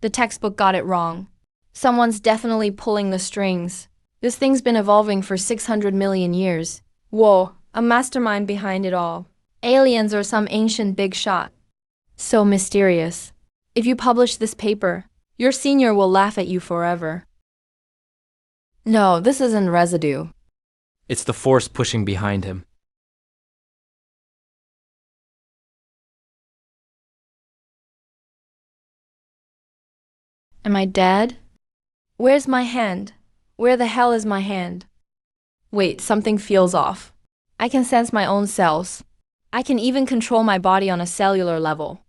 The textbook got it wrong. Someone's definitely pulling the strings. This thing's been evolving for 600 million years. Whoa, a mastermind behind it all. Aliens or some ancient big shot. So mysterious. If you publish this paper, your senior will laugh at you forever. No, this isn't residue. It's the force pushing behind him. Am I dead? Where's my hand? Where the hell is my hand? Wait, something feels off. I can sense my own cells. I can even control my body on a cellular level.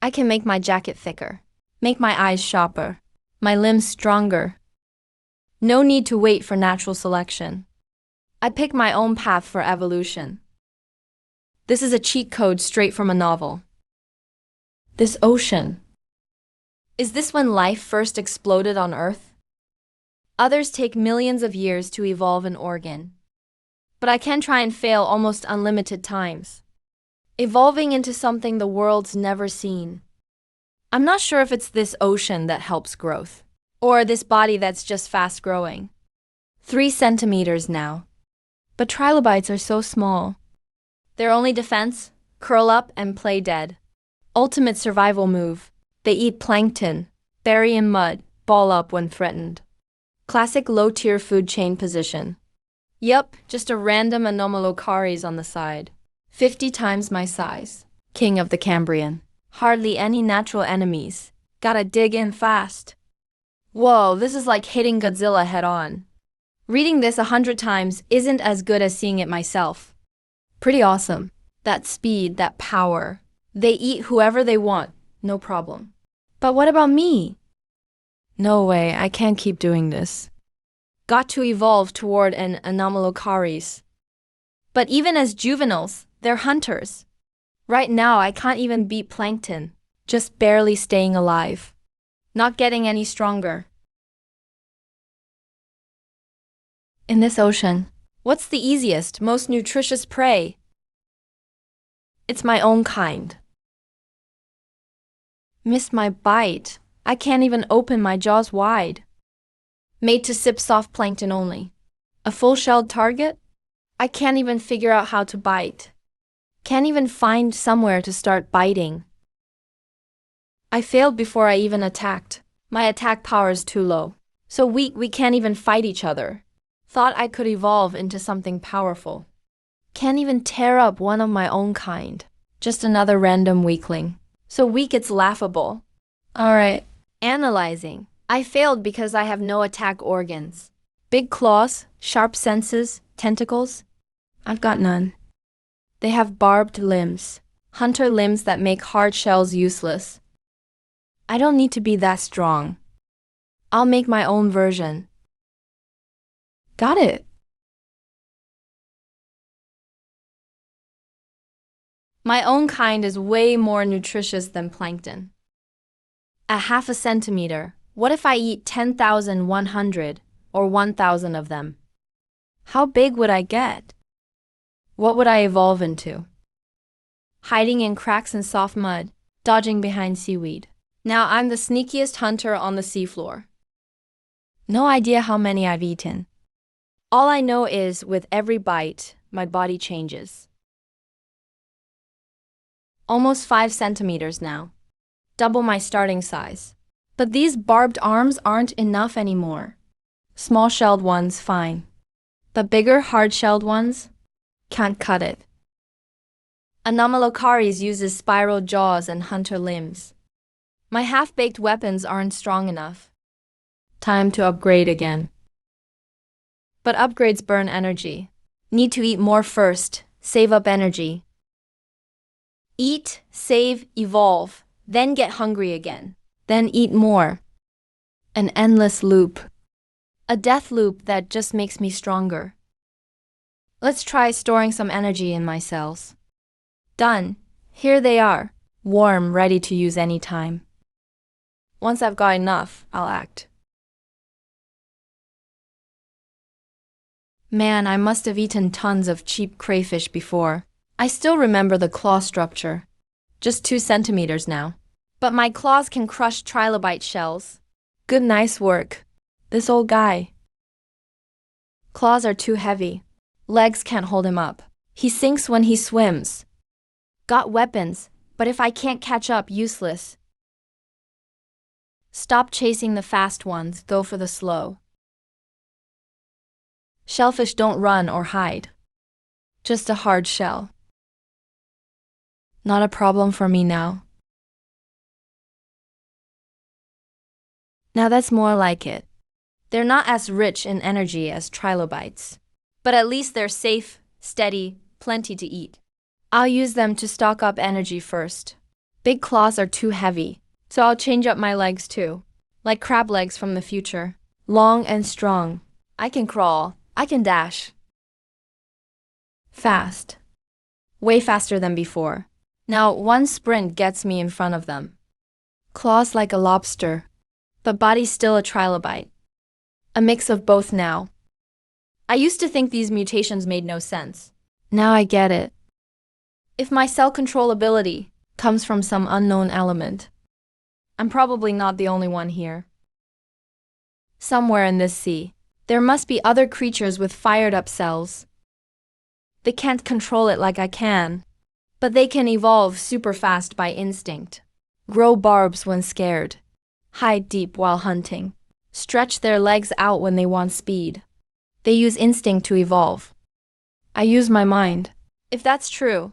I can make my jacket thicker, make my eyes sharper, my limbs stronger. No need to wait for natural selection. I pick my own path for evolution. This is a cheat code straight from a novel. This ocean. Is this when life first exploded on Earth? Others take millions of years to evolve an organ. But I can try and fail almost unlimited times, evolving into something the world's never seen. I'm not sure if it's this ocean that helps growth, or this body that's just fast growing. 3 centimeters now. But trilobites are so small. Their only defense? Curl up and play dead. Ultimate survival move. They eat plankton, bury in mud, ball up when threatened. Classic low-tier food chain position. Yup, just a random Anomalocaris on the side. 50 times my size. King of the Cambrian. Hardly any natural enemies. Gotta dig in fast. Whoa, this is like hitting Godzilla head-on. Reading this 100 times isn't as good as seeing it myself. Pretty awesome. That speed, that power. They eat whoever they want, no problem. But what about me? No way, I can't keep doing this. Got to evolve toward an Anomalocaris. But even as juveniles, they're hunters. Right now, I can't even beat plankton, just barely staying alive. Not getting any stronger. In this ocean, what's the easiest, most nutritious prey? It's my own kind. Missed my bite. I can't even open my jaws wide. Made to sip soft plankton only. A full-shelled target? I can't even figure out how to bite. Can't even find somewhere to start biting. I failed before I even attacked. My attack power is too low. So weak we can't even fight each other. Thought I could evolve into something powerful. Can't even tear up one of my own kind. Just another random weakling. So weak it's laughable. Alright, analyzing. I failed because I have no attack organs. Big claws, sharp senses, tentacles. I've got none. They have barbed limbs. Hunter limbs that make hard shells useless. I don't need to be that strong. I'll make my own version. Got it. My own kind is way more nutritious than plankton. At 0.5 centimeter, what if I eat 10,100 or 1,000 of them? How big would I get? What would I evolve into? Hiding in cracks and soft mud, dodging behind seaweed. Now I'm the sneakiest hunter on the seafloor. No idea how many I've eaten. All I know is with every bite, my body changes. Almost 5 centimeters now. Double my starting size. But these barbed arms aren't enough anymore. Small-shelled ones, fine. But bigger, hard-shelled ones? Can't cut it. Anomalocaris uses spiral jaws and hunter limbs. My half-baked weapons aren't strong enough. Time to upgrade again. But upgrades burn energy. Need to eat more first, save up energy. Eat, save, evolve, then get hungry again. Then eat more. An endless loop. A death loop that just makes me stronger. Let's try storing some energy in my cells. Done. Here they are, warm, ready to use any time. Once I've got enough, I'll act. Man, I must have eaten tons of cheap crayfish before. I still remember the claw structure. Just 2 centimeters now. But my claws can crush trilobite shells. Good, nice work. This old guy. Claws are too heavy. Legs can't hold him up. He sinks when he swims. Got weapons, but if I can't catch up, useless. Stop chasing the fast ones, go for the slow. Shellfish don't run or hide. Just a hard shell. Not a problem for me now. Now that's more like it. They're not as rich in energy as trilobites, but at least they're safe, steady, plenty to eat. I'll use them to stock up energy first. Big claws are too heavy, so I'll change up my legs too. Like crab legs from the future. Long and strong. I can crawl. I can dash. Fast. Way faster than before. Now one sprint gets me in front of them. Claws like a lobster, but body's still a trilobite. A mix of both now. I used to think these mutations made no sense. Now I get it. If my cell control ability comes from some unknown element, I'm probably not the only one here. Somewhere in this sea, there must be other creatures with fired-up cells. They can't control it like I can, but they can evolve super fast by instinct, grow barbs when scared, hide deep while hunting, stretch their legs out when they want speed. They use instinct to evolve. I use my mind. If that's true,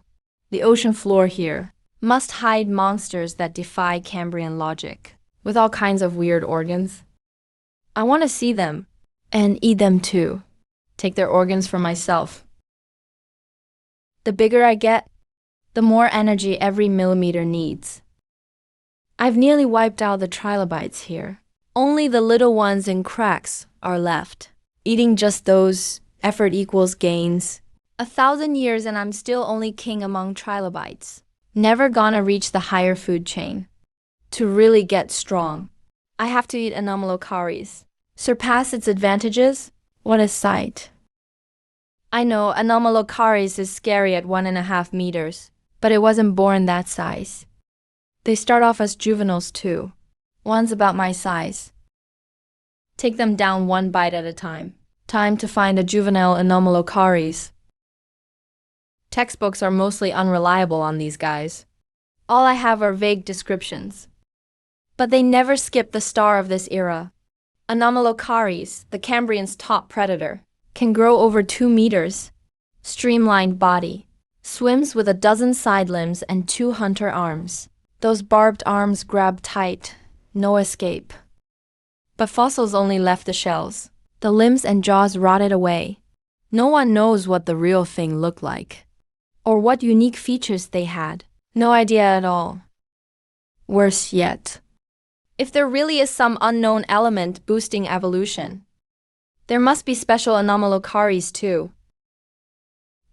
the ocean floor here must hide monsters that defy Cambrian logic, with all kinds of weird organs. I want to see them, and eat them too. Take their organs for myself. The bigger I get, the more energy every millimeter needs. I've nearly wiped out the trilobites here. Only the little ones in cracks are left. Eating just those, effort equals gains. 1,000 years and I'm still only king among trilobites. Never gonna reach the higher food chain. To really get strong, I have to eat anomalocaries. Surpass its advantages? What a sight. I know anomalocaries is scary at 1.5 meters, but it wasn't born that size. They start off as juveniles too. One's about my size. Take them down one bite at a time. Time to find a juvenile anomalocaries. Textbooks are mostly unreliable on these guys. All I have are vague descriptions. But they never skip the star of this era. Anomalocaries, the Cambrian's top predator, can grow over 2 meters. Streamlined body. Swims with a dozen side limbs and 2 hunter arms. Those barbed arms grab tight. No escape. But fossils only left the shells. The limbs and jaws rotted away. No one knows what the real thing looked like. Or what unique features they had. No idea at all. Worse yet. If there really is some unknown element boosting evolution, there must be special anomalocaries too.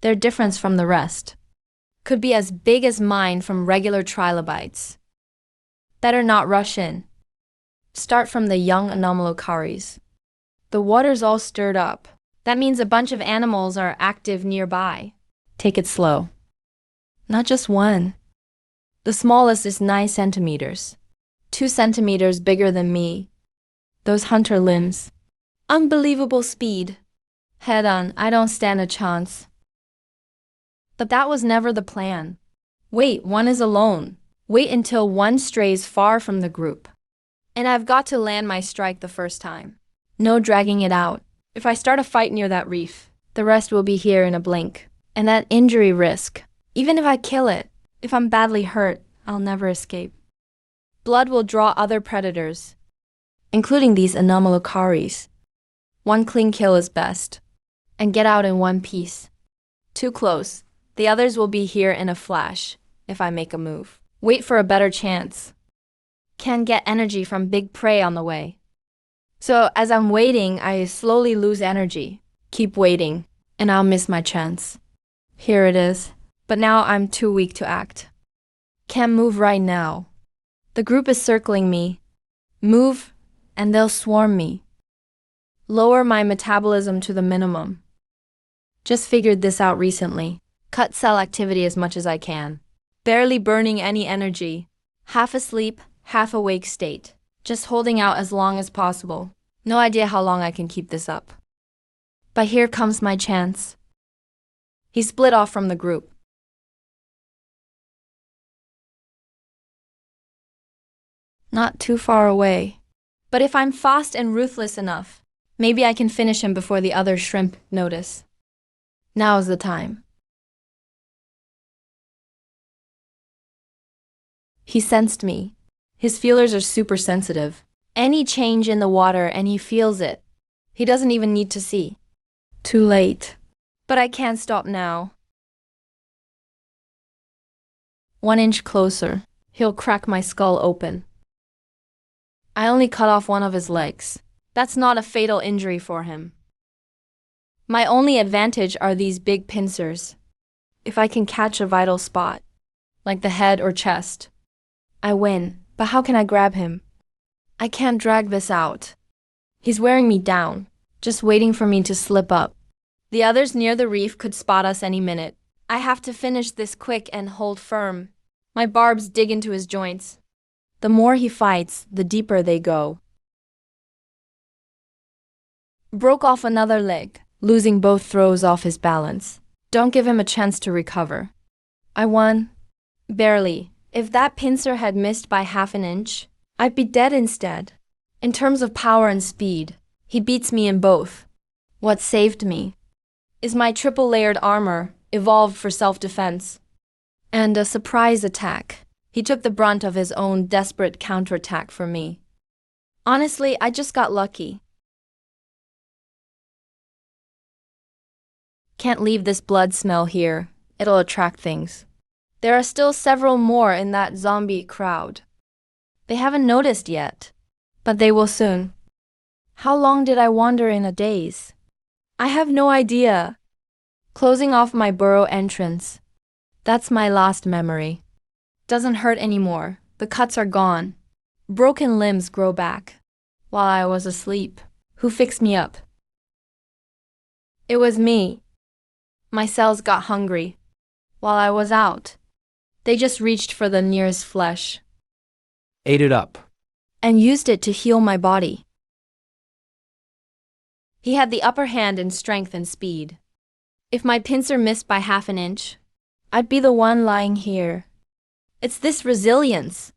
Their difference from the rest could be as big as mine from regular trilobites. Better not rush in. Start from the young anomalocaries. The water's all stirred up. That means a bunch of animals are active nearby. Take it slow. Not just one. The smallest is 9 centimeters. 2 centimeters bigger than me. Those hunter limbs. Unbelievable speed. Head on, I don't stand a chance. But that was never the plan. Wait, one is alone. Wait until one strays far from the group. And I've got to land my strike the first time. No dragging it out. If I start a fight near that reef, the rest will be here in a blink. And that injury risk, even if I kill it, if I'm badly hurt, I'll never escape. Blood will draw other predators, including these anomalocaries. One clean kill is best, and get out in one piece. Too close, the others will be here in a flash, if I make a move. Wait for a better chance. Can get energy from big prey on the way. So as I'm waiting, I slowly lose energy. Keep waiting, and I'll miss my chance. Here it is, but now I'm too weak to act. Can't move right now. The group is circling me. Move, and they'll swarm me. Lower my metabolism to the minimum. Just figured this out recently. Cut cell activity as much as I can. Barely burning any energy. Half asleep, half awake state. Just holding out as long as possible. No idea how long I can keep this up. But here comes my chance. He split off from the group. Not too far away. But if I'm fast and ruthless enough, maybe I can finish him before the other shrimp notice. Now's the time. He sensed me. His feelers are super sensitive. Any change in the water and he feels it. He doesn't even need to see. Too late. But I can't stop now. 1 inch closer. He'll crack my skull open. I only cut off one of his legs. That's not a fatal injury for him. My only advantage are these big pincers. If I can catch a vital spot, like the head or chest, I win. But how can I grab him? I can't drag this out. He's wearing me down, just waiting for me to slip up. The others near the reef could spot us any minute. I have to finish this quick and hold firm. My barbs dig into his joints. The more he fights, the deeper they go. Broke off another leg, losing both throws off his balance. Don't give him a chance to recover. I won. Barely. If that pincer had missed by half an inch, I'd be dead instead. In terms of power and speed, he beats me in both. What saved me is my triple-layered armor, evolved for self-defense. And a surprise attack. He took the brunt of his own desperate counterattack for me. Honestly, I just got lucky. Can't leave this blood smell here. It'll attract things. There are still several more in that zombie crowd. They haven't noticed yet, but they will soon. How long did I wander in a daze? I have no idea. Closing off my burrow entrance. That's my last memory. Doesn't hurt anymore. The cuts are gone. Broken limbs grow back. While I was asleep, who fixed me up? It was me. My cells got hungry. While I was out, they just reached for the nearest flesh. Ate it up. And used it to heal my body. He had the upper hand in strength and speed. If my pincer missed by half an inch, I'd be the one lying here. It's this resilience.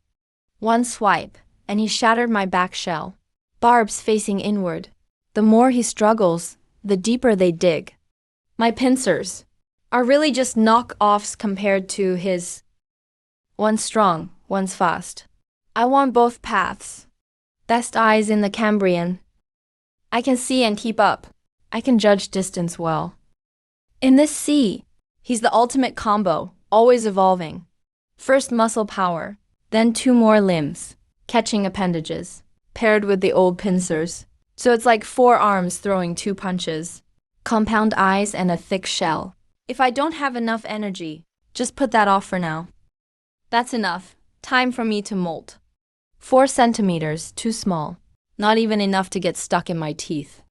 One swipe, and he shattered my back shell. Barbs facing inward. The more he struggles, the deeper they dig. My pincers are really just knock-offs compared to his. One's strong, one's fast. I want both paths. Best eyes in the Cambrian. I can see and keep up. I can judge distance well. In this sea, he's the ultimate combo, always evolving. First muscle power, then 2 more limbs, catching appendages, paired with the old pincers. So it's like 4 arms throwing 2 punches. Compound eyes and a thick shell. If I don't have enough energy, just put that off for now. That's enough. Time for me to molt. 4 centimeters, too small. Not even enough to get stuck in my teeth.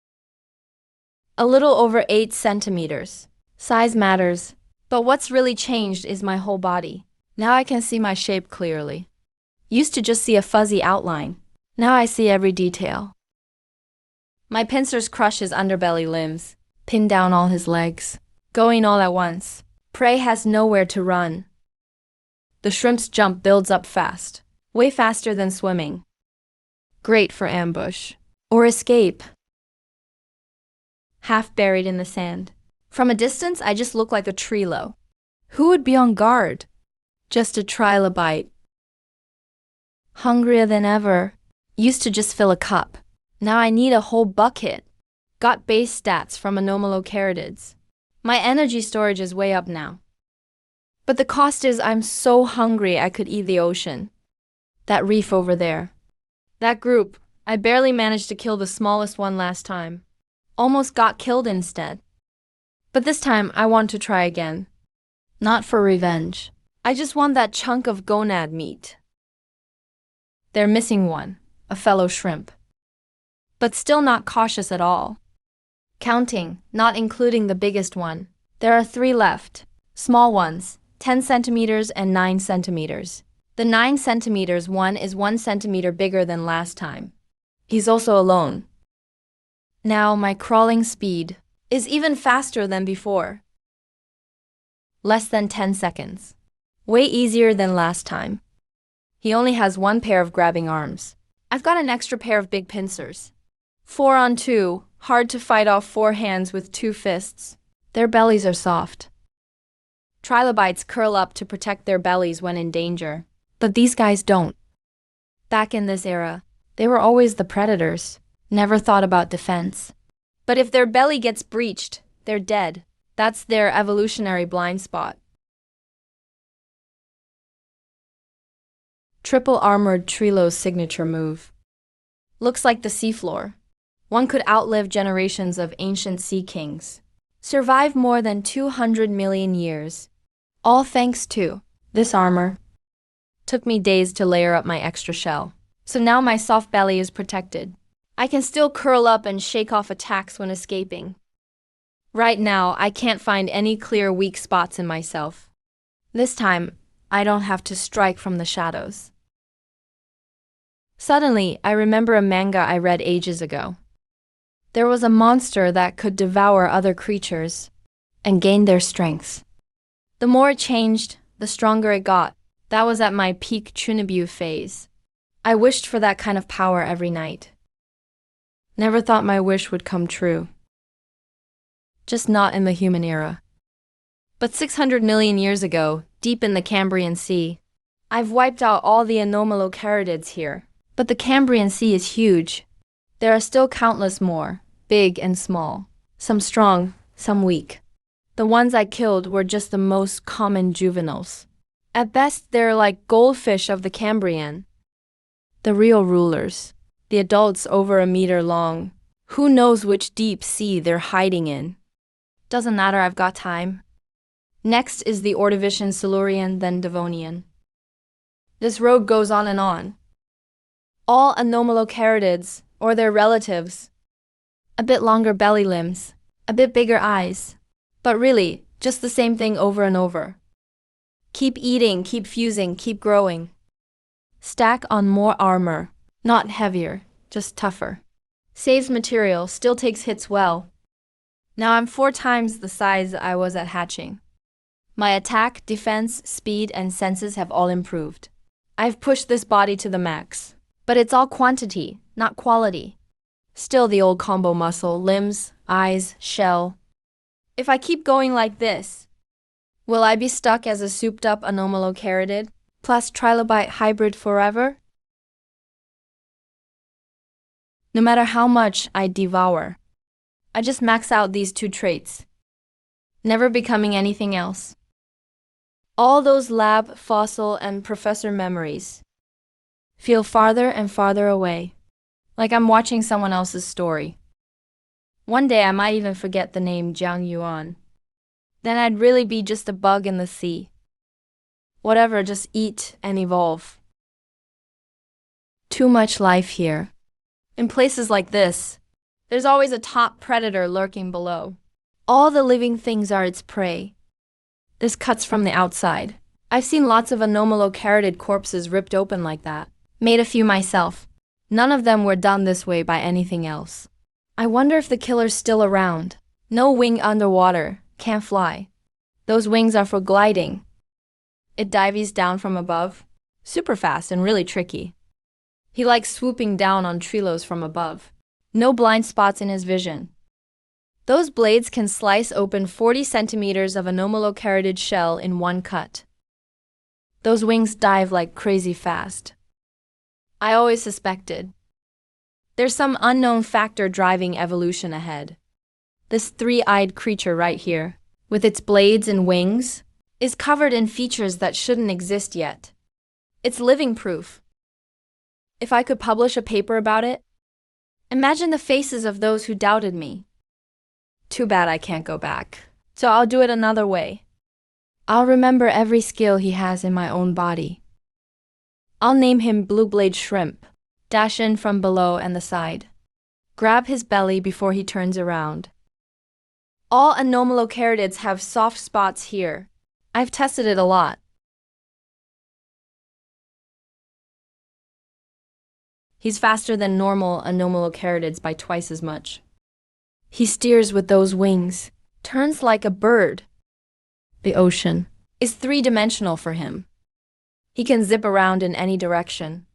A little over 8 centimeters. Size matters, but what's really changed is my whole body. Now I can see my shape clearly. Used to just see a fuzzy outline. Now I see every detail. My pincers crush his underbelly limbs, pin down all his legs, going all at once. Prey has nowhere to run. The shrimp's jump builds up fast, way faster than swimming. Great for ambush or escape. Half buried in the sand. From a distance, I just look like a Trilo. Who would be on guard? Just a Trilobite. Hungrier than ever. Used to just fill a cup. Now I need a whole bucket. Got base stats from anomalocaridids. My energy storage is way up now. But the cost is I'm so hungry I could eat the ocean. That reef over there. That group, I barely managed to kill the smallest one last time. Almost got killed instead. But this time I want to try again. Not for revenge. I just want that chunk of gonad meat. They're missing one, a fellow shrimp. But still not cautious at all. Counting, not including the biggest one. There are 3 left. Small ones, 10 centimeters and 9 centimeters. The 9 centimeters one is 1 centimeter bigger than last time. He's also alone. Now my crawling speed is even faster than before. Less than 10 seconds. Way easier than last time. He only has 1 pair of grabbing arms. I've got an extra pair of big pincers. 4 on 2, hard to fight off 4 hands with 2 fists. Their bellies are soft. Trilobites curl up to protect their bellies when in danger. But these guys don't. Back in this era, they were always the predators. Never thought about defense. But if their belly gets breached, they're dead. That's their evolutionary blind spot. Triple armored Trilo's signature move. Looks like the seafloor. One could outlive generations of ancient sea kings. Survive more than 200 million years. All thanks to this armor. Took me days to layer up my extra shell. So now my soft belly is protected. I can still curl up and shake off attacks when escaping. Right now, I can't find any clear weak spots in myself. This time, I don't have to strike from the shadows. Suddenly, I remember a manga I read ages ago. There was a monster that could devour other creatures and gain their strengths. The more it changed, the stronger it got. That was at my peak Chunibyu phase. I wished for that kind of power every night. Never thought my wish would come true. Just not in the human era. But 600 million years ago, deep in the Cambrian Sea, I've wiped out all the anomalocaridids here. But the Cambrian Sea is huge. There are still countless more, big and small. Some strong, some weak. The ones I killed were just the most common juveniles. At best, they're like goldfish of the Cambrian. The real rulers. The adults over a meter long. Who knows which deep sea they're hiding in? Doesn't matter, I've got time. Next is the Ordovician Silurian, then Devonian. This road goes on and on. All anomalocaridids, or their relatives. A bit longer belly limbs, a bit bigger eyes. But really, just the same thing over and over. Keep eating, keep fusing, keep growing. Stack on more armor, not heavier, just tougher. Saves material, still takes hits well. Now I'm 4 times the size I was at hatching. My attack, defense, speed, and senses have all improved. I've pushed this body to the max. But it's all quantity, not quality. Still the old combo muscle, limbs, eyes, shell. If I keep going like this, will I be stuck as a souped-up anomalocaridid plus trilobite hybrid forever? No matter how much I devour, I just max out these 2 traits, never becoming anything else. All those lab, fossil, and professor memories feel farther and farther away, like I'm watching someone else's story. One day I might even forget the name Jiang Yuan. Then I'd really be just a bug in the sea. Whatever, just eat and evolve. Too much life here. In places like this, there's always a top predator lurking below. All the living things are its prey. This cuts from the outside. I've seen lots of anomalocaridid corpses ripped open like that. Made a few myself. None of them were done this way by anything else. I wonder if the killer's still around. No wing underwater, can't fly. Those wings are for gliding. It dives down from above. Super fast and really tricky. He likes swooping down on Trilos from above. No blind spots in his vision. Those blades can slice open 40 centimeters of anomalocaridid shell in one cut. Those wings dive like crazy fast. I always suspected. There's some unknown factor driving evolution ahead. This 3-eyed creature right here, with its blades and wings, is covered in features that shouldn't exist yet. It's living proof. If I could publish a paper about it, imagine the faces of those who doubted me. Too bad I can't go back. So I'll do it another way. I'll remember every skill he has in my own body. I'll name him Blue Blade Shrimp. Dash in from below and the side. Grab his belly before he turns around. All anomalocaridids have soft spots here. I've tested it a lot. He's faster than normal anomalocaridids by twice as much. He steers with those wings, turns like a bird. The ocean is three-dimensional for him. He can zip around in any direction.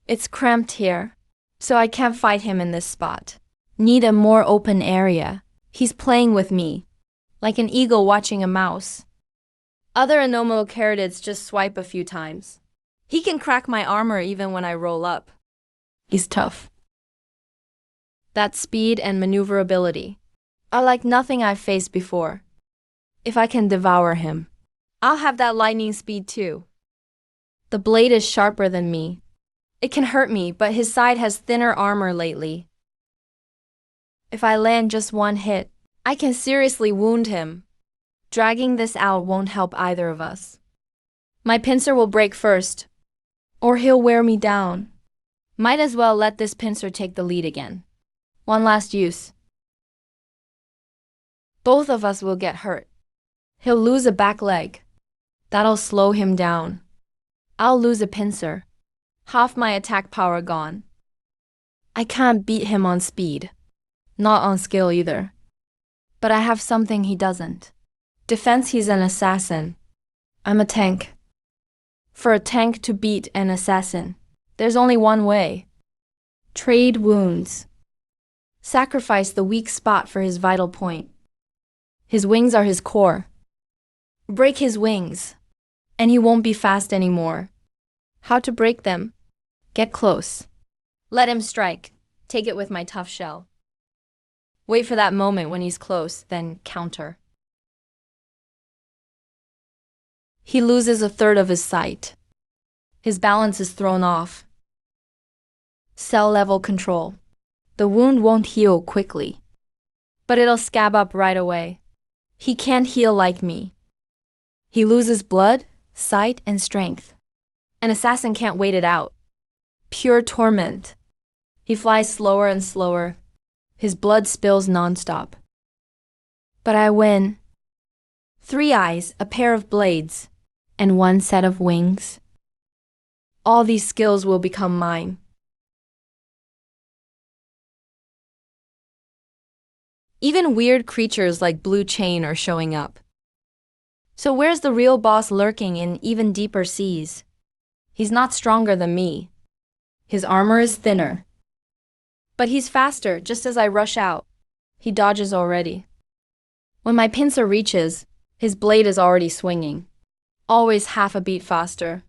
It's cramped here, so I can't fight him in this spot. Need a more open area. He's playing with me, like an eagle watching a mouse. Other anomalocaridids just swipe a few times. He can crack my armor even when I roll up. He's tough. That speed and maneuverability are like nothing I've faced before. If I can devour him, I'll have that lightning speed too. The blade is sharper than me. It can hurt me, but his side has thinner armor lately. If I land just one hit, I can seriously wound him. Dragging this out won't help either of us. My pincer will break first, or he'll wear me down. Might as well let this pincer take the lead again. One last use. Both of us will get hurt. He'll lose a back leg. That'll slow him down. I'll lose a pincer. Half my attack power gone. I can't beat him on speed. Not on skill either. But I have something he doesn't. Defense, he's an assassin. I'm a tank. For a tank to beat an assassin, there's only one way. Trade wounds. Sacrifice the weak spot for his vital point. His wings are his core. Break his wings, and he won't be fast anymore. How to break them? Get close. Let him strike. Take it with my tough shell. Wait for that moment when he's close, then counter. He loses a third of his sight. His balance is thrown off. Cell level control. The wound won't heal quickly, but it'll scab up right away. He can't heal like me. He loses blood, sight, and strength. An assassin can't wait it out. Pure torment. He flies slower and slower. His blood spills nonstop. But I win. 3 eyes, a pair of blades, and 1 set of wings. All these skills will become mine. Even weird creatures like Blue Chain are showing up. So where's the real boss lurking in even deeper seas? He's not stronger than me. His armor is thinner. But he's faster just as I rush out. He dodges already. When my pincer reaches, his blade is already swinging. Always half a beat faster.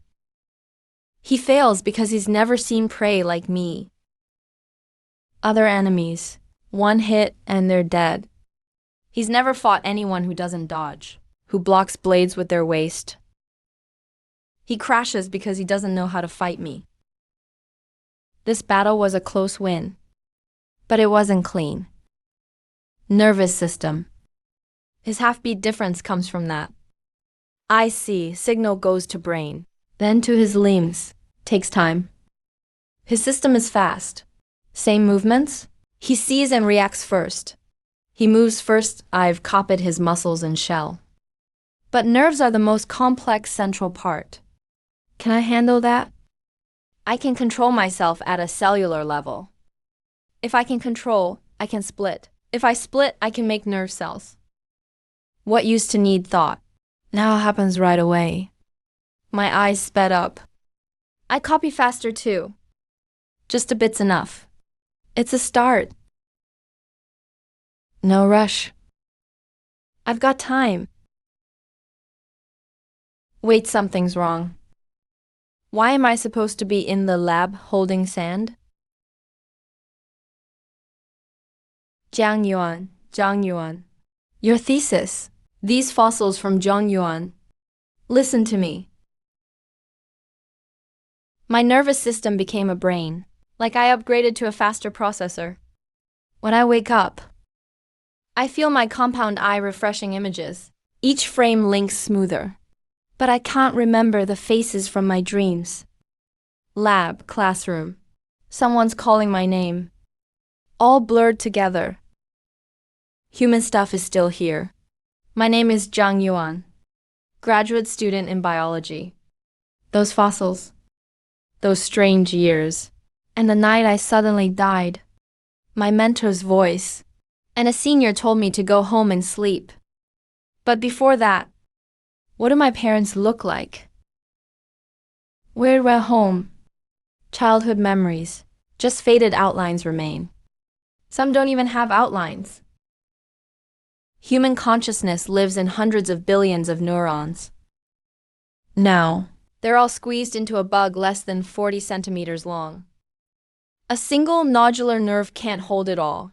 He fails because he's never seen prey like me. Other enemies. 1 hit and they're dead. He's never fought anyone who doesn't dodge, who blocks blades with their waist. He crashes because he doesn't know how to fight me. This battle was a close win, but it wasn't clean. Nervous system. His half-beat difference comes from that. I see, signal goes to brain, then to his limbs. Takes time. His system is fast. Same movements. He sees and reacts first. He moves first. I've copied his muscles and shell. But nerves are the most complex central part. Can I handle that? I can control myself at a cellular level. If I can control, I can split. If I split, I can make nerve cells. What used to need thought now happens right away. My eyes sped up. I copy faster too. Just a bit's enough. It's a start. No rush. I've got time. Wait, something's wrong. Why am I supposed to be in the lab holding sand? Zhang Yuan. Your thesis. These fossils from Zhang Yuan. Listen to me. My nervous system became a brain, like I upgraded to a faster processor. When I wake up, I feel my compound eye refreshing images. Each frame links smoother. But I can't remember the faces from my dreams. Lab, classroom. Someone's calling my name. All blurred together. Human stuff is still here. My name is Zhang Yuan, graduate student in biology. Those fossils. Those strange years. And the night I suddenly died. My mentor's voice. And a senior told me to go home and sleep. But before that, what do my parents look like? We're at home. Childhood memories. Just faded outlines remain. Some don't even have outlines. Human consciousness lives in hundreds of billions of neurons. Now, they're all squeezed into a bug less than 40 centimeters long. A single nodular nerve can't hold it all.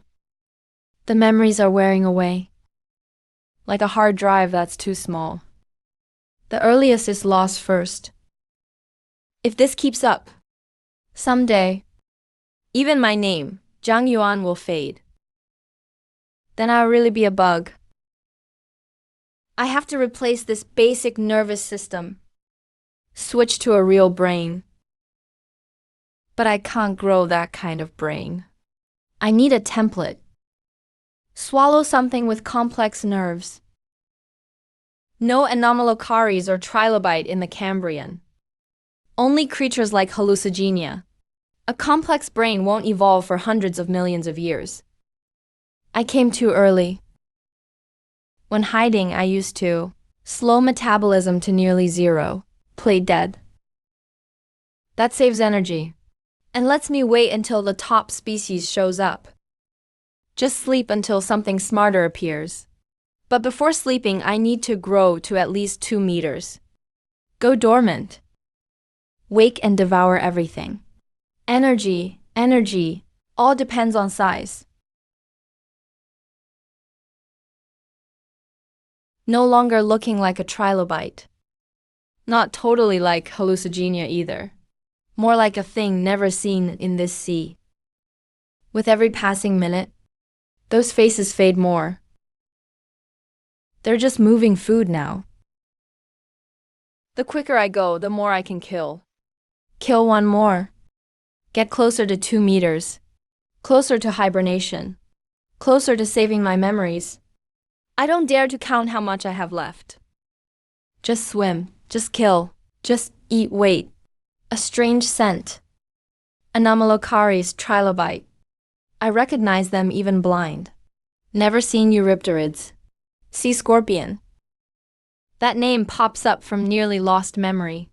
The memories are wearing away. Like a hard drive that's too small. The earliest is lost first. If this keeps up, someday, even my name, Zhang Yuan, will fade. Then I'll really be a bug. I have to replace this basic nervous system. Switch to a real brain. But I can't grow that kind of brain. I need a template. Swallow something with complex nerves. No anomalocaries or trilobite in the Cambrian. Only creatures like hallucigenia. A complex brain won't evolve for hundreds of millions of years. I came too early. When hiding, I used to slow metabolism to nearly zero, play dead. That saves energy and lets me wait until the top species shows up. Just sleep until something smarter appears. But before sleeping, I need to grow to at least 2 meters. Go dormant. Wake and devour everything. Energy, all depends on size. No longer looking like a trilobite. Not totally like hallucigenia either. More like a thing never seen in this sea. With every passing minute, those faces fade more. They're just moving food now. The quicker I go, the more I can kill. Kill one more. Get closer to 2 meters. Closer to hibernation. Closer to saving my memories. I don't dare to count how much I have left. Just swim, just kill, just eat, wait. A strange scent. Anomalocaries, trilobite. I recognize them even blind. Never seen Eurypterids. Sea scorpion. That name pops up from nearly lost memory.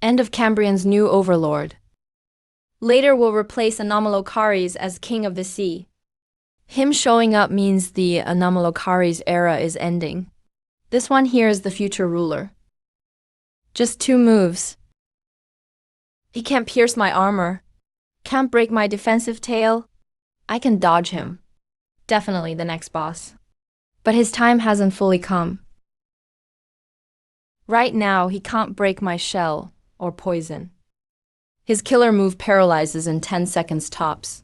End of Cambrian's new overlord. Later will replace Anomalocaries as king of the sea. Him showing up means the Anomalocaries era is ending. This one here is the future ruler. Just 2 moves. He can't pierce my armor. Can't break my defensive tail. I can dodge him. Definitely the next boss. But his time hasn't fully come. Right now, he can't break my shell or poison. His killer move paralyzes in 10 seconds tops.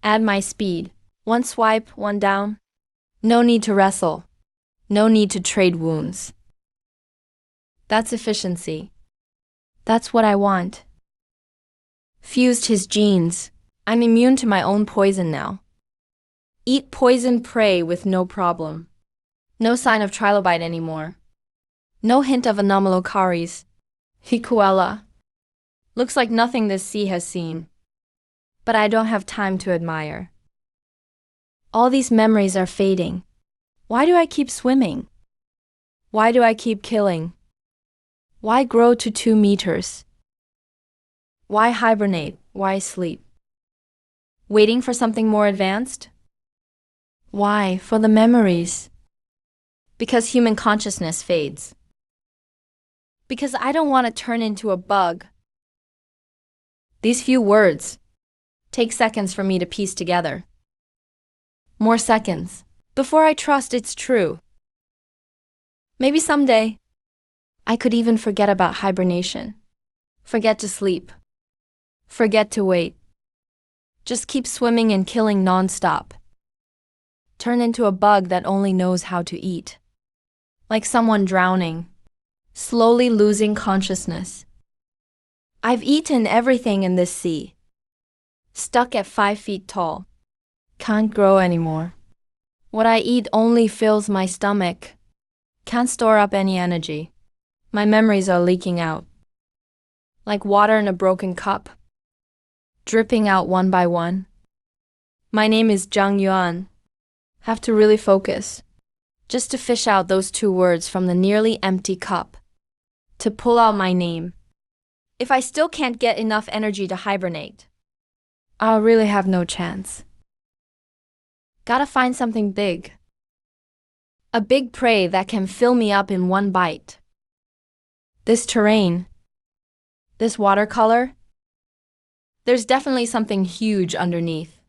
Add my speed. 1 swipe, 1 down. No need to wrestle. No need to trade wounds. That's efficiency. That's what I want. Fused his genes. I'm immune to my own poison now. Eat poison prey with no problem. No sign of trilobite anymore. No hint of anomalocaries. Hikuela. Looks like nothing this sea has seen. But I don't have time to admire. All these memories are fading. Why do I keep swimming? Why do I keep killing? Why grow to 2 meters? Why hibernate? Why sleep? Waiting for something more advanced? Why? For the memories. Because human consciousness fades. Because I don't want to turn into a bug. These few words take seconds for me to piece together. More seconds, before I trust it's true. Maybe someday, I could even forget about hibernation. Forget to sleep. Forget to wait. Just keep swimming and killing non-stop. Turn into a bug that only knows how to eat. Like someone drowning, slowly losing consciousness. I've eaten everything in this sea. Stuck at 5 feet tall. Can't grow anymore. What I eat only fills my stomach. Can't store up any energy. My memories are leaking out. like water in a broken cup, dripping out one by one. My name is Zhang Yuan. Have to really focus, just to fish out those two words from the nearly empty cup, to pull out my name. If I still can't get enough energy to hibernate, I'll really have no chance. Gotta find something big. A big prey that can fill me up in one bite. This terrain, this watercolor, there's definitely something huge underneath.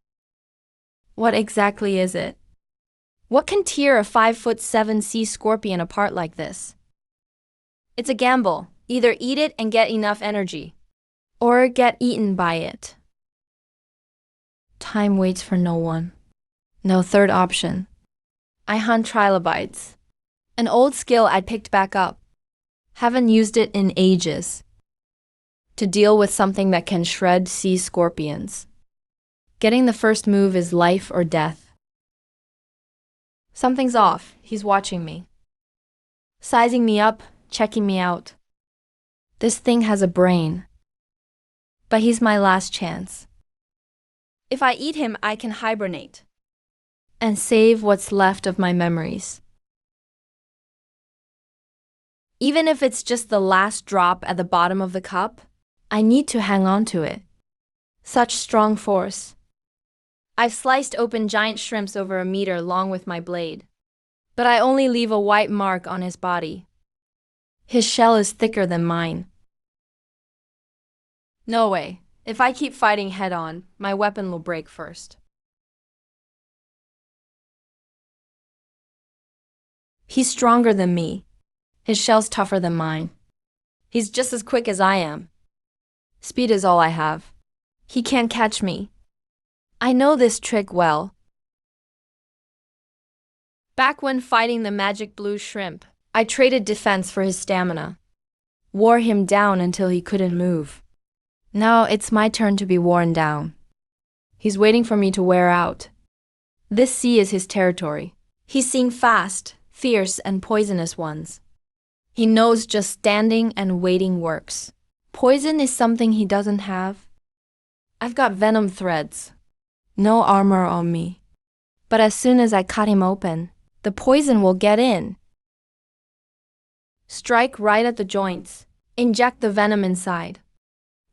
What exactly is it? What can tear a 5'7" sea scorpion apart like this? It's a gamble. Either eat it and get enough energy, or get eaten by it. Time waits for no one. No third option. I hunt trilobites. An old skill I picked back up. Haven't used it in ages. To deal with something that can shred sea scorpions. Getting the first move is life or death. Something's off. He's watching me. Sizing me up, checking me out. This thing has a brain. But he's my last chance. If I eat him, I can hibernate. And save what's left of my memories. Even if it's just the last drop at the bottom of the cup, I need to hang on to it. Such strong force. I've sliced open giant shrimps over a meter long with my blade. But I only leave a white mark on his body. His shell is thicker than mine. No way. If I keep fighting head-on, my weapon will break first. He's stronger than me. His shell's tougher than mine. He's just as quick as I am. Speed is all I have. He can't catch me. I know this trick well. Back when fighting the magic blue shrimp, I traded defense for his stamina. Wore him down until he couldn't move. Now it's my turn to be worn down. He's waiting for me to wear out. This sea is his territory. He's seeing fast, fierce, and poisonous ones. He knows just standing and waiting works. Poison is something he doesn't have. I've got venom threads. No armor on me. But as soon as I cut him open, the poison will get in. Strike right at the joints. Inject the venom inside.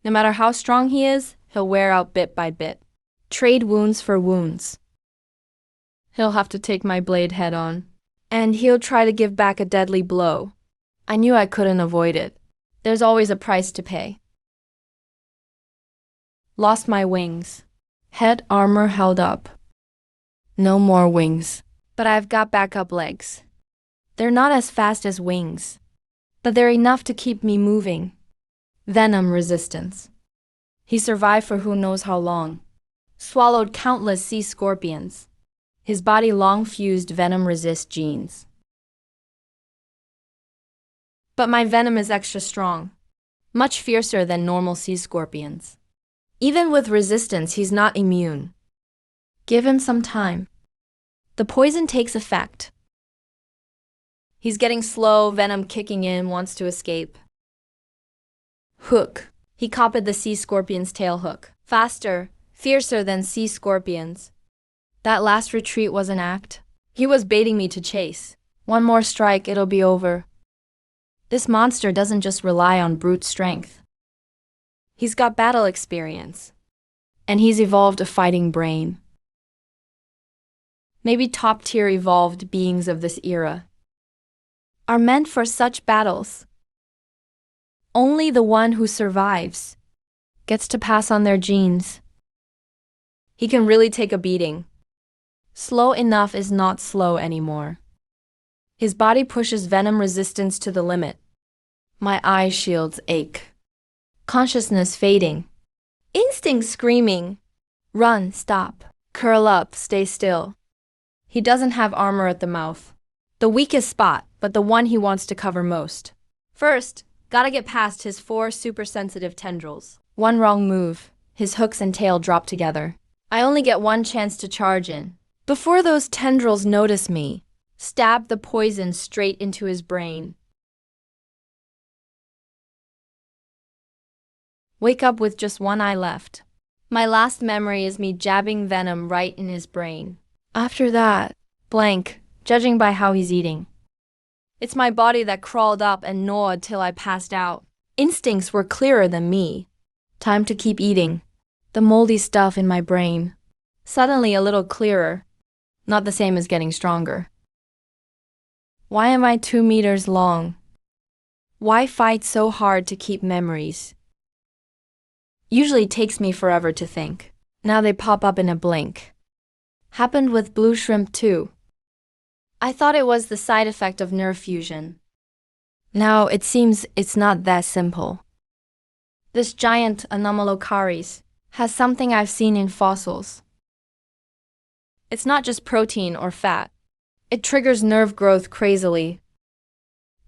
No matter how strong he is, he'll wear out bit by bit. Trade wounds for wounds. He'll have to take my blade head on. And he'll try to give back a deadly blow. I knew I couldn't avoid it. There's always a price to pay. Lost my wings. Head armor held up. No more wings. But I've got backup legs. They're not as fast as wings, but they're enough to keep me moving. Venom resistance. He survived for who knows how long. Swallowed countless sea scorpions. His body long fused venom resist genes. But my venom is extra strong. Much fiercer than normal sea scorpions. Even with resistance, he's not immune. Give him some time. The poison takes effect. He's getting slow, venom kicking in, wants to escape. Hook. He copied the sea scorpion's tail hook. Faster, fiercer than sea scorpions. That last retreat was an act. He was baiting me to chase. One more strike, it'll be over. This monster doesn't just rely on brute strength. He's got battle experience. And he's evolved a fighting brain. Maybe top-tier evolved beings of this era are meant for such battles. Only the one who survives gets to pass on their genes. He can really take a beating. Slow enough is not slow anymore. His body pushes venom resistance to the limit. My eye shields ache. Consciousness fading. Instinct screaming. Run, stop. Curl up, stay still. He doesn't have armor at the mouth. The weakest spot, but the one he wants to cover most. First, gotta get past his 4 super-sensitive tendrils. One wrong move, his hooks and tail drop together. I only get one chance to charge in. Before those tendrils notice me, stab the poison straight into his brain. Wake up with just one eye left. My last memory is me jabbing venom right in his brain. After that, blank, judging by how he's eating. It's my body that crawled up and gnawed till I passed out. Instincts were clearer than me. Time to keep eating. The moldy stuff in my brain. Suddenly a little clearer. Not the same as getting stronger. Why am I 2 meters long? Why fight so hard to keep memories? Usually takes me forever to think. Now they pop up in a blink. Happened with blue shrimp too. I thought it was the side effect of nerve fusion. Now it seems it's not that simple. This giant Anomalocaris has something I've seen in fossils. It's not just protein or fat. It triggers nerve growth crazily.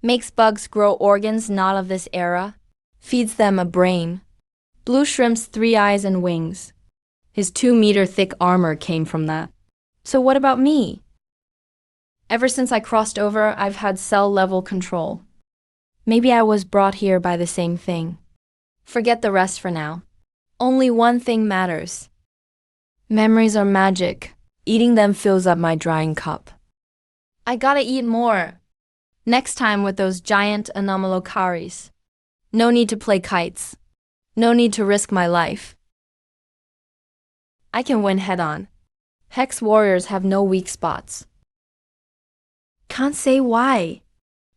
Makes bugs grow organs not of this era. Feeds them a brain. Blue shrimp's 3 eyes and wings. His 2-meter thick armor came from that. So what about me? Ever since I crossed over, I've had cell-level control. Maybe I was brought here by the same thing. Forget the rest for now. Only one thing matters. Memories are magic. Eating them fills up my drying cup. I gotta eat more. Next time with those giant Anomalocaris. No need to play kites. No need to risk my life. I can win head-on. Hex warriors have no weak spots. Can't say why.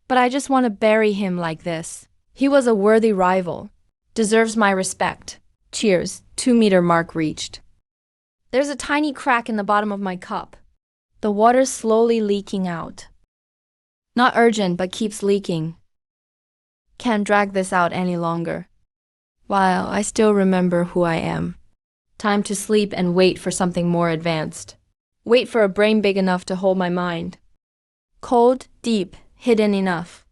But I just want to bury him like this. He was a worthy rival. Deserves my respect. Cheers, 2-meter mark reached. There's a tiny crack in the bottom of my cup. The water's slowly leaking out. Not urgent, but keeps leaking. Can't drag this out any longer. While I still remember who I am. Time to sleep and wait for something more advanced. Wait for a brain big enough to hold my mind. Cold, deep, hidden enough.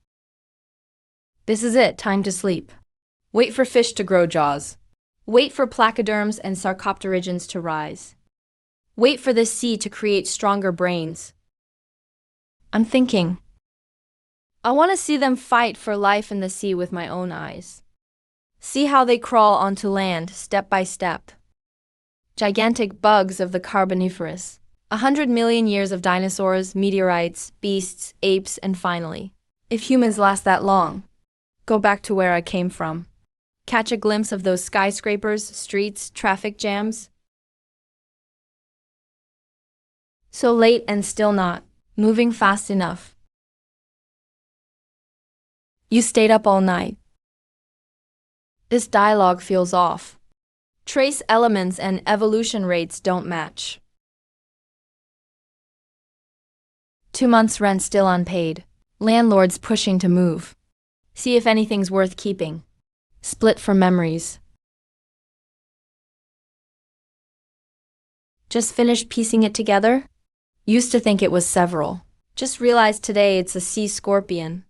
This is it, time to sleep. Wait for fish to grow jaws. Wait for placoderms and sarcopterygians to rise. Wait for this sea to create stronger brains. I'm thinking. I want to see them fight for life in the sea with my own eyes. See how they crawl onto land, step by step. Gigantic bugs of the Carboniferous. 100 million years of dinosaurs, meteorites, beasts, apes, and finally, if humans last that long, go back to where I came from. Catch a glimpse of those skyscrapers, streets, traffic jams. So late and still not moving fast enough. You stayed up all night. This dialogue feels off. Trace elements and evolution rates don't match. 2 months' rent still unpaid. Landlords pushing to move. See if anything's worth keeping. Split for memories. Just finished piecing it together? Used to think it was several. Just realized today it's a sea scorpion.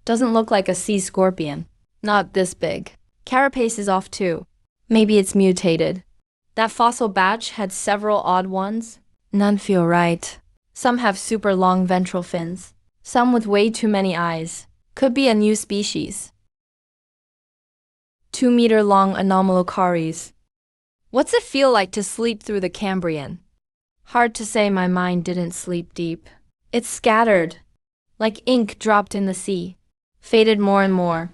Doesn't look like a sea scorpion. Not this big. Carapace is off too. Maybe it's mutated. That fossil batch had several odd ones. None feel right. Some have super long ventral fins. Some with way too many eyes. Could be a new species. 2-meter long Anomalocaris. What's it feel like to sleep through the Cambrian? Hard to say my mind didn't sleep deep. It's scattered. Like ink dropped in the sea. Faded more and more.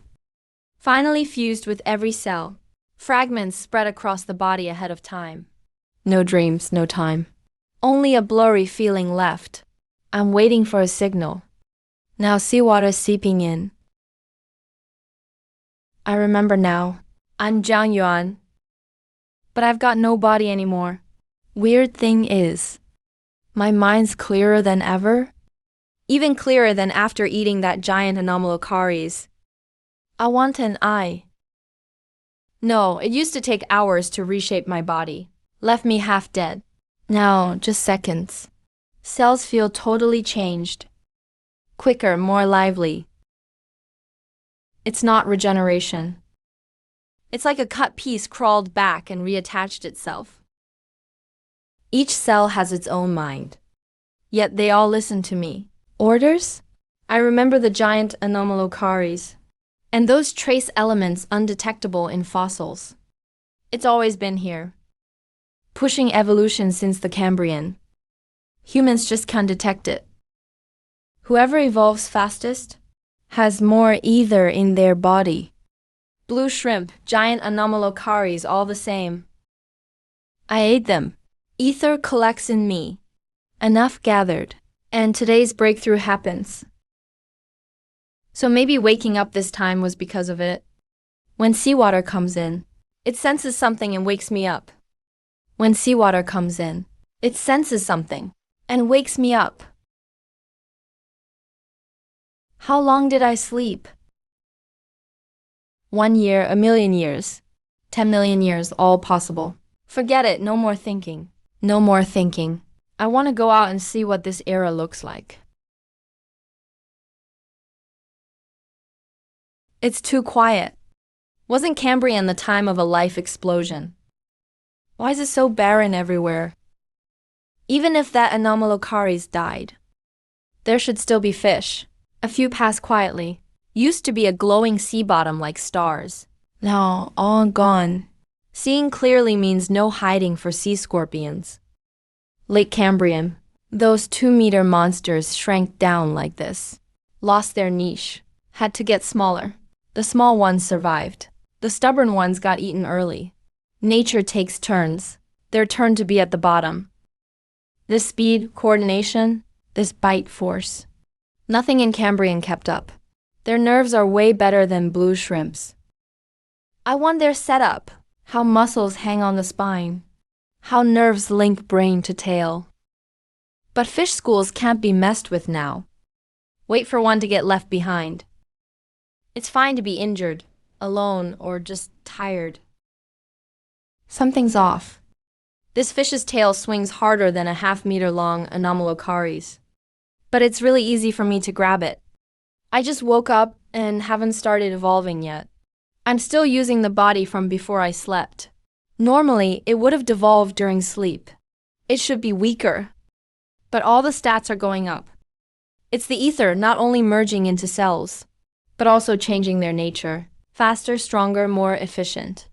Finally fused with every cell. Fragments spread across the body ahead of time. No dreams, no time. Only a blurry feeling left. I'm waiting for a signal. Now seawater seeping in. I remember now. I'm Jiang Yuan. But I've got no body anymore. Weird thing is, my mind's clearer than ever. Even clearer than after eating that giant Anomalocaris. I want an eye. No, it used to take hours to reshape my body. Left me half dead. Now, just seconds. Cells feel totally changed. Quicker, more lively. It's not regeneration. It's like a cut piece crawled back and reattached itself. Each cell has its own mind. Yet they all listen to me. Orders? I remember the giant Anomalocaris. And those trace elements undetectable in fossils. It's always been here, pushing evolution since the Cambrian. Humans just can't detect it. Whoever evolves fastest has more ether in their body. Blue shrimp, giant anomalocaries, all the same. I ate them. Ether collects in me. Enough gathered. And today's breakthrough happens. So maybe waking up this time was because of it. When seawater comes in, it senses something and wakes me up. When seawater comes in, it senses something and wakes me up. How long did I sleep? 1 year, 1,000,000 years, 10 million years, all possible. Forget it, no more thinking. No more thinking. I want to go out and see what this era looks like. It's too quiet. Wasn't Cambrian the time of a life explosion? Why is it so barren everywhere? Even if that anomalocaries died, there should still be fish. A few pass quietly. Used to be a glowing sea bottom like stars. Now, all gone. Seeing clearly means no hiding for sea scorpions. Late Cambrian. Those 2-meter monsters shrank down like this. Lost their niche. Had to get smaller. The small ones survived. The stubborn ones got eaten early. Nature takes turns. Their turn to be at the bottom. This speed, coordination, this bite force. Nothing in Cambrian kept up. Their nerves are way better than blue shrimps. I want their setup, how muscles hang on the spine, how nerves link brain to tail. But fish schools can't be messed with now. Wait for one to get left behind. It's fine to be injured, alone, or just tired. Something's off. This fish's tail swings harder than a half-meter-long anomalocaries. But it's really easy for me to grab it. I just woke up and haven't started evolving yet. I'm still using the body from before I slept. Normally, it would have devolved during sleep. It should be weaker. But all the stats are going up. It's the ether not only merging into cells, but also changing their nature. Faster, stronger, more efficient.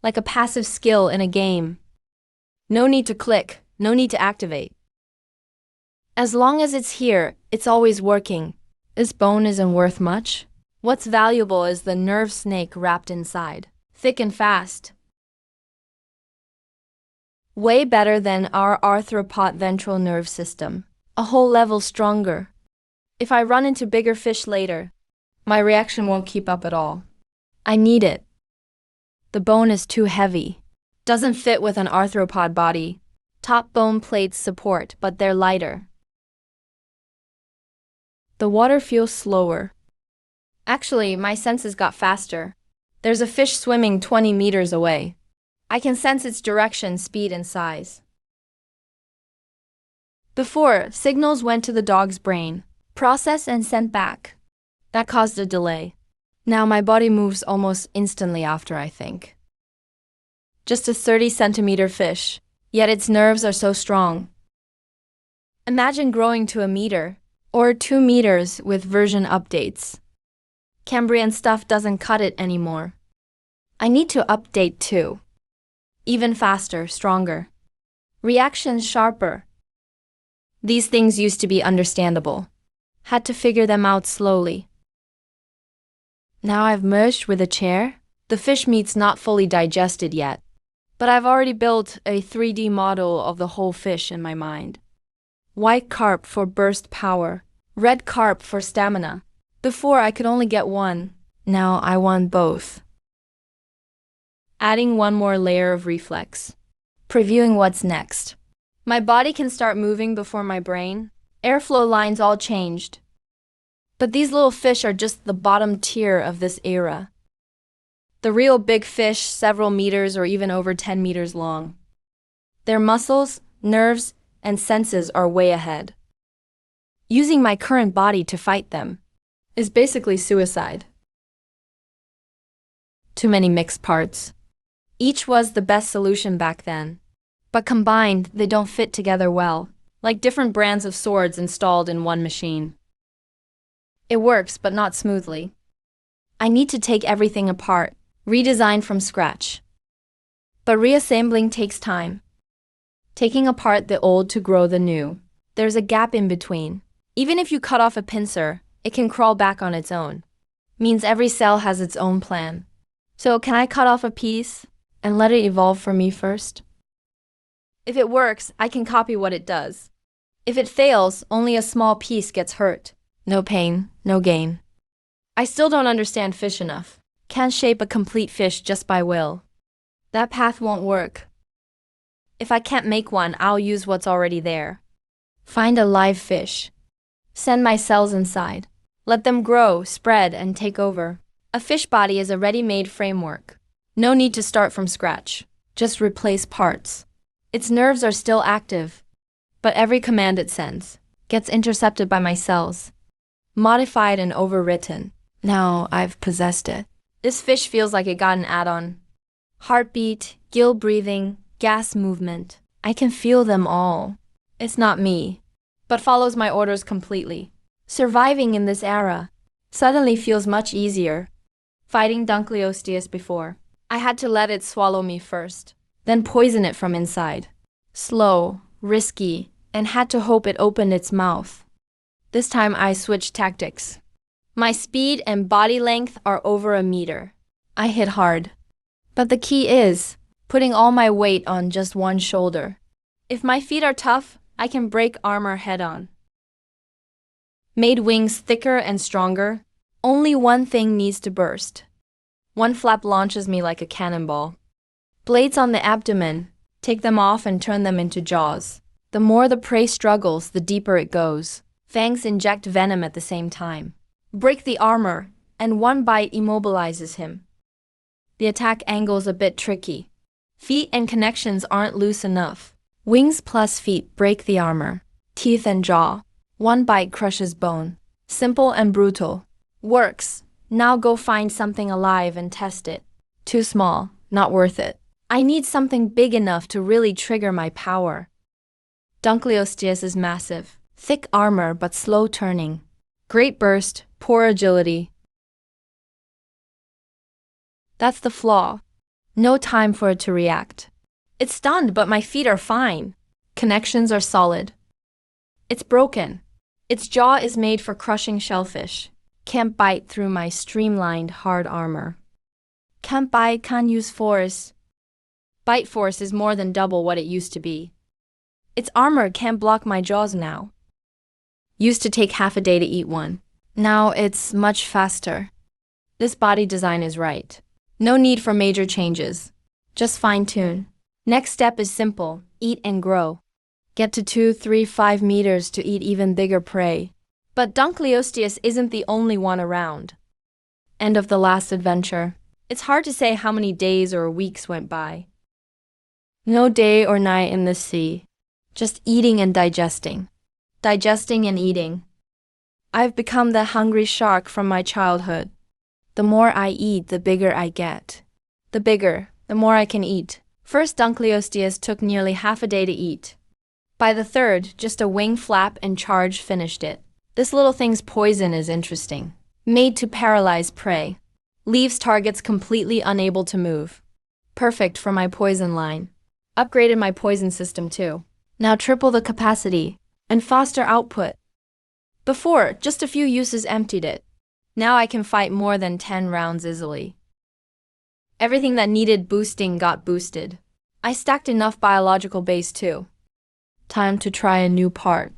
Like a passive skill in a game. No need to click, no need to activate. As long as it's here, it's always working. This bone isn't worth much. What's valuable is the nerve snake wrapped inside. Thick and fast. Way better than our arthropod ventral nerve system. A whole level stronger. If I run into bigger fish later, my reaction won't keep up at all. I need it. The bone is too heavy. Doesn't fit with an arthropod body. Top bone plates support, but they're lighter. The water feels slower. Actually, my senses got faster. There's a fish swimming 20 meters away. I can sense its direction, speed, and size. Before, signals went to the dog's brain, processed and sent back. That caused a delay. Now my body moves almost instantly after I think. Just a 30-centimeter fish, yet its nerves are so strong. Imagine growing to 1 meter, or 2 meters with version updates. Cambrian stuff doesn't cut it anymore. I need to update too. Even faster, stronger. Reactions sharper. These things used to be understandable. Had to figure them out slowly. Now I've merged with a chair. The fish meat's not fully digested yet, but I've already built a 3D model of the whole fish in my mind. White carp for burst power, red carp for stamina. Before I could only get one, now I want both. Adding one more layer of reflex. Previewing what's next. My body can start moving before my brain. Airflow lines all changed. But these little fish are just the bottom tier of this era. The real big fish, several meters or even over 10 meters long. Their muscles, nerves, and senses are way ahead. Using my current body to fight them is basically suicide. Too many mixed parts. Each was the best solution back then. But combined, they don't fit together well, like different brands of swords installed in one machine. It works, but not smoothly. I need to take everything apart, Redesign from scratch. But reassembling takes time. Taking apart the old to grow the new. There's a gap in between. Even if you cut off a pincer, it can crawl back on its own. Means every cell has its own plan. So can I cut off a piece and let it evolve for me first? If it works, I can copy what it does. If it fails, only a small piece gets hurt. No pain, no gain. I still don't understand fish enough. Can't shape a complete fish just by will. That path won't work. If I can't make one, I'll use what's already there. Find a live fish. Send my cells inside. Let them grow, spread, and take over. A fish body is a ready-made framework. No need to start from scratch. Just replace parts. Its nerves are still active, but every command it sends gets intercepted by my cells. Modified and overwritten. Now I've possessed it. This fish feels like it got an add-on. Heartbeat, gill breathing, gas movement. I can feel them all. It's not me, but follows my orders completely. Surviving in this era suddenly feels much easier. Fighting Dunkleosteus before, I had to let it swallow me first, then poison it from inside. Slow, risky, and had to hope it opened its mouth. This time I switched tactics. My speed and body length are over a meter. I hit hard. But the key is putting all my weight on just one shoulder. If my feet are tough, I can break armor head-on. Made wings thicker and stronger. Only one thing needs to burst. One flap launches me like a cannonball. Blades on the abdomen. Take them off and turn them into jaws. The more the prey struggles, the deeper it goes. Fangs inject venom at the same time. Break the armor, and one bite immobilizes him. The attack angle's a bit tricky. Feet and connections aren't loose enough. Wings plus feet break the armor. Teeth and jaw. One bite crushes bone. Simple and brutal. Works. Now go find something alive and test it. Too small, not worth it. I need something big enough to really trigger my power. Dunkleosteus is massive. Thick armor but slow turning. Great burst, poor agility. That's the flaw. No time for it to react. It's stunned, but my feet are fine. Connections are solid. It's broken. Its jaw is made for crushing shellfish. Can't bite through my streamlined, hard armor. Can't bite, can't use force. Bite force is more than double what it used to be. Its armor can't block my jaws now. Used to take half a day to eat one. Now it's much faster. This body design is right. No need for major changes. Just fine-tune. Next step is simple. Eat and grow. Get to 2, 3, 5 meters to eat even bigger prey. But Dunkleosteus isn't the only one around. End of the last adventure. It's hard to say how many days or weeks went by. No day or night in the sea. Just eating and digesting. Digesting and eating. I've become the hungry shark from my childhood. The more I eat, the bigger I get. The bigger, the more I can eat. First, Dunkleosteus took nearly half a day to eat. By the third, just a wing flap and charge finished it. This little thing's poison is interesting. Made to paralyze prey. Leaves targets completely unable to move. Perfect for my poison line. Upgraded my poison system too. Now triple the capacity and faster output. Before, just a few uses emptied it. Now I can fight more than 10 rounds easily. Everything that needed boosting got boosted. I stacked enough biological base too. Time to try a new part.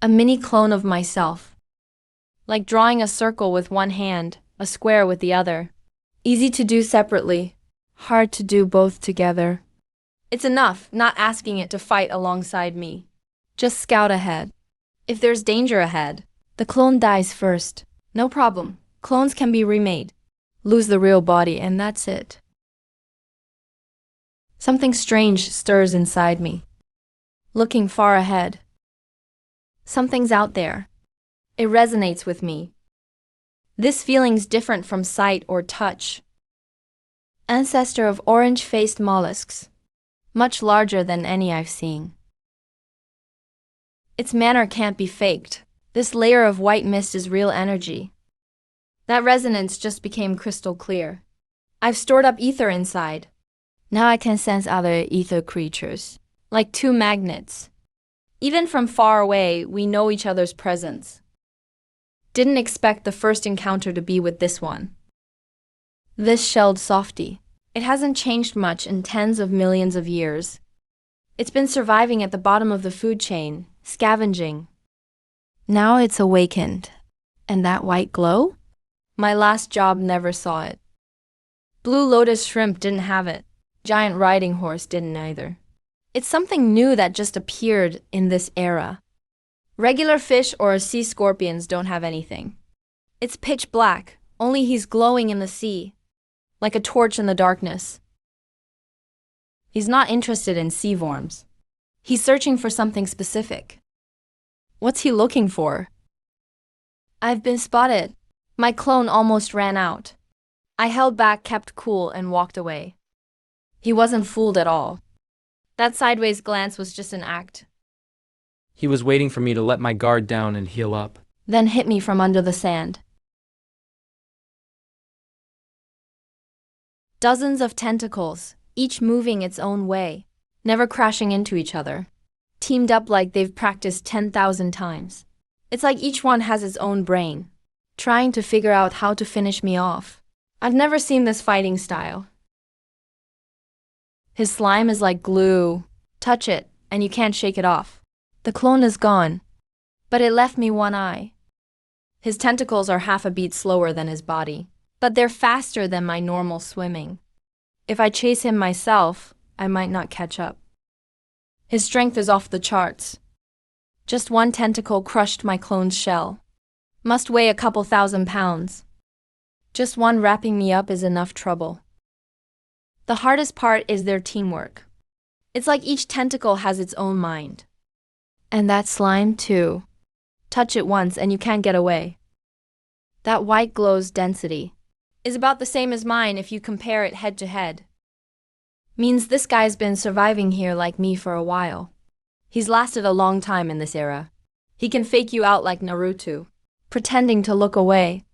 A mini clone of myself. Like drawing a circle with one hand, a square with the other. Easy to do separately, hard to do both together. It's enough not asking it to fight alongside me. Just scout ahead. If there's danger ahead, the clone dies first. No problem. Clones can be remade. Lose the real body and that's it. Something strange stirs inside me. Looking far ahead. Something's out there. It resonates with me. This feeling's different from sight or touch. Ancestor of orange-faced mollusks. Much larger than any I've seen. Its manner can't be faked. This layer of white mist is real energy. That resonance just became crystal clear. I've stored up ether inside. Now I can sense other ether creatures, like two magnets. Even from far away, we know each other's presence. Didn't expect the first encounter to be with this one. This shelled softy. It hasn't changed much in tens of millions of years. It's been surviving at the bottom of the food chain, scavenging. Now it's awakened. And that white glow? My last job never saw it. Blue lotus shrimp didn't have it. Giant riding horse didn't either. It's something new that just appeared in this era. Regular fish or sea scorpions don't have anything. It's pitch black, only he's glowing in the sea, like a torch in the darkness. He's not interested in sea worms. He's searching for something specific. What's he looking for? I've been spotted. My clone almost ran out. I held back, kept cool, and walked away. He wasn't fooled at all. That sideways glance was just an act. He was waiting for me to let my guard down and heal up. Then hit me from under the sand. Dozens of tentacles, each moving its own way, never crashing into each other. Teamed up like they've practiced 10,000 times. It's like each one has its own brain, trying to figure out how to finish me off. I've never seen this fighting style. His slime is like glue. Touch it, and you can't shake it off. The clone is gone, but it left me one eye. His tentacles are half a beat slower than his body, but they're faster than my normal swimming. If I chase him myself, I might not catch up. His strength is off the charts. Just one tentacle crushed my clone's shell. Must weigh a couple thousand pounds. Just one wrapping me up is enough trouble. The hardest part is their teamwork. It's like each tentacle has its own mind. And that slime, too. Touch it once and you can't get away. That white glow's density is about the same as mine if you compare it head to head. Means this guy's been surviving here like me for a while. He's lasted a long time in this era. He can fake you out like Naruto, pretending to look away,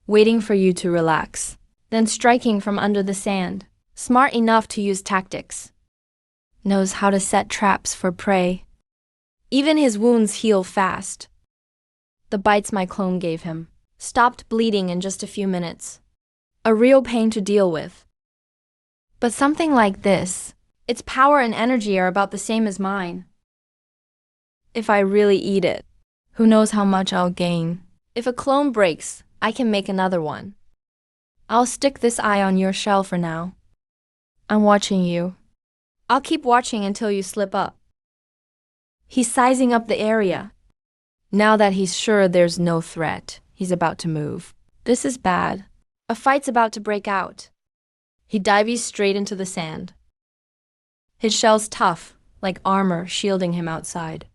waiting for you to relax, then striking from under the sand. Smart enough to use tactics. Knows how to set traps for prey. Even his wounds heal fast. The bites my clone gave him stopped bleeding in just a few minutes. A real pain to deal with. But something like this, its power and energy are about the same as mine. If I really eat it, who knows how much I'll gain. If a clone breaks, I can make another one. I'll stick this eye on your shell for now. I'm watching you. I'll keep watching until you slip up. He's sizing up the area. Now that he's sure there's no threat, he's about to move. This is bad. A fight's about to break out. He dives straight into the sand. His shell's tough, like armor shielding him outside.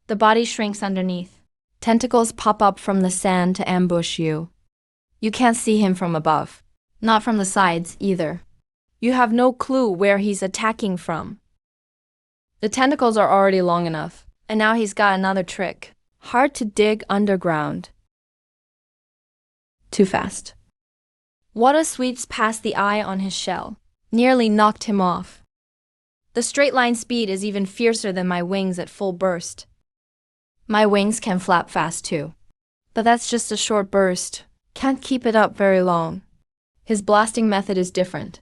The body shrinks underneath. Tentacles pop up from the sand to ambush you. You can't see him from above. Not from the sides, either. You have no clue where he's attacking from. The tentacles are already long enough, and now he's got another trick. Hard to dig underground. Too fast. Water sweeps past the eye on his shell, nearly knocked him off. The straight line speed is even fiercer than my wings at full burst. My wings can flap fast too. But that's just a short burst. Can't keep it up very long. His blasting method is different.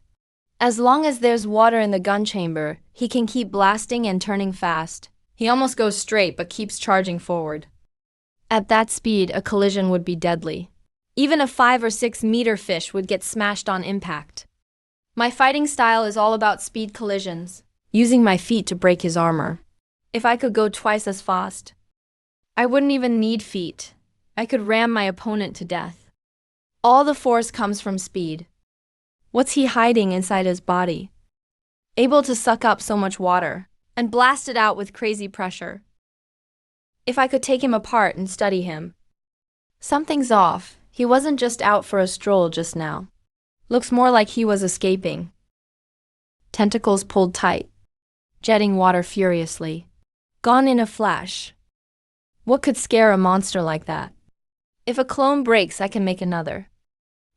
As long as there's water in the gun chamber, he can keep blasting and turning fast. He almost goes straight but keeps charging forward. At that speed, a collision would be deadly. Even a 5 or 6 meter fish would get smashed on impact. My fighting style is all about speed collisions, using my feet to break his armor. If I could go twice as fast, I wouldn't even need feet. I could ram my opponent to death. All the force comes from speed. What's he hiding inside his body? Able to suck up so much water and blast it out with crazy pressure. If I could take him apart and study him. Something's off. He wasn't just out for a stroll just now. Looks more like he was escaping. Tentacles pulled tight, jetting water furiously. Gone in a flash. What could scare a monster like that? If a clone breaks, I can make another.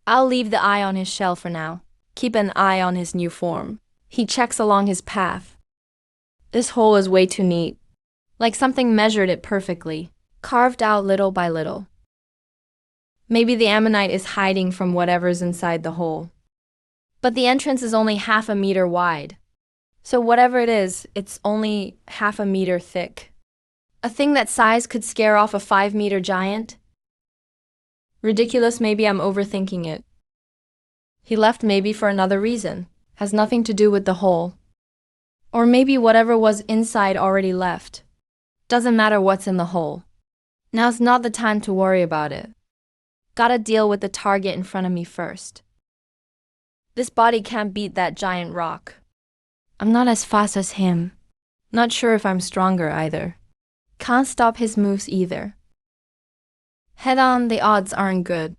I'll leave the eye on his shell for now. Keep an eye on his new form. He checks along his path. This hole is way too neat. Like something measured it perfectly, carved out little by little. Maybe the ammonite is hiding from whatever's inside the hole. But the entrance is only half a meter wide. So whatever it is, it's only half a meter thick. A thing that size could scare off a 5-meter giant? Ridiculous, maybe I'm overthinking it. He left maybe for another reason. Has nothing to do with the hole. Or maybe whatever was inside already left. Doesn't matter what's in the hole. Now's not the time to worry about it. Gotta deal with the target in front of me first. This body can't beat that giant rock. I'm not as fast as him. Not sure if I'm stronger either. Can't stop his moves either. Head on, the odds aren't good.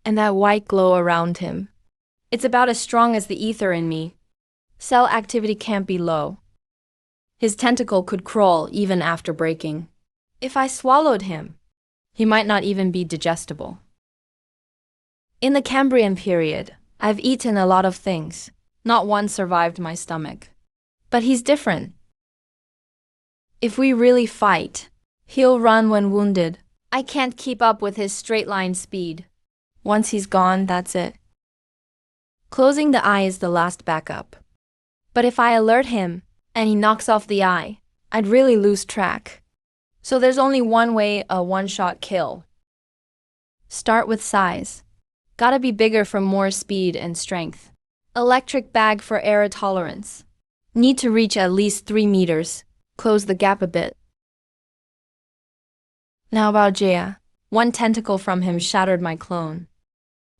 And that white glow around him. It's about as strong as the ether in me. Cell activity can't be low. His tentacle could crawl even after breaking. If I swallowed him, he might not even be digestible. In the Cambrian period, I've eaten a lot of things. Not one survived my stomach. But he's different. If we really fight, he'll run when wounded. I can't keep up with his straight-line speed. Once he's gone, that's it. Closing the eye is the last backup. But if I alert him, and he knocks off the eye, I'd really lose track. So there's only one way a one-shot kill. Start with size. Gotta be bigger for more speed and strength. Electric bag for air tolerance. Need to reach at least 3 meters. Close the gap a bit. Now about Jaya. One tentacle from him shattered my clone.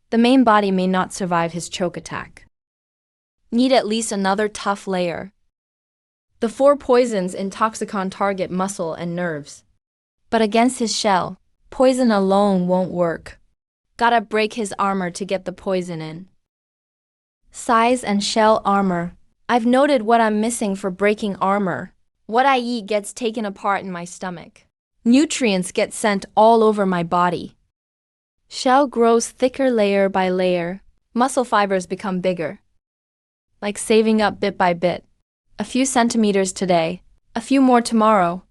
The main body may not survive his choke attack. Need at least another tough layer. The 4 poisons intoxicon target muscle and nerves. But against his shell, poison alone won't work. Gotta break his armor to get the poison in. Size and shell armor. I've noted what I'm missing for breaking armor. What I eat gets taken apart in my stomach. Nutrients get sent all over my body. Shell grows thicker layer by layer. Muscle fibers become bigger. Like saving up bit by bit. A few centimeters today, a few more tomorrow.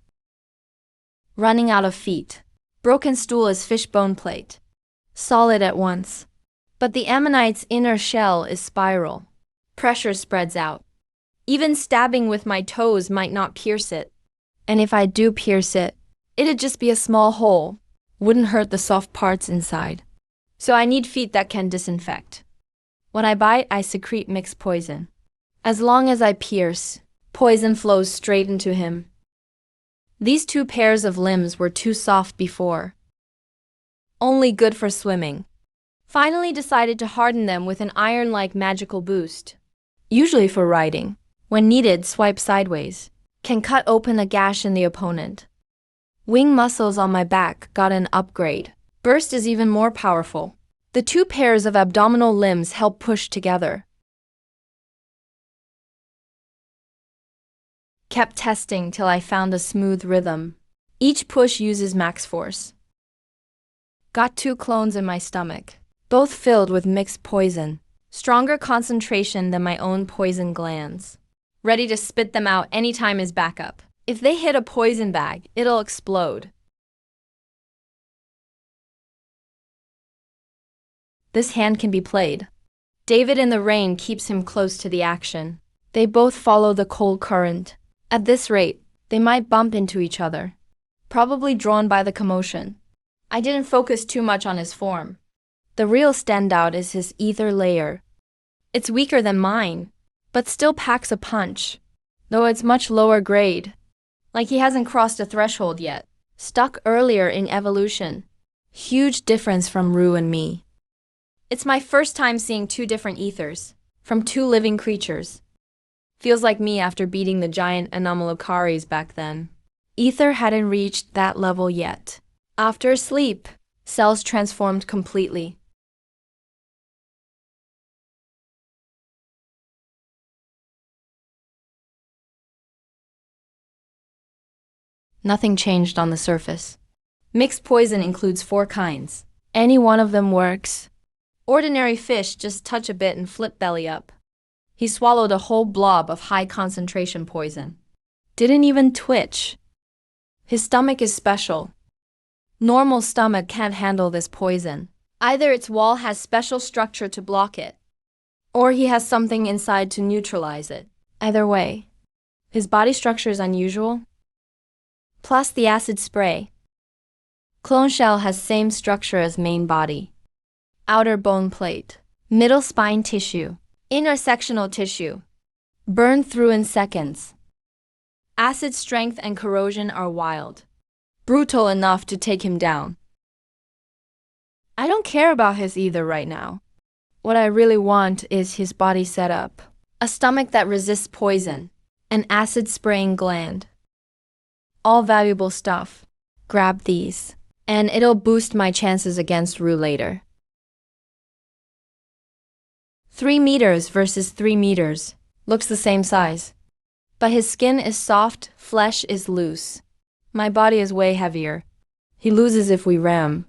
Running out of feet. Broken stool is fishbone plate. Solid at once. But the ammonite's inner shell is spiral. Pressure spreads out. Even stabbing with my toes might not pierce it. And if I do pierce it, it'd just be a small hole. Wouldn't hurt the soft parts inside. So I need feet that can disinfect. When I bite, I secrete mixed poison. As long as I pierce, poison flows straight into him. These 2 pairs of limbs were too soft before. Only good for swimming. Finally decided to harden them with an iron-like magical boost. Usually for riding. When needed, swipe sideways. Can cut open a gash in the opponent. Wing muscles on my back got an upgrade. Burst is even more powerful. The 2 pairs of abdominal limbs help push together. Kept testing till I found a smooth rhythm. Each push uses max force. Got 2 clones in my stomach, both filled with mixed poison. Stronger concentration than my own poison glands. Ready to spit them out anytime as backup. If they hit a poison bag, it'll explode. This hand can be played. David in the rain keeps him close to the action. They both follow the cold current. At this rate, they might bump into each other. Probably drawn by the commotion. I didn't focus too much on his form. The real standout is his ether layer. It's weaker than mine, but still packs a punch, though it's much lower grade. Like he hasn't crossed a threshold yet. Stuck earlier in evolution. Huge difference from Rue and me. It's my first time seeing 2 different ethers, from 2 living creatures. Feels like me after beating the giant Anomalocaris back then. Ether hadn't reached that level yet. After sleep, cells transformed completely. Nothing changed on the surface. Mixed poison includes 4 kinds. Any one of them works. Ordinary fish just touch a bit and flip belly up. He swallowed a whole blob of high concentration poison. Didn't even twitch. His stomach is special. Normal stomach can't handle this poison. Either its wall has special structure to block it, or he has something inside to neutralize it. Either way, his body structure is unusual. Plus the acid spray. Clone shell has same structure as main body. Outer bone plate, middle spine tissue, inner sectional tissue. Burn through in seconds. Acid strength and corrosion are wild. Brutal enough to take him down. I don't care about his either right now. What I really want is his body setup. A stomach that resists poison. An acid spraying gland. All valuable stuff. Grab these, and it'll boost my chances against Rue later. 3 meters versus 3 meters. Looks the same size. But his skin is soft, flesh is loose. My body is way heavier. He loses if we ram.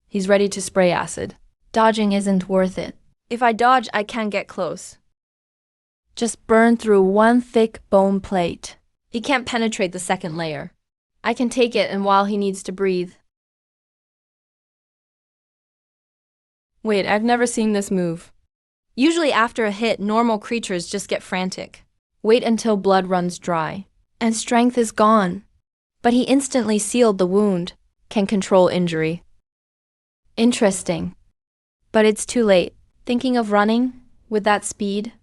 He's ready to spray acid. Dodging isn't worth it. If I dodge, I can't get close. Just burn through one thick bone plate. He can't penetrate the second layer. I can take it, and while he needs to breathe. Wait, I've never seen this move. Usually after a hit, normal creatures just get frantic. Wait until blood runs dry. And strength is gone. But he instantly sealed the wound. Can control injury. Interesting. But it's too late. Thinking of running? With that speed?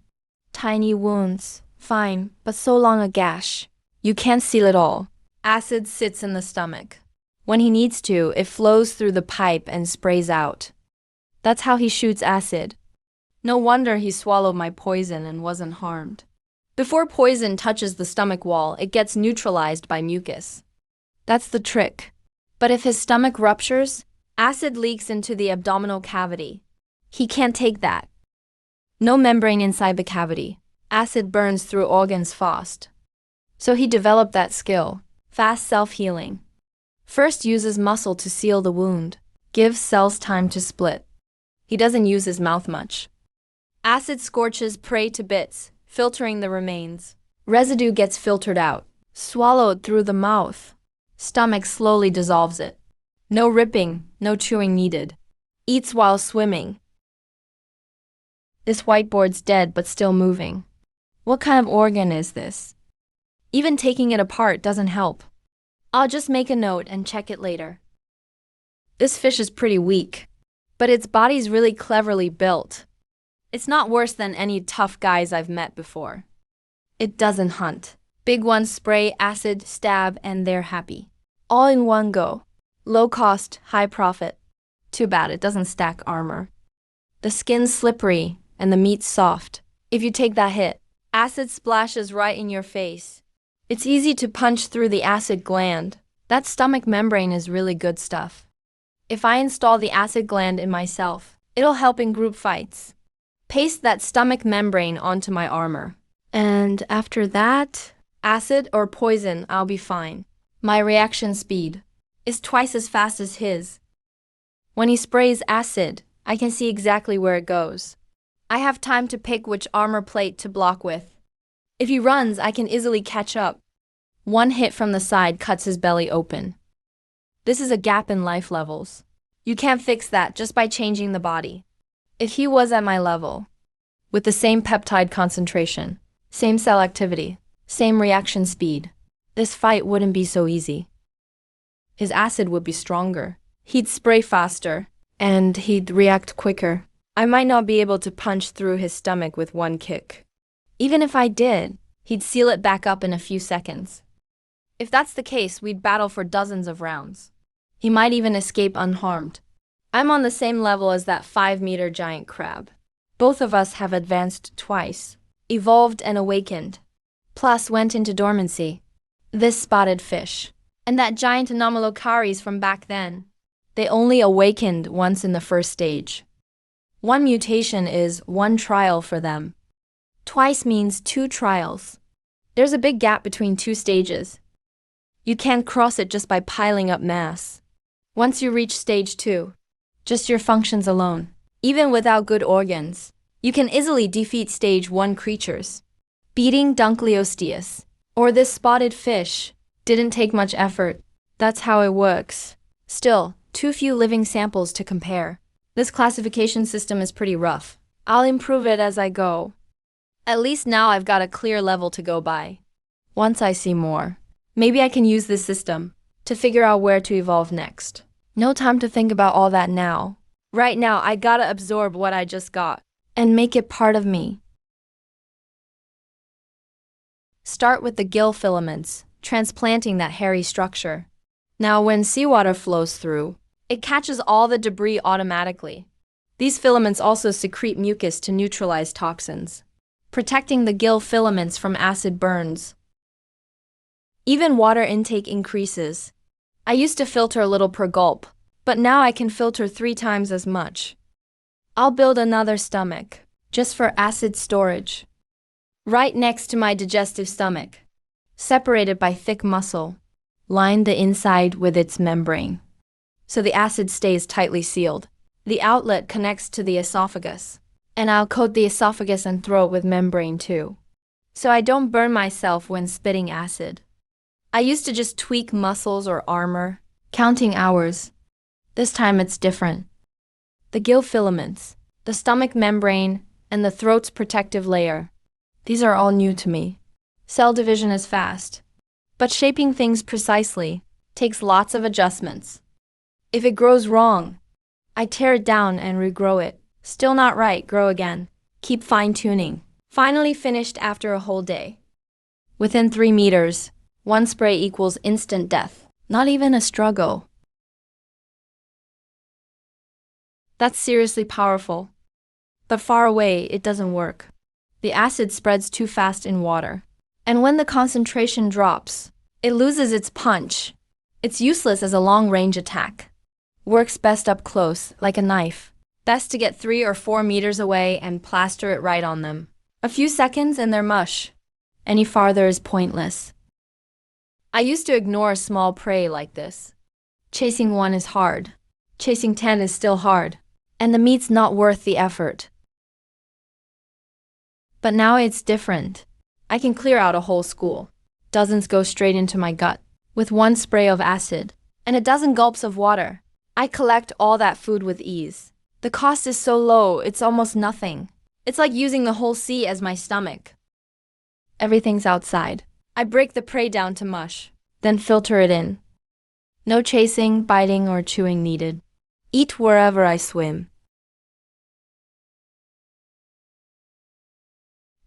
Tiny wounds. Fine, but so long a gash. You can't seal it all. Acid sits in the stomach. When he needs to, it flows through the pipe and sprays out. That's how he shoots acid. No wonder he swallowed my poison and wasn't harmed. Before poison touches the stomach wall, it gets neutralized by mucus. That's the trick. But if his stomach ruptures, acid leaks into the abdominal cavity. He can't take that. No membrane inside the cavity. Acid burns through organs fast. So he developed that skill. Fast self-healing. First uses muscle to seal the wound. Gives cells time to split. He doesn't use his mouth much. Acid scorches prey to bits, filtering the remains. Residue gets filtered out, swallowed through the mouth. Stomach slowly dissolves it. No ripping, no chewing needed. Eats while swimming. This whiteboard's dead but still moving. What kind of organ is this? Even taking it apart doesn't help. I'll just make a note and check it later. This fish is pretty weak, but its body's really cleverly built. It's not worse than any tough guys I've met before. It doesn't hunt. Big ones spray, acid, stab, and they're happy. All in one go. Low cost, high profit. Too bad it doesn't stack armor. The skin's slippery and the meat's soft. If you take that hit, acid splashes right in your face. It's easy to punch through the acid gland. That stomach membrane is really good stuff. If I install the acid gland in myself, it'll help in group fights. Paste that stomach membrane onto my armor. And after that, acid or poison, I'll be fine. My reaction speed is twice as fast as his. When he sprays acid, I can see exactly where it goes. I have time to pick which armor plate to block with. If he runs, I can easily catch up. One hit from the side cuts his belly open. This is a gap in life levels. You can't fix that just by changing the body. If he was at my level, with the same peptide concentration, same cell activity, same reaction speed, this fight wouldn't be so easy. His acid would be stronger. He'd spray faster, and he'd react quicker. I might not be able to punch through his stomach with one kick. Even if I did, he'd seal it back up in a few seconds. If that's the case, we'd battle for dozens of rounds. He might even escape unharmed. I'm on the same level as that 5-meter giant crab. Both of us have advanced twice, evolved and awakened, plus went into dormancy. This spotted fish, and that giant anomalocaris from back then, they only awakened once in the first stage. One mutation is one trial for them. Twice means 2 trials. There's a big gap between 2 stages. You can't cross it just by piling up mass. Once you reach stage 2, just your functions alone, even without good organs, you can easily defeat stage 1 creatures. Beating Dunkleosteus, or this spotted fish, didn't take much effort. That's how it works. Still, too few living samples to compare. This classification system is pretty rough. I'll improve it as I go. At least now I've got a clear level to go by. Once I see more, maybe I can use this system to figure out where to evolve next. No time to think about all that now. Right now, I gotta absorb what I just got and make it part of me. Start with the gill filaments, transplanting that hairy structure. Now, when seawater flows through, it catches all the debris automatically. These filaments also secrete mucus to neutralize toxins, protecting the gill filaments from acid burns. Even water intake increases. I used to filter a little per gulp, but now I can filter 3 times as much. I'll build another stomach, just for acid storage. Right next to my digestive stomach, separated by thick muscle, line the inside with its membrane, so the acid stays tightly sealed. The outlet connects to the esophagus, and I'll coat the esophagus and throat with membrane too, so I don't burn myself when spitting acid. I used to just tweak muscles or armor, counting hours. This time it's different. The gill filaments, the stomach membrane, and the throat's protective layer. These are all new to me. Cell division is fast, but shaping things precisely takes lots of adjustments. If it grows wrong, I tear it down and regrow it. Still not right, grow again. Keep fine-tuning. Finally finished after a whole day. Within 3 meters, 1 spray equals instant death. Not even a struggle. That's seriously powerful. But far away, it doesn't work. The acid spreads too fast in water. And when the concentration drops, it loses its punch. It's useless as a long-range attack. Works best up close, like a knife. Best to get 3 or 4 meters away and plaster it right on them. A few seconds and they're mush. Any farther is pointless. I used to ignore a small prey like this. Chasing 1 is hard. Chasing 10 is still hard. And the meat's not worth the effort. But now it's different. I can clear out a whole school. Dozens go straight into my gut, with 1 spray of acid, and a dozen gulps of water. I collect all that food with ease. The cost is so low, it's almost nothing. It's like using the whole sea as my stomach. Everything's outside. I break the prey down to mush, then filter it in. No chasing, biting, or chewing needed. Eat wherever I swim.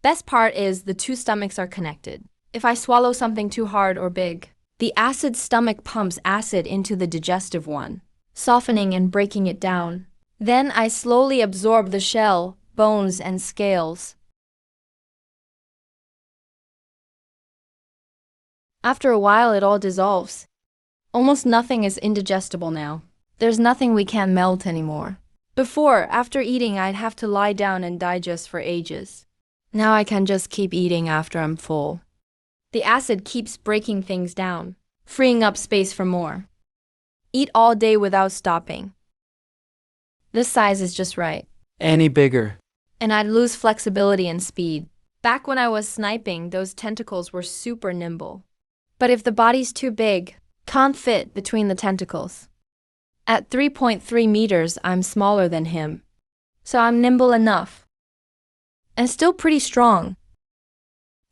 Best part is the 2 stomachs are connected. If I swallow something too hard or big, the acid stomach pumps acid into the digestive one, softening and breaking it down. Then I slowly absorb the shell, bones, and scales. After a while, it all dissolves. Almost nothing is indigestible now. There's nothing we can't melt anymore. Before, after eating, I'd have to lie down and digest for ages. Now I can just keep eating after I'm full. The acid keeps breaking things down, freeing up space for more. Eat all day without stopping. This size is just right. Any bigger. And I'd lose flexibility and speed. Back when I was sniping, those tentacles were super nimble. But if the body's too big, can't fit between the tentacles. At 3.3 meters, I'm smaller than him. So I'm nimble enough. And still pretty strong.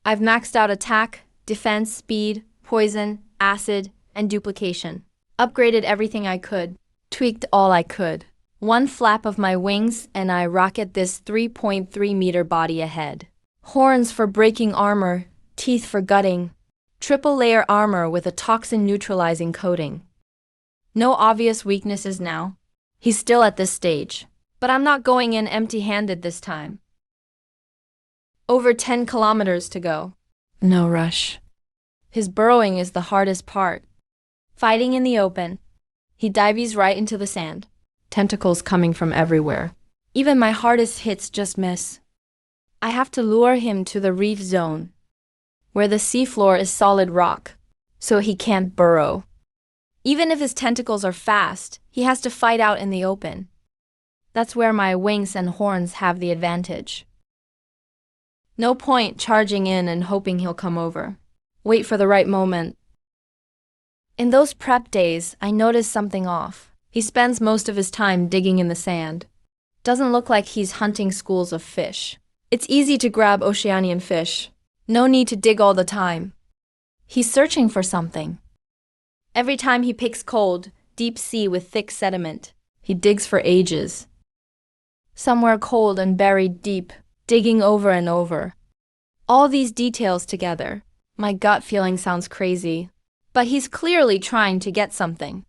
I've maxed out attack, defense, speed, poison, acid, and duplication. Upgraded everything I could. Tweaked all I could. 1 flap of my wings and I rocket this 3.3 meter body ahead. Horns for breaking armor, teeth for gutting. Triple layer armor with a toxin neutralizing coating. No obvious weaknesses now. He's still at this stage. But I'm not going in empty-handed this time. Over 10 kilometers to go. No rush. His burrowing is the hardest part. Fighting in the open. He dives right into the sand. Tentacles coming from everywhere. Even my hardest hits just miss. I have to lure him to the reef zone, where the seafloor is solid rock, so he can't burrow. Even if his tentacles are fast, he has to fight out in the open. That's where my wings and horns have the advantage. No point charging in and hoping he'll come over. Wait for the right moment. In those prep days, I noticed something off. He spends most of his time digging in the sand. Doesn't look like he's hunting schools of fish. It's easy to grab oceanian fish. No need to dig all the time. He's searching for something. Every time he picks cold, deep sea with thick sediment, he digs for ages. Somewhere cold and buried deep, digging over and over. All these details together. My gut feeling sounds crazy, but he's clearly trying to get something.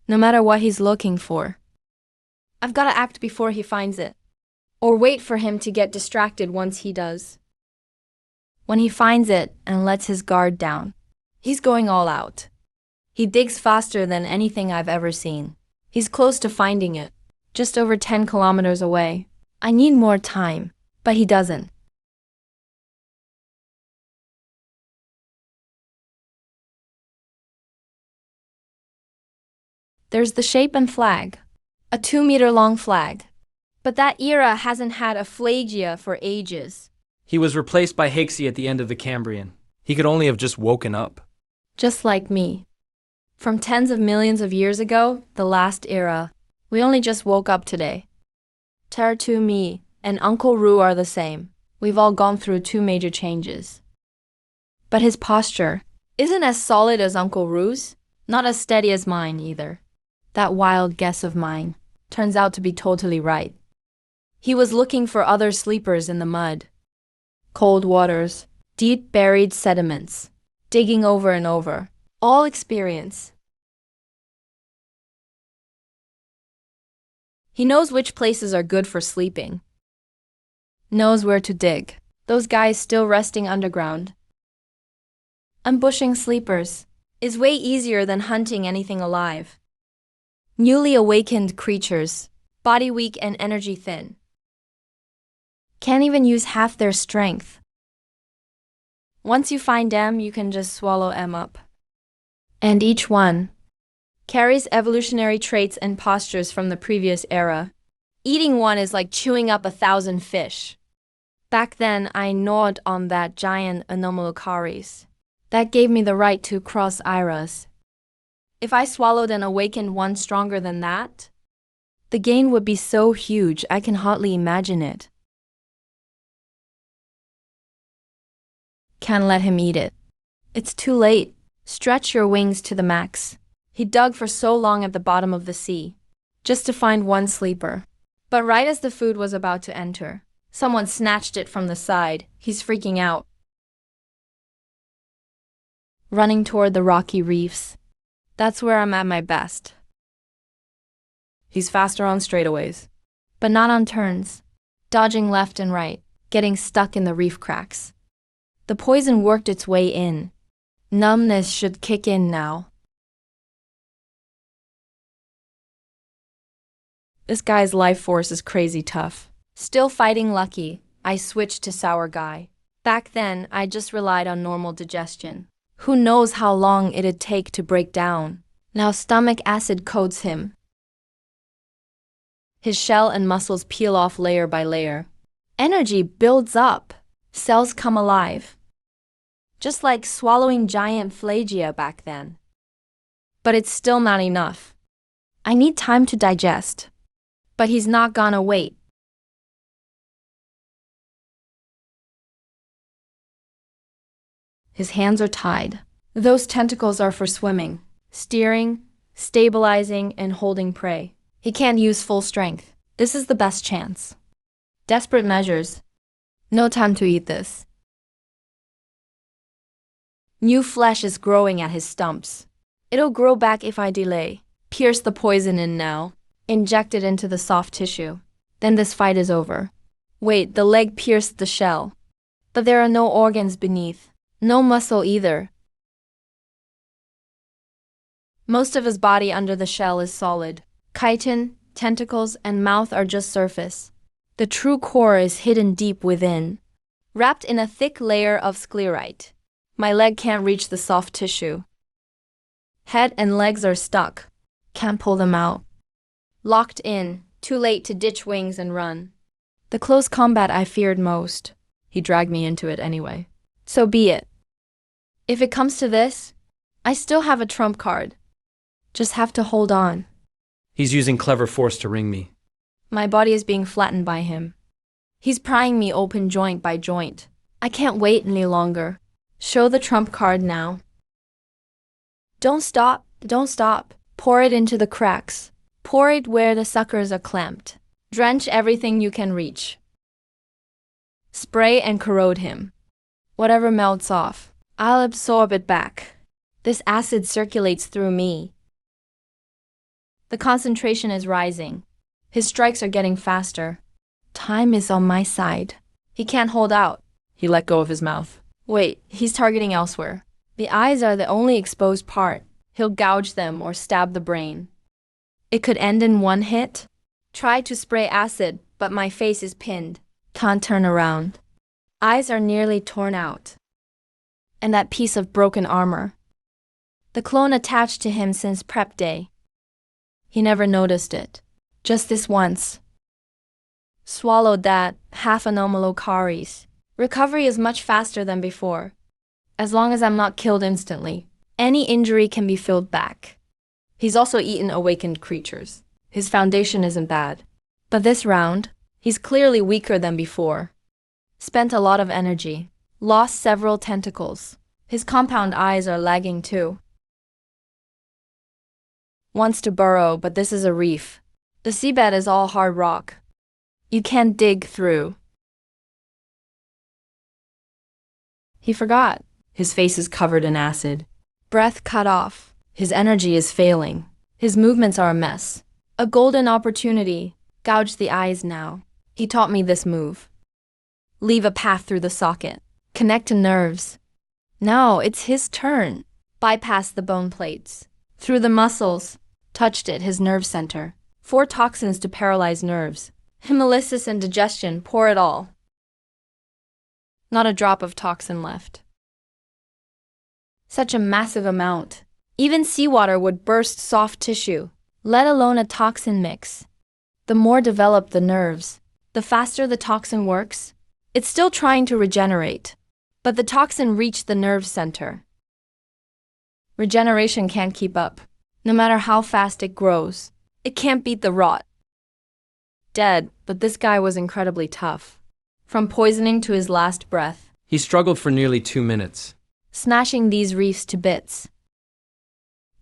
No matter what he's looking for. I've got to act before he finds it, or wait for him to get distracted once he does. When he finds it and lets his guard down, he's going all out. He digs faster than anything I've ever seen. He's close to finding it, just over 10 kilometers away. I need more time, but he doesn't. There's the shape and flag. A 2-meter-long flag. But that era hasn't had a flagia for ages. He was replaced by Hixie at the end of the Cambrian. He could only have just woken up. Just like me. From tens of millions of years ago, the last era, we only just woke up today. Tertu, me, and Uncle Ru are the same. We've all gone through 2 major changes. But his posture isn't as solid as Uncle Ru's, not as steady as mine either. That wild guess of mine turns out to be totally right. He was looking for other sleepers in the mud. Cold waters, deep buried sediments, digging over and over. All experience. He knows which places are good for sleeping. Knows where to dig. Those guys still resting underground. Ambushing sleepers is way easier than hunting anything alive. Newly awakened creatures, body weak and energy thin. Can't even use half their strength. Once you find them, you can just swallow them up. And each one carries evolutionary traits and postures from the previous era. Eating one is like chewing up 1,000 fish. Back then, I gnawed on that giant Anomalocaris. That gave me the right to cross eras. If I swallowed an awakened one stronger than that, the gain would be so huge I can hardly imagine it. Can't let him eat it. It's too late. Stretch your wings to the max. He dug for so long at the bottom of the sea, just to find one sleeper. But right as the food was about to enter, someone snatched it from the side. He's freaking out. Running toward the rocky reefs. That's where I'm at my best. He's faster on straightaways, but not on turns. Dodging left and right, getting stuck in the reef cracks. The poison worked its way in. Numbness should kick in now. This guy's life force is crazy tough. Still fighting lucky, I switched to sour guy. Back then, I just relied on normal digestion. Who knows how long it'd take to break down. Now stomach acid coats him. His shell and muscles peel off layer by layer. Energy builds up. Cells come alive. Just like swallowing giant flagia back then. But it's still not enough. I need time to digest. But he's not gonna wait. His hands are tied. Those tentacles are for swimming, steering, stabilizing, and holding prey. He can't use full strength. This is the best chance. Desperate measures. No time to eat this. New flesh is growing at his stumps. It'll grow back if I delay. Pierce the poison in now. Inject it into the soft tissue. Then this fight is over. Wait, the leg pierced the shell. But there are no organs beneath. No muscle either. Most of his body under the shell is solid. Chitin, tentacles, and mouth are just surface. The true core is hidden deep within, wrapped in a thick layer of sclerite. My leg can't reach the soft tissue. Head and legs are stuck. Can't pull them out. Locked in, too late to ditch wings and run. The close combat I feared most. He dragged me into it anyway. So be it. If it comes to this, I still have a trump card. Just have to hold on. He's using clever force to ring me. My body is being flattened by him. He's prying me open joint by joint. I can't wait any longer. Show the trump card now. Don't stop, don't stop. Pour it into the cracks. Pour it where the suckers are clamped. Drench everything you can reach. Spray and corrode him. Whatever melts off, I'll absorb it back. This acid circulates through me. The concentration is rising. His strikes are getting faster. Time is on my side. He can't hold out. He let go of his mouth. Wait, he's targeting elsewhere. The eyes are the only exposed part. He'll gouge them or stab the brain. It could end in one hit. Try to spray acid, but my face is pinned. Can't turn around. Eyes are nearly torn out. And that piece of broken armor. The clone attached to him since prep day. He never noticed it. Just this once. Swallowed that, half anomalocaries. Recovery is much faster than before. As long as I'm not killed instantly, any injury can be filled back. He's also eaten awakened creatures. His foundation isn't bad. But this round, he's clearly weaker than before. Spent a lot of energy. Lost several tentacles. His compound eyes are lagging too. Wants to burrow, but this is a reef. The seabed is all hard rock. You can't dig through. He forgot. His face is covered in acid. Breath cut off. His energy is failing. His movements are a mess. A golden opportunity. Gouge the eyes now. He taught me this move. Leave a path through the socket. Connect to nerves. Now it's his turn. Bypass the bone plates. Through the muscles. Touched it, his nerve center. 4 toxins to paralyze nerves. Hemolysis and digestion, pour it all. Not a drop of toxin left. Such a massive amount. Even seawater would burst soft tissue, let alone a toxin mix. The more developed the nerves, the faster the toxin works. It's still trying to regenerate, but the toxin reached the nerve center. Regeneration can't keep up. No matter how fast it grows, it can't beat the rot. Dead, but this guy was incredibly tough. From poisoning to his last breath. He struggled for nearly 2 minutes. Smashing these reefs to bits.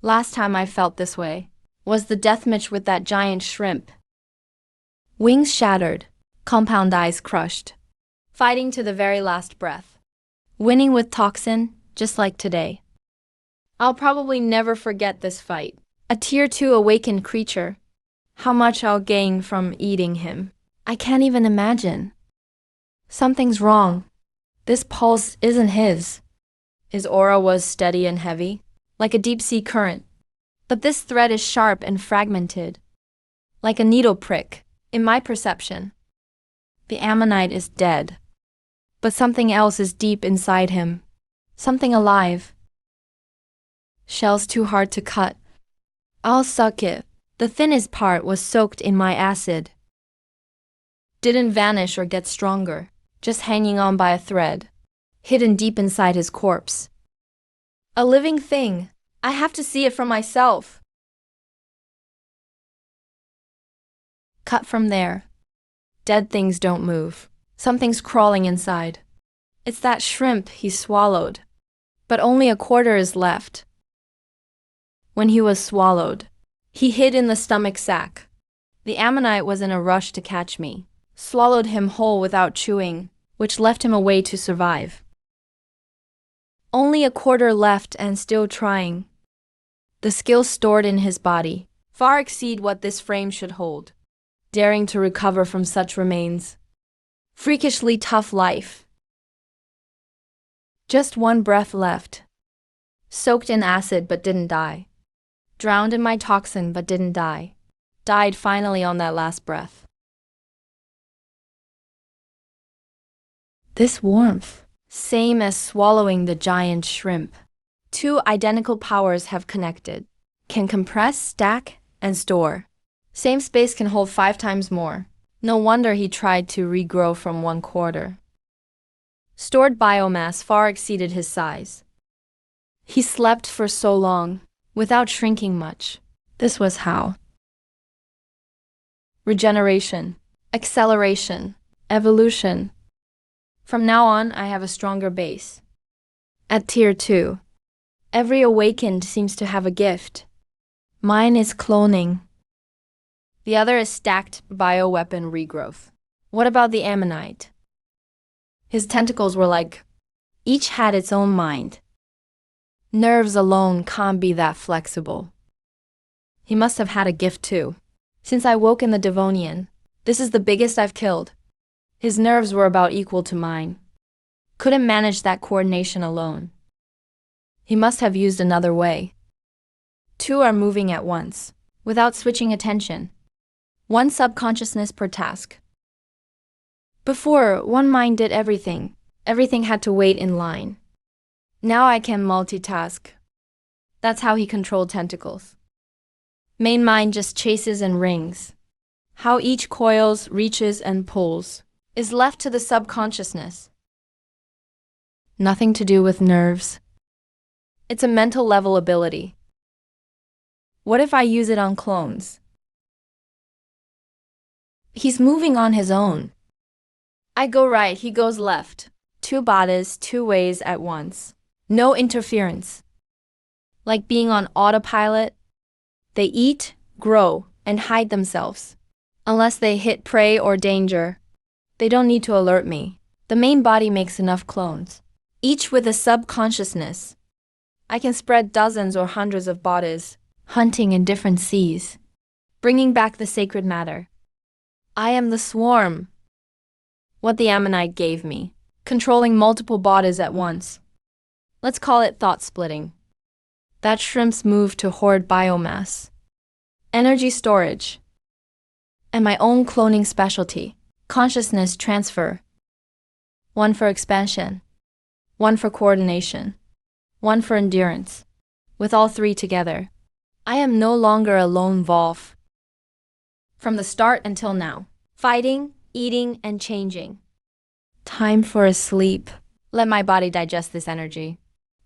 Last time I felt this way was the deathmatch with that giant shrimp. Wings shattered, compound eyes crushed. Fighting to the very last breath. Winning with toxin, just like today. I'll probably never forget this fight. A tier 2 awakened creature. How much I'll gain from eating him. I can't even imagine. Something's wrong. This pulse isn't his. His aura was steady and heavy, like a deep-sea current. But this thread is sharp and fragmented, like a needle prick, in my perception. The ammonite is dead. But something else is deep inside him. Something alive. Shell's too hard to cut. I'll suck it. The thinnest part was soaked in my acid. Didn't vanish or get stronger, just hanging on by a thread, hidden deep inside his corpse. A living thing. I have to see it for myself. Cut from there. Dead things don't move. Something's crawling inside. It's that shrimp he swallowed. But only a quarter is left. When he was swallowed, he hid in the stomach sac. The ammonite was in a rush to catch me, swallowed him whole without chewing, which left him a way to survive. Only a quarter left and still trying. The skills stored in his body far exceed what this frame should hold. Daring to recover from such remains. Freakishly tough life. Just one breath left. Soaked in acid but didn't die. Drowned in my toxin but didn't die. Died finally on that last breath. This warmth, same as swallowing the giant shrimp. Two identical powers have connected. Can compress, stack, and store. Same space can hold 5 times more. No wonder he tried to regrow from 1/4. Stored biomass far exceeded his size. He slept for so long, without shrinking much. This was how. Regeneration, acceleration, evolution. From now on, I have a stronger base. At Tier 2, every awakened seems to have a gift. Mine is cloning. The other is stacked bioweapon regrowth. What about the ammonite? His tentacles were like, each had its own mind. Nerves alone can't be that flexible. He must have had a gift too. Since I woke in the Devonian, this is the biggest I've killed. His nerves were about equal to mine. Couldn't manage that coordination alone. He must have used another way. Two are moving at once, without switching attention. One subconsciousness per task. Before, one mind did everything. Everything had to wait in line. Now I can multitask. That's how he controlled tentacles. Main mind just chases and rings. How each coils, reaches, and pulls is left to the subconsciousness. Nothing to do with nerves. It's a mental level ability. What if I use it on clones? He's moving on his own. I go right, he goes left. 2 bodies, 2 ways at once. No interference. Like being on autopilot, they eat, grow, and hide themselves. Unless they hit prey or danger, they don't need to alert me. The main body makes enough clones, each with a subconsciousness. I can spread dozens or hundreds of bodies, hunting in different seas, bringing back the sacred matter. I am the swarm. What the ammonite gave me, controlling multiple bodies at once. Let's call it thought splitting. That shrimp's move to hoard biomass, energy storage, and my own cloning specialty, consciousness transfer. One for expansion, one for coordination, one for endurance. With all 3 together, I am no longer a lone wolf. From the start until now, fighting, eating, and changing. Time for a sleep. Let my body digest this energy.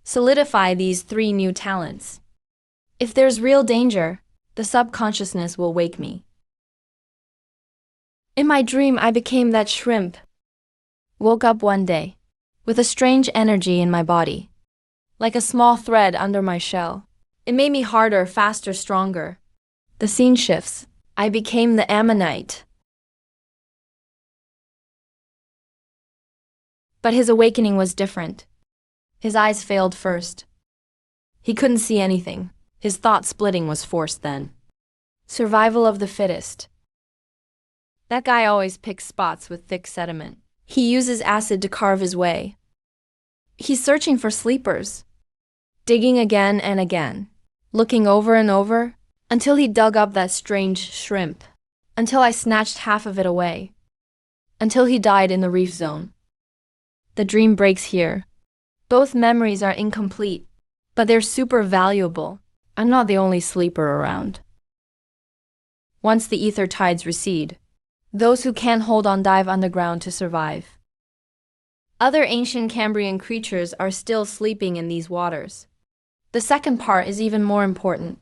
Solidify these 3 new talents. If there's real danger, the subconsciousness will wake me. In my dream, I became that shrimp. Woke up one day, with a strange energy in my body, like a small thread under my shell. It made me harder, faster, stronger. The scene shifts. I became the ammonite. But his awakening was different. His eyes failed first. He couldn't see anything. His thought splitting was forced then. Survival of the fittest. That guy always picks spots with thick sediment. He uses acid to carve his way. He's searching for sleepers, digging again and again, looking over and over, until he dug up that strange shrimp, until I snatched half of it away, until he died in the reef zone. The dream breaks here. Both memories are incomplete, but they're super valuable. I'm not the only sleeper around. Once the ether tides recede, those who can't hold on dive underground to survive. Other ancient Cambrian creatures are still sleeping in these waters. The second part is even more important.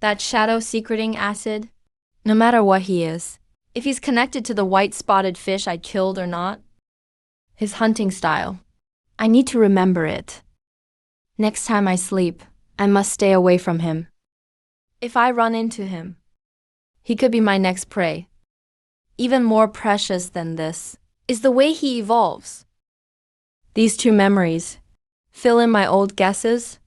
That shadow secreting acid, no matter what he is, if he's connected to the white-spotted fish I killed or not, his hunting style, I need to remember it. Next time I sleep, I must stay away from him. If I run into him, he could be my next prey. Even more precious than this is the way he evolves. These 2 memories fill in my old guesses.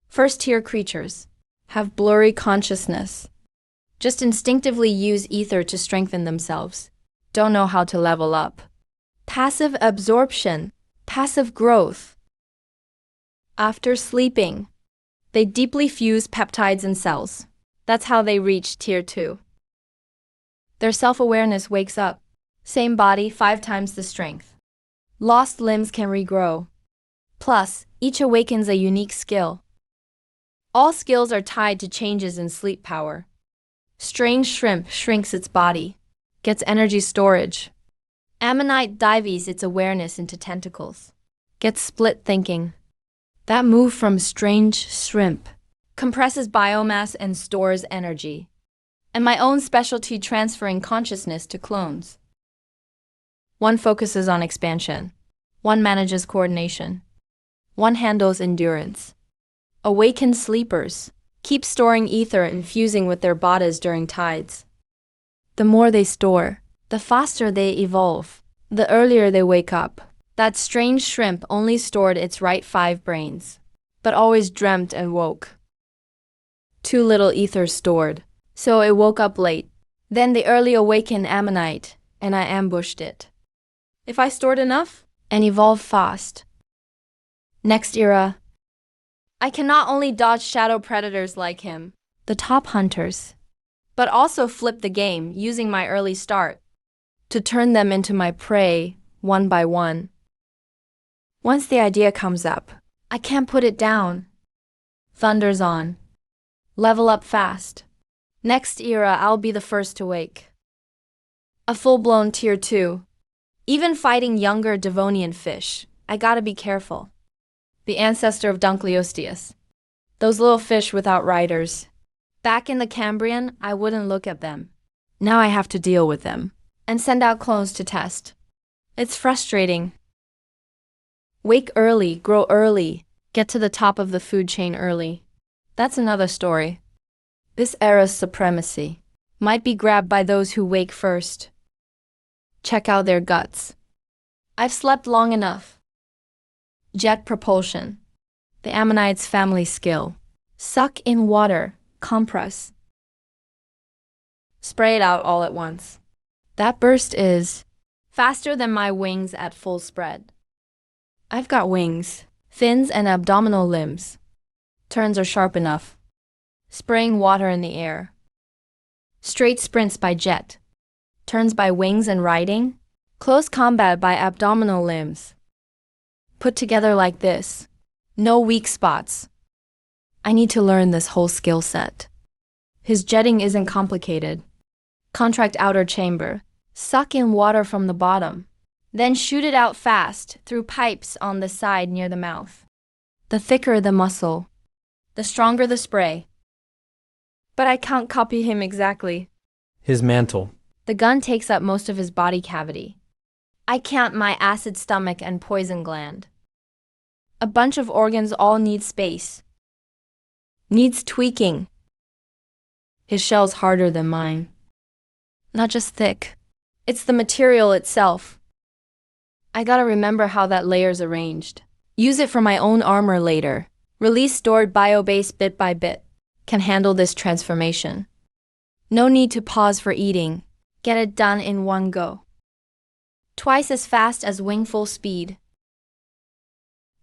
First-tier creatures have blurry consciousness, just instinctively use ether to strengthen themselves, don't know how to level up. Passive absorption, passive growth. After sleeping, they deeply fuse peptides in cells. That's how they reach Tier 2. Their self-awareness wakes up. Same body, 5 times the strength. Lost limbs can regrow. Plus, each awakens a unique skill. All skills are tied to changes in sleep power. Strange shrimp shrinks its body, gets energy storage. Ammonite dives its awareness into tentacles, gets split thinking. That move from strange shrimp compresses biomass and stores energy. And my own specialty transferring consciousness to clones. One focuses on expansion. One manages coordination. One handles endurance. Awakened sleepers keep storing ether and fusing with their bodies during tides. The more they store, the faster they evolve, the earlier they wake up. That strange shrimp only stored its right 5 brains, but always dreamt and woke. Too little ether stored, so it woke up late. Then the early awakened ammonite, and I ambushed it. If I stored enough, and evolved fast. Next era, I can not only dodge shadow predators like him, the top hunters, but also flip the game using my early start to turn them into my prey one by one. Once the idea comes up, I can't put it down. Thunder's on. Level up fast. Next era, I'll be the first to wake. A full-blown tier 2. Even fighting younger Devonian fish, I gotta be careful. The ancestor of Dunkleosteus. Those little fish without riders. Back in the Cambrian, I wouldn't look at them. Now I have to deal with them and send out clones to test. It's frustrating. Wake early, grow early, get to the top of the food chain early. That's another story. This era's supremacy might be grabbed by those who wake first. Check out their guts. I've slept long enough. Jet propulsion. The Ammonites' family skill. Suck in water, compress. Spray it out all at once. That burst is faster than my wings at full spread. I've got wings, fins, and abdominal limbs. Turns are sharp enough. Spraying water in the air. Straight sprints by jet. Turns by wings and riding. Close combat by abdominal limbs. Put together like this. No weak spots. I need to learn this whole skill set. His jetting isn't complicated. Contract outer chamber. Suck in water from the bottom. Then shoot it out fast through pipes on the side near the mouth. The thicker the muscle, the stronger the spray. But I can't copy him exactly. His mantle. The gun takes up most of his body cavity. I can't my acid stomach and poison gland. A bunch of organs all need space. Needs tweaking. His shell's harder than mine. Not just thick. It's the material itself. I gotta remember how that layer's arranged. Use it for my own armor later. Release stored biobase bit by bit. Can handle this transformation. No need to pause for eating. Get it done in one go. Twice as fast as wingful speed.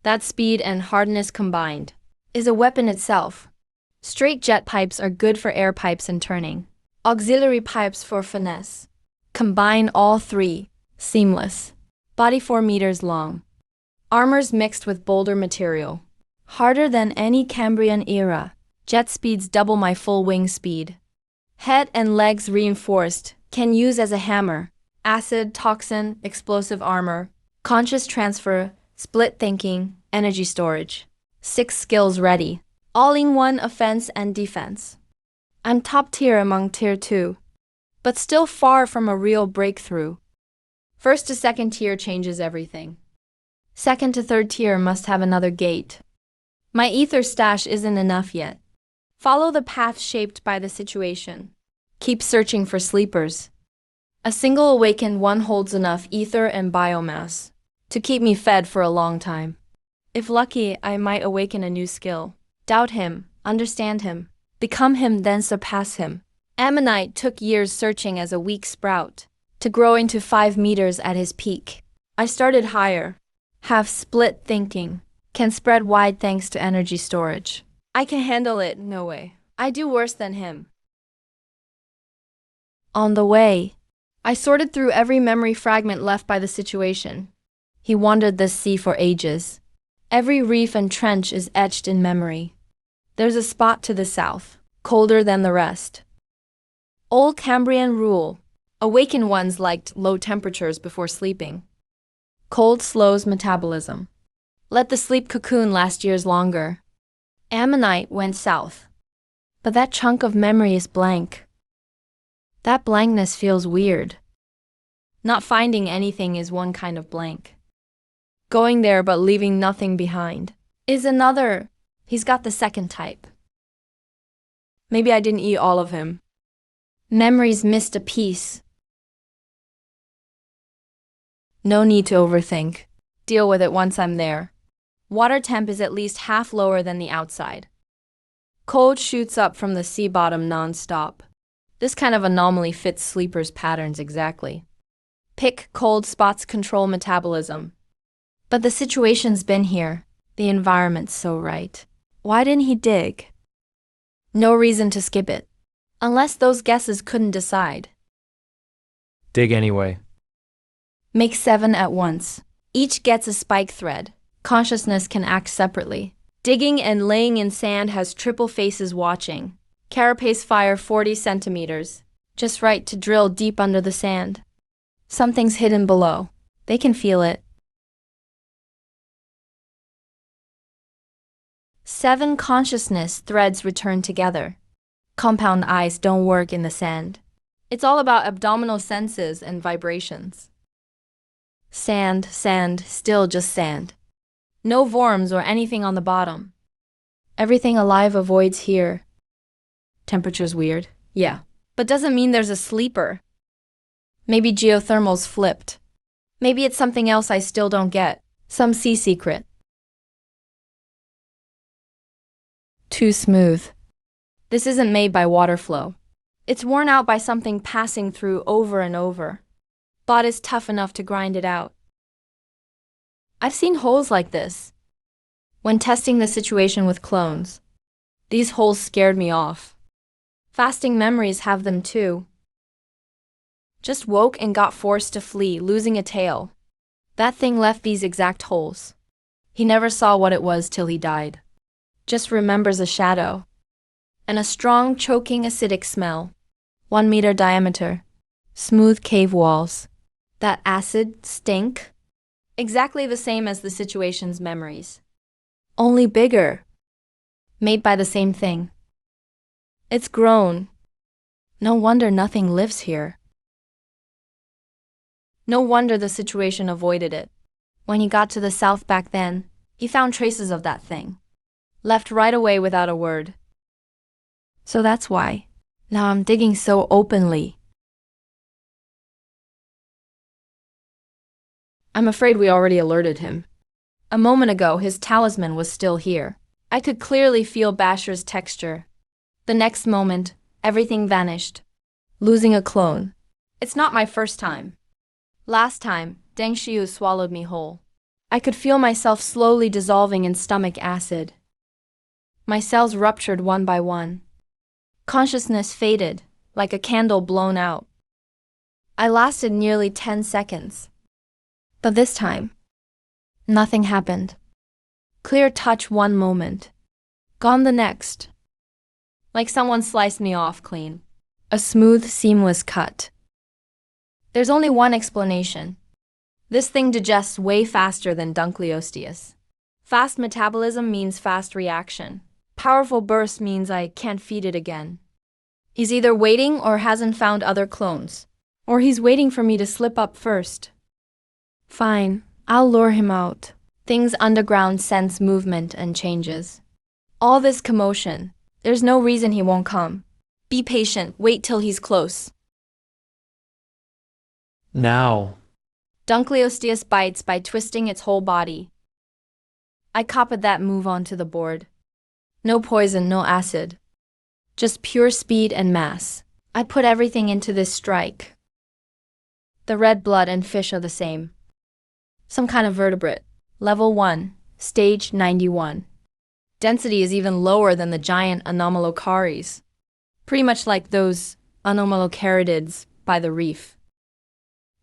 That speed and hardness combined is a weapon itself. Straight jet pipes are good for air pipes and turning. Auxiliary pipes for finesse. Combine all three. Seamless. Body 4 meters long. Armors mixed with bolder material. Harder than any Cambrian era. Jet speeds double my full wing speed. Head and legs reinforced. Can use as a hammer. Acid, toxin, explosive armor. Conscious transfer, split thinking, energy storage. 6 skills ready. All-in-one offense and defense. I'm top tier among tier 2. But still far from a real breakthrough. First to second tier changes everything. Second to third tier must have another gate. My ether stash isn't enough yet. Follow the path shaped by the situation. Keep searching for sleepers. A single awakened one holds enough ether and biomass to keep me fed for a long time. If lucky, I might awaken a new skill. Doubt him, understand him, become him, then surpass him. Ammonite took years searching as a weak sprout to grow into 5 meters at his peak. I started higher. Have split thinking. Can spread wide thanks to energy storage. I can handle it, no way. I do worse than him. On the way, I sorted through every memory fragment left by the situation. He wandered this sea for ages. Every reef and trench is etched in memory. There's a spot to the south, colder than the rest. Old Cambrian rule. Awakened ones liked low temperatures before sleeping. Cold slows metabolism. Let the sleep cocoon last years longer. Ammonite went south. But that chunk of memory is blank. That blankness feels weird. Not finding anything is one kind of blank. Going there but leaving nothing behind is another. He's got the second type. Maybe I didn't eat all of him. Memories missed a piece. No need to overthink. Deal with it once I'm there. Water temp is at least half lower than the outside. Cold shoots up from the sea bottom non-stop. This kind of anomaly fits sleepers' patterns exactly. Pick cold spots control metabolism. But the situation's been here. The environment's so right. Why didn't he dig? No reason to skip it. Unless those guesses couldn't decide. Dig anyway. Make 7 at once. Each gets a spike thread. Consciousness can act separately. Digging and laying in sand has triple faces watching. Carapace fire 40 centimeters. Just right to drill deep under the sand. Something's hidden below. They can feel it. 7 consciousness threads return together. Compound eyes don't work in the sand. It's all about abdominal senses and vibrations. Sand, sand, still just sand. No worms or anything on the bottom. Everything alive avoids here. Temperature's weird. Yeah, but doesn't mean there's a sleeper. Maybe geothermal's flipped. Maybe it's something else I still don't get. Some sea secret. Too smooth. This isn't made by water flow. It's worn out by something passing through over and over. Bot is tough enough to grind it out. I've seen holes like this. When testing the situation with clones, these holes scared me off. Fasting memories have them too. Just woke and got forced to flee, losing a tail. That thing left these exact holes. He never saw what it was till he died. Just remembers a shadow. And a strong, choking, acidic smell. 1 meter diameter. Smooth cave walls. That acid stink. Exactly the same as the situation's memories. Only bigger. Made by the same thing. It's grown. No wonder nothing lives here. No wonder the situation avoided it. When he got to the south back then, he found traces of that thing. Left right away without a word. So that's why. Now I'm digging so openly. I'm afraid we already alerted him. A moment ago, his talisman was still here. I could clearly feel Basher's texture. The next moment, everything vanished. Losing a clone. It's not my first time. Last time, Deng Xiu swallowed me whole. I could feel myself slowly dissolving in stomach acid. My cells ruptured one by one. Consciousness faded, like a candle blown out. I lasted nearly 10 seconds. But this time, nothing happened. Clear touch one moment. Gone the next. Like someone sliced me off clean. A smooth, seamless cut. There's only one explanation. This thing digests way faster than Dunkleosteus. Fast metabolism means fast reaction. Powerful burst means I can't feed it again. He's either waiting or hasn't found other clones. Or he's waiting for me to slip up first. Fine, I'll lure him out. Things underground sense movement and changes. All this commotion, there's no reason he won't come. Be patient, wait till he's close. Now. Dunkleosteus bites by twisting its whole body. I copied that move onto the board. No poison, no acid. Just pure speed and mass. I put everything into this strike. The red blood and fish are the same. Some kind of vertebrate. Level 1, stage 91. Density is even lower than the giant anomalocaries. Pretty much like those anomalocaridids by the reef.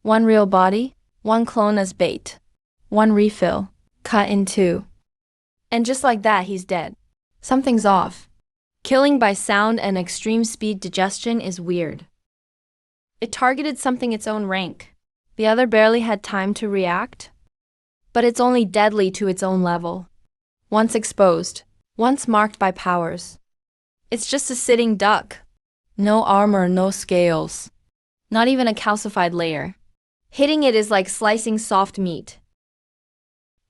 One real body, one clone as bait. One refill, cut in two. And just like that, he's dead. Something's off. Killing by sound and extreme speed digestion is weird. It targeted something its own rank. The other barely had time to react. But it's only deadly to its own level. Once exposed, once marked by powers. It's just a sitting duck. No armor, no scales. Not even a calcified layer. Hitting it is like slicing soft meat.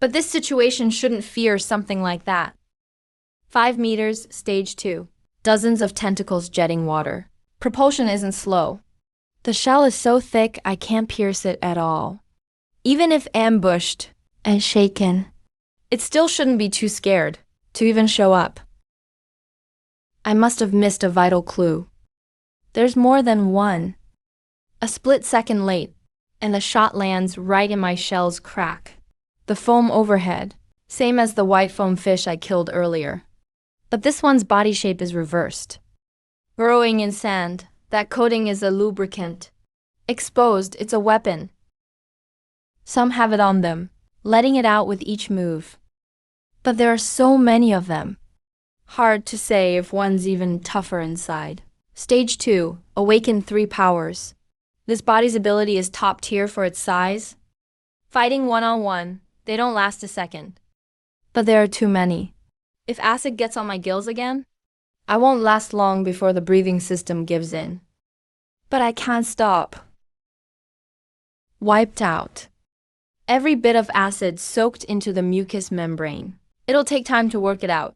But this situation shouldn't fear something like that. 5 meters, stage 2. Dozens of tentacles jetting water. Propulsion isn't slow. The shell is so thick I can't pierce it at all. Even if ambushed and shaken, it still shouldn't be too scared to even show up. I must have missed a vital clue. There's more than one. A split second late, and the shot lands right in my shell's crack. The foam overhead, same as the white foam fish I killed earlier. But this one's body shape is reversed. Burrowing in sand, that coating is a lubricant. Exposed, it's a weapon. Some have it on them, letting it out with each move. But there are so many of them. Hard to say if one's even tougher inside. Stage 2, awaken 3 powers. This body's ability is top tier for its size. Fighting one-on-one, they don't last a second. But there are too many. If acid gets on my gills again, I won't last long before the breathing system gives in. But I can't stop. Wiped out. Every bit of acid soaked into the mucous membrane. It'll take time to work it out.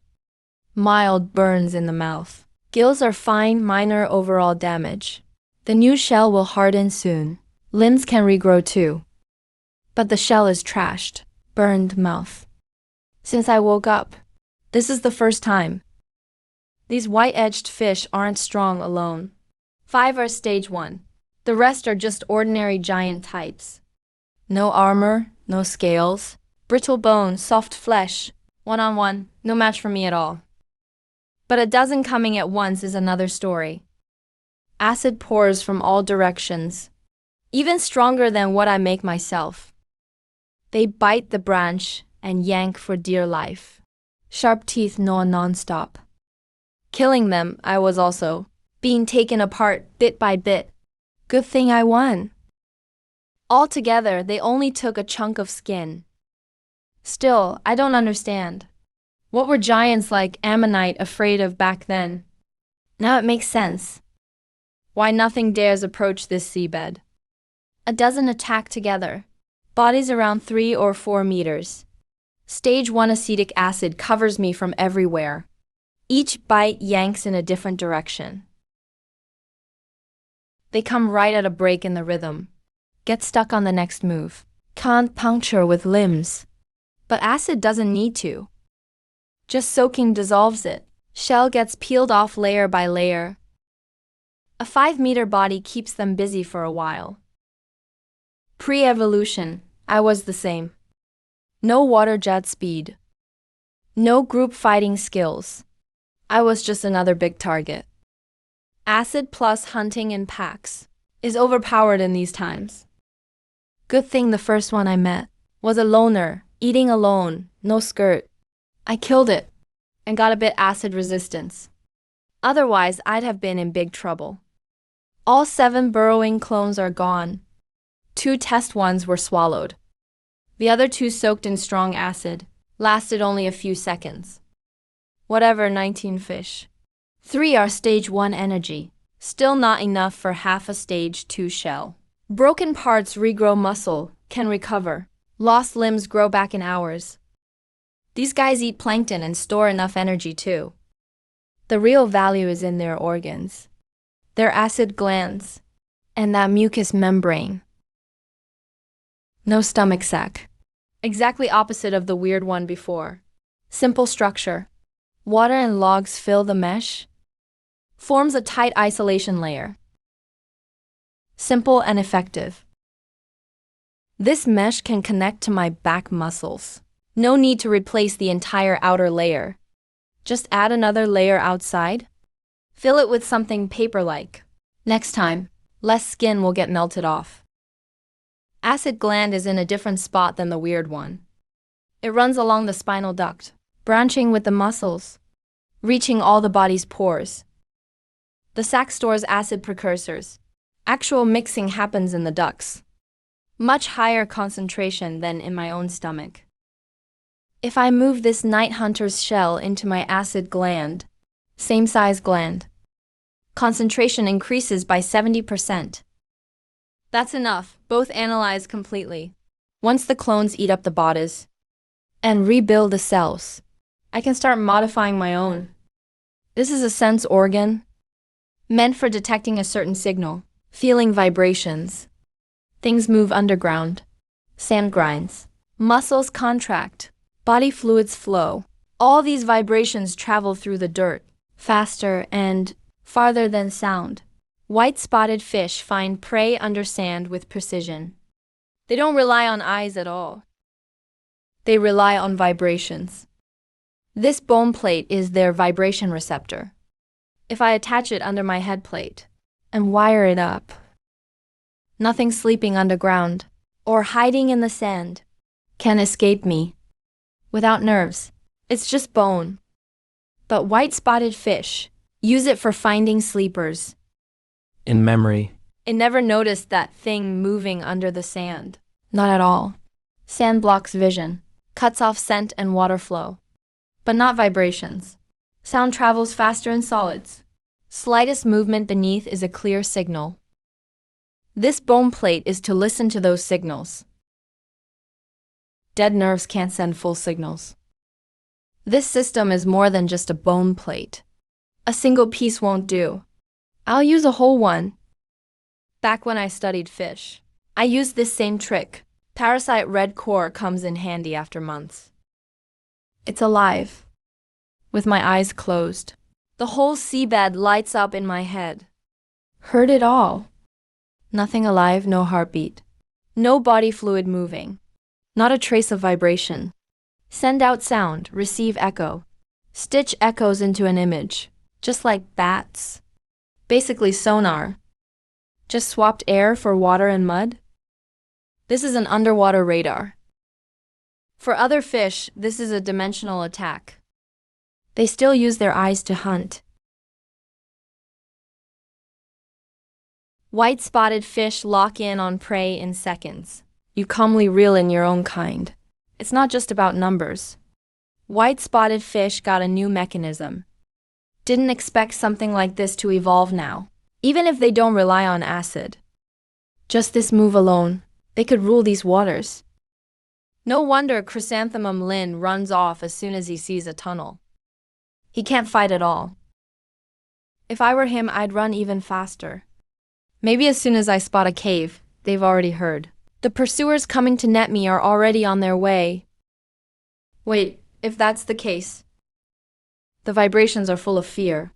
Mild burns in the mouth. Gills are fine, minor overall damage. The new shell will harden soon. Limbs can regrow too. But the shell is trashed. Burned mouth. Since I woke up, this is the first time. These white-edged fish aren't strong alone. 5 are stage 1. The rest are just ordinary giant types. No armor, no scales, brittle bone, soft flesh. One-on-one, no match for me at all. But a dozen coming at once is another story. Acid pours from all directions, even stronger than what I make myself. They bite the branch and yank for dear life. Sharp teeth gnaw non-stop. Killing them, I was also being taken apart bit by bit. Good thing I won. Altogether, they only took a chunk of skin. Still, I don't understand. What were giants like Ammonite afraid of back then? Now it makes sense. Why nothing dares approach this seabed. A dozen attack together. Bodies around 3 or 4 meters. Stage 1 acetic acid covers me from everywhere. Each bite yanks in a different direction. They come right at a break in the rhythm. Get stuck on the next move. Can't puncture with limbs. But acid doesn't need to. Just soaking dissolves it. Shell gets peeled off layer by layer. A 5-meter body keeps them busy for a while. Pre-evolution, I was the same. No water jet speed. No group fighting skills. I was just another big target. Acid plus hunting in packs is overpowered in these times. Good thing the first one I met was a loner, eating alone, no skirt. I killed it and got a bit acid resistance. Otherwise, I'd have been in big trouble. All 7 burrowing clones are gone. 2 test ones were swallowed. The other 2 soaked in strong acid, lasted only a few seconds. Whatever, 19 fish. 3 are stage 1 energy, still not enough for half a stage 2 shell. Broken parts regrow muscle, can recover. Lost limbs grow back in hours. These guys eat plankton and store enough energy too. The real value is in their organs, their acid glands, and that mucous membrane. No stomach sac. Exactly opposite of the weird one before. Simple structure. Water and logs fill the mesh. Forms a tight isolation layer. Simple and effective. This mesh can connect to my back muscles. No need to replace the entire outer layer. Just add another layer outside. Fill it with something paper-like. Next time, less skin will get melted off. Acid gland is in a different spot than the weird one. It runs along the spinal duct. branching with the muscles, reaching all the body's pores. The sac stores acid precursors. Actual mixing happens in the ducts. Much higher concentration than in my own stomach. If I move this night hunter's shell into my acid gland, same size gland, concentration increases by 70%. That's enough, both analyzed completely. Once the clones eat up the bodies and rebuild the cells, I can start modifying my own. This is a sense organ meant for detecting a certain signal, feeling vibrations. Things move underground. Sand grinds. Muscles contract. Body fluids flow. All these vibrations travel through the dirt, faster and farther than sound. White-spotted fish find prey under sand with precision. They don't rely on eyes at all. They rely on vibrations. This bone plate is their vibration receptor. If I attach it under my head plate and wire it up, nothing sleeping underground or hiding in the sand can escape me. Without nerves, it's just bone. But white-spotted fish use it for finding sleepers. In memory. It never noticed that thing moving under the sand. Not at all. Sand blocks vision, cuts off scent and water flow. But not vibrations. Sound travels faster in solids. Slightest movement beneath is a clear signal. This bone plate is to listen to those signals. Dead nerves can't send full signals. This system is more than just a bone plate. A single piece won't do. I'll use a whole one. Back when I studied fish, I used this same trick. Parasite red core comes in handy after months. It's alive. With my eyes closed, the whole seabed lights up in my head. Heard it all. Nothing alive, no heartbeat. No body fluid moving. Not a trace of vibration. Send out sound, receive echo. Stitch echoes into an image, just like bats. Basically sonar. Just swapped air for water and mud? This is an underwater radar. For other fish, this is a dimensional attack. They still use their eyes to hunt. White-spotted fish lock in on prey in seconds. You calmly reel in your own kind. It's not just about numbers. White-spotted fish got a new mechanism. Didn't expect something like this to evolve now, even if they don't rely on acid. Just this move alone, they could rule these waters. No wonder Chrysanthemum Lin runs off as soon as he sees a tunnel. He can't fight at all. If I were him, I'd run even faster. Maybe as soon as I spot a cave, they've already heard. The pursuers coming to net me are already on their way. Wait, if that's the case. The vibrations are full of fear.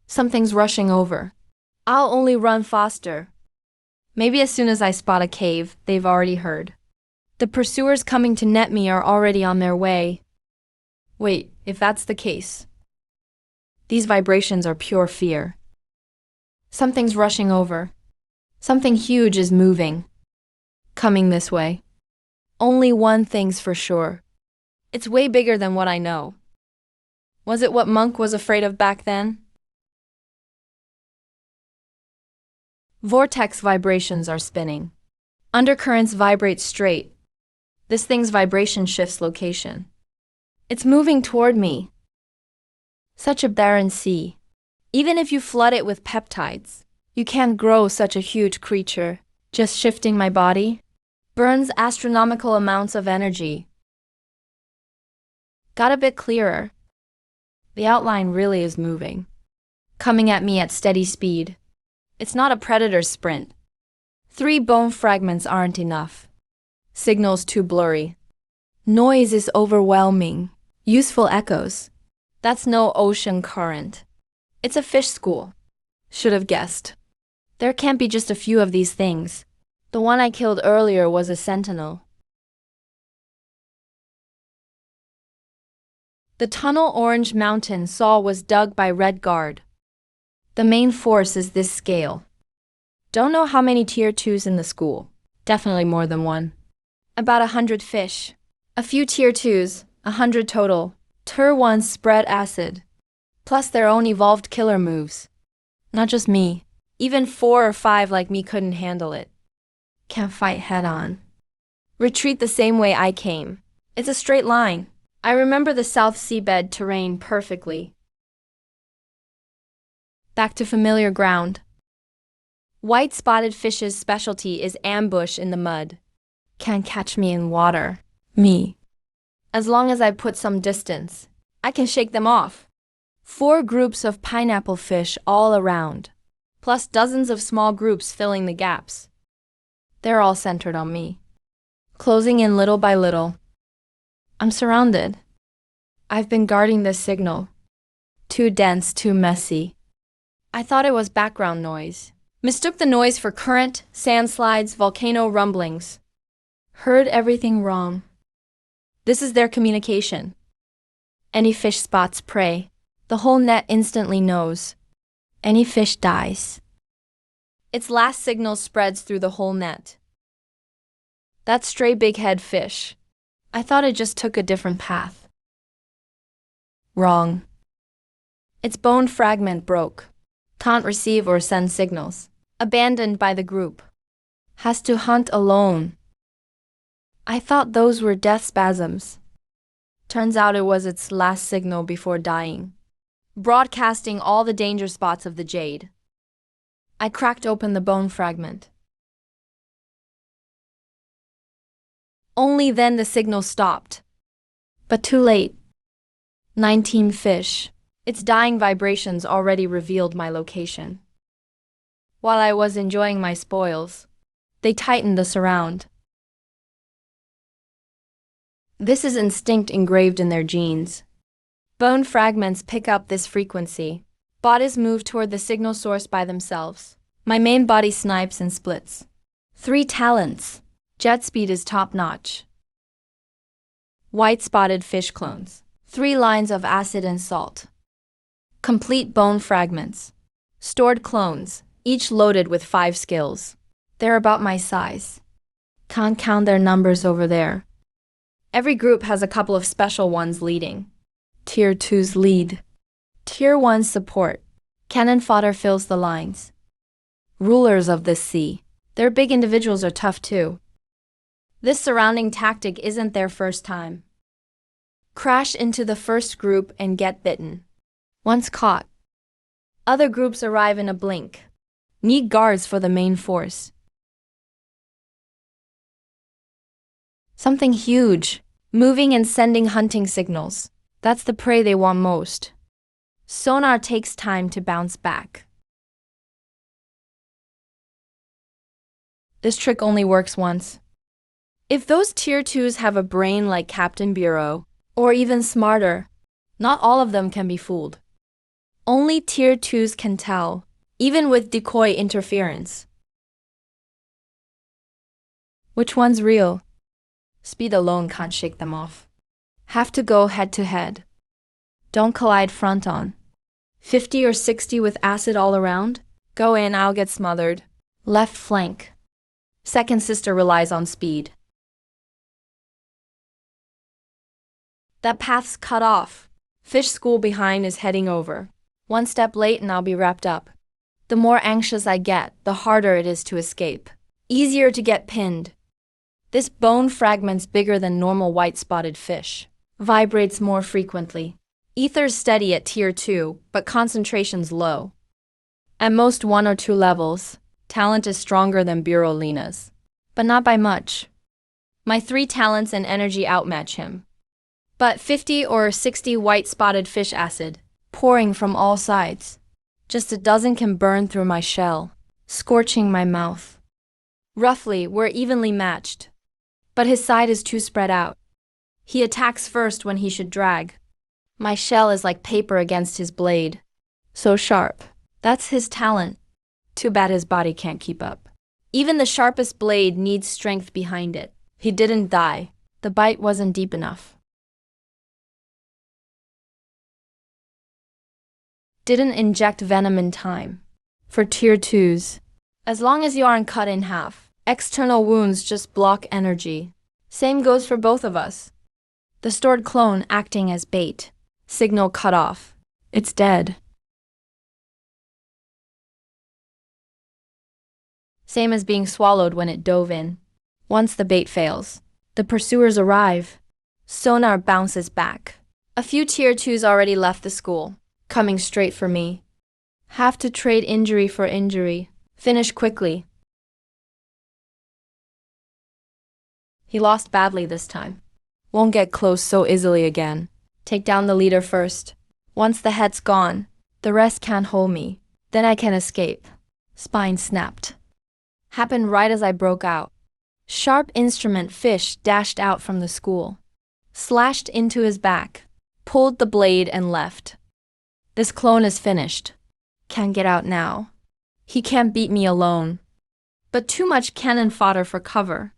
Something's rushing over. I'll only run faster. Maybe as soon as I spot a cave, they've already heard. The pursuers coming to net me are already on their way. Wait, if that's the case. These vibrations are pure fear. Something's rushing over. Something huge is moving. Coming this way. Only one thing's for sure. It's way bigger than what I know. Was it what Monk was afraid of back then? Vortex vibrations are spinning. Undercurrents vibrate straight. This thing's vibration shifts location. It's moving toward me. Such a barren sea. Even if you flood it with peptides, you can't grow such a huge creature. Just shifting my body burns astronomical amounts of energy. Got a bit clearer. The outline really is moving. Coming at me at steady speed. It's not a predator's sprint. 3 bone fragments aren't enough. Signals too blurry. Noise is overwhelming. Useful echoes. That's no ocean current. It's a fish school. Should have guessed. There can't be just a few of these things. The one I killed earlier was a sentinel. The tunnel Orange Mountain saw was dug by Red Guard. The main force is this scale. Don't know how many tier 2s in the school. Definitely more than one. About 100 fish. A few tier 2s, 100 total. Tier 1 spread acid, plus their own evolved killer moves. Not just me. Even 4 or 5 like me couldn't handle it. Can't fight head on. Retreat the same way I came. It's a straight line. I remember the South Seabed terrain perfectly. Back to familiar ground. White-spotted fish's specialty is ambush in the mud. Can't catch me in water. Me. As long as I put some distance, I can shake them off. 4 groups of pineapple fish all around, plus dozens of small groups filling the gaps. They're all centered on me, closing in little by little. I'm surrounded. I've been guarding this signal. Too dense, too messy. I thought it was background noise. Mistook the noise for current, sandslides, volcano rumblings. Heard everything wrong. This is their communication. Any fish spots prey. The whole net instantly knows. Any fish dies. Its last signal spreads through the whole net. That stray big-head fish. I thought it just took a different path. Wrong. Its bone fragment broke. Can't receive or send signals. Abandoned by the group. Has to hunt alone. I thought those were death spasms. Turns out it was its last signal before dying, broadcasting all the danger spots of the jade. I cracked open the bone fragment. Only then the signal stopped. But too late. 19 fish. Its dying vibrations already revealed my location. While I was enjoying my spoils, they tightened the surround. This is instinct engraved in their genes. Bone fragments pick up this frequency. Bodies move toward the signal source by themselves. My main body snipes and splits. 3 talents. Jet speed is top-notch. White-spotted fish clones. 3 lines of acid and salt. Complete bone fragments. Stored clones, each loaded with 5 skills. They're about my size. Can't count their numbers over there. Every group has a couple of special ones leading. Tier 2's lead. Tier 1's support. Cannon fodder fills the lines. Rulers of this sea. Their big individuals are tough too. This surrounding tactic isn't their first time. Crash into the first group and get bitten. Once caught. Other groups arrive in a blink. Need guards for the main force. Something huge, moving and sending hunting signals. That's the prey they want most. Sonar takes time to bounce back. This trick only works once. If those Tier 2s have a brain like Captain Bureau, or even smarter, not all of them can be fooled. Only Tier 2s can tell, even with decoy interference. Which one's real? Speed alone can't shake them off. Have to go head to head. Don't collide front on. 50 or 60 with acid all around? Go in, I'll get smothered. Left flank. Second sister relies on speed. That path's cut off. Fish school behind is heading over. 1 step late and I'll be wrapped up. The more anxious I get, the harder it is to escape. Easier to get pinned. This bone fragment's bigger than normal white-spotted fish. Vibrates more frequently. Ether's steady at Tier 2, but concentration's low. At most 1 or 2 levels, talent is stronger than Burolina's. But not by much. My 3 talents and energy outmatch him. But 50 or 60 white-spotted fish acid, pouring from all sides. Just a dozen can burn through my shell, scorching my mouth. Roughly, we're evenly matched. But his side is too spread out. He attacks first when he should drag. My shell is like paper against his blade. So sharp. That's his talent. Too bad his body can't keep up. Even the sharpest blade needs strength behind it. He didn't die. The bite wasn't deep enough. Didn't inject venom in time. For Tier 2s, as long as you aren't cut in half, external wounds just block energy. Same goes for both of us. The stored clone acting as bait. Signal cut off. It's dead. Same as being swallowed when it dove in. Once the bait fails, the pursuers arrive. Sonar bounces back. A few tier 2s already left the school, coming straight for me. Have to trade injury for injury. Finish quickly. He lost badly this time. Won't get close so easily again. Take down the leader first. Once the head's gone, the rest can't hold me. Then I can escape. Spine snapped. Happened right as I broke out. Sharp instrument fish dashed out from the school. Slashed into his back. Pulled the blade and left. This clone is finished. Can't get out now. He can't beat me alone. But too much cannon fodder for cover.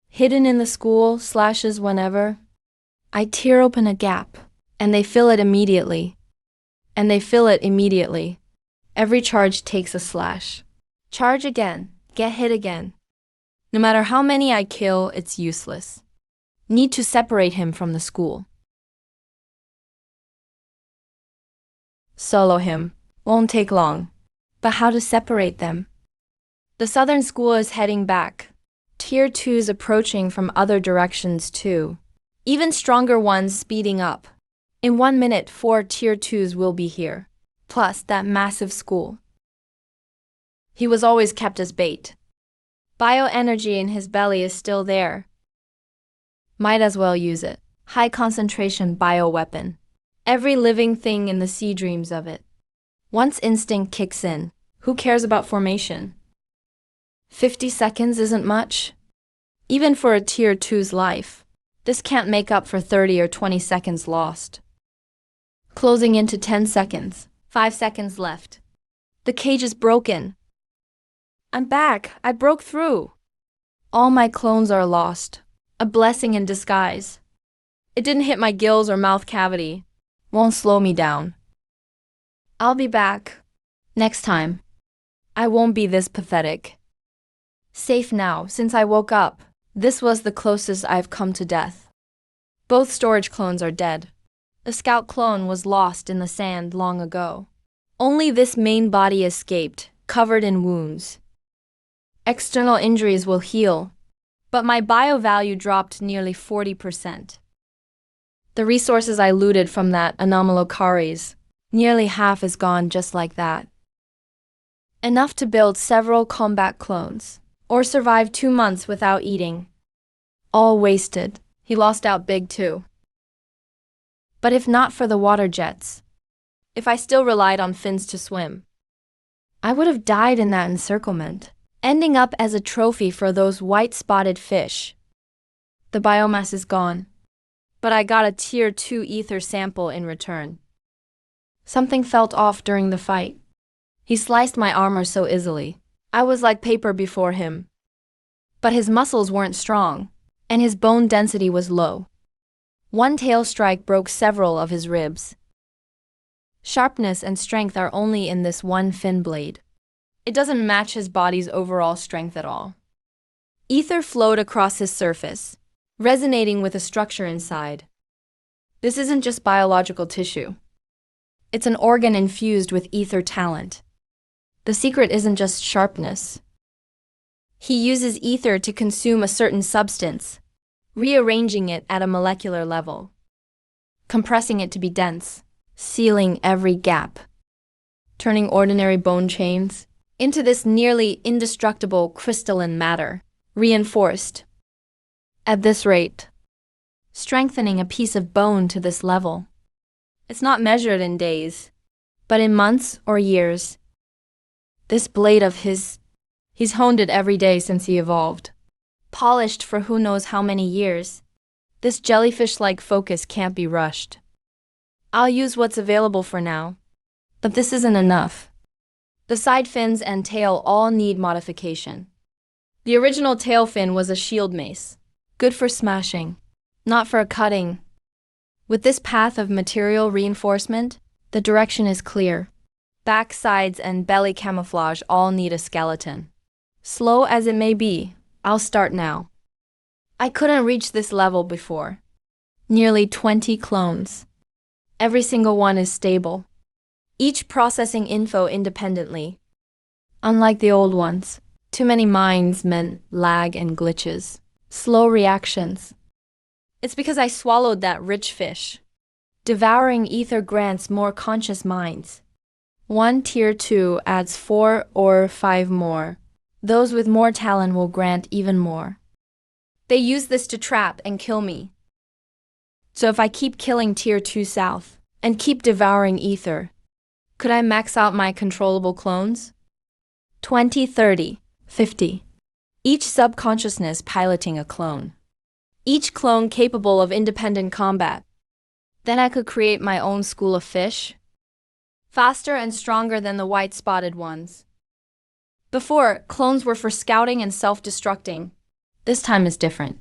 Hidden in the school, slashes whenever. I tear open a gap, and they fill it immediately. Every charge takes a slash. Charge again, get hit again. No matter how many I kill, it's useless. Need to separate him from the school. Solo him. Won't take long. But how to separate them? The southern school is heading back. Tier 2s approaching from other directions too. Even stronger ones speeding up. In 1 minute, 4 tier 2s will be here. Plus that massive school. He was always kept as bait. Bioenergy in his belly is still there. Might as well use it. High concentration bioweapon. Every living thing in the sea dreams of it. Once instinct kicks in, who cares about formation? 50 seconds isn't much. Even for a tier 2's life, this can't make up for 30 or 20 seconds lost. Closing into 10 seconds. 5 seconds left. The cage is broken. I'm back. I broke through. All my clones are lost. A blessing in disguise. It didn't hit my gills or mouth cavity. Won't slow me down. I'll be back. Next time. I won't be this pathetic. Safe now, since I woke up. This was the closest I've come to death. Both storage clones are dead. The scout clone was lost in the sand long ago. Only this main body escaped, covered in wounds. External injuries will heal, but my bio value dropped nearly 40%. The resources I looted from that Anomalocaris, nearly half is gone just like that. Enough to build several combat clones, or survive 2 months without eating. All wasted. He lost out big too. But if not for the water jets, if I still relied on fins to swim, I would have died in that encirclement, ending up as a trophy for those white-spotted fish. The biomass is gone, but I got a tier 2 ether sample in return. Something felt off during the fight. He sliced my armor so easily. I was like paper before him. But his muscles weren't strong, and his bone density was low. One tail strike broke several of his ribs. Sharpness and strength are only in this one fin blade. It doesn't match his body's overall strength at all. Ether flowed across his surface, resonating with a structure inside. This isn't just biological tissue. It's an organ infused with ether talent. The secret isn't just sharpness. He uses ether to consume a certain substance, rearranging it at a molecular level, compressing it to be dense, sealing every gap, turning ordinary bone chains into this nearly indestructible crystalline matter, reinforced. At this rate, strengthening a piece of bone to this level. It's not measured in days, but in months or years. This blade of his, he's honed it every day since he evolved. Polished for who knows how many years. This jellyfish-like focus can't be rushed. I'll use what's available for now. But this isn't enough. The side fins and tail all need modification. The original tail fin was a shield mace. Good for smashing, not for cutting. With this path of material reinforcement, the direction is clear. Back, sides, and belly camouflage all need a skeleton. Slow as it may be, I'll start now. I couldn't reach this level before. Nearly 20 clones. Every single one is stable, each processing info independently. Unlike the old ones, too many minds meant lag and glitches, slow reactions. It's because I swallowed that rich fish. Devouring ether grants more conscious minds. One tier 2 adds 4 or 5 more. Those with more talent will grant even more. They use this to trap and kill me. So if I keep killing tier 2 south and keep devouring ether, could I max out my controllable clones? 20, 30, 50. Each subconsciousness piloting a clone. Each clone capable of independent combat. Then I could create my own school of fish. Faster and stronger than the white-spotted ones. Before, clones were for scouting and self-destructing. This time is different.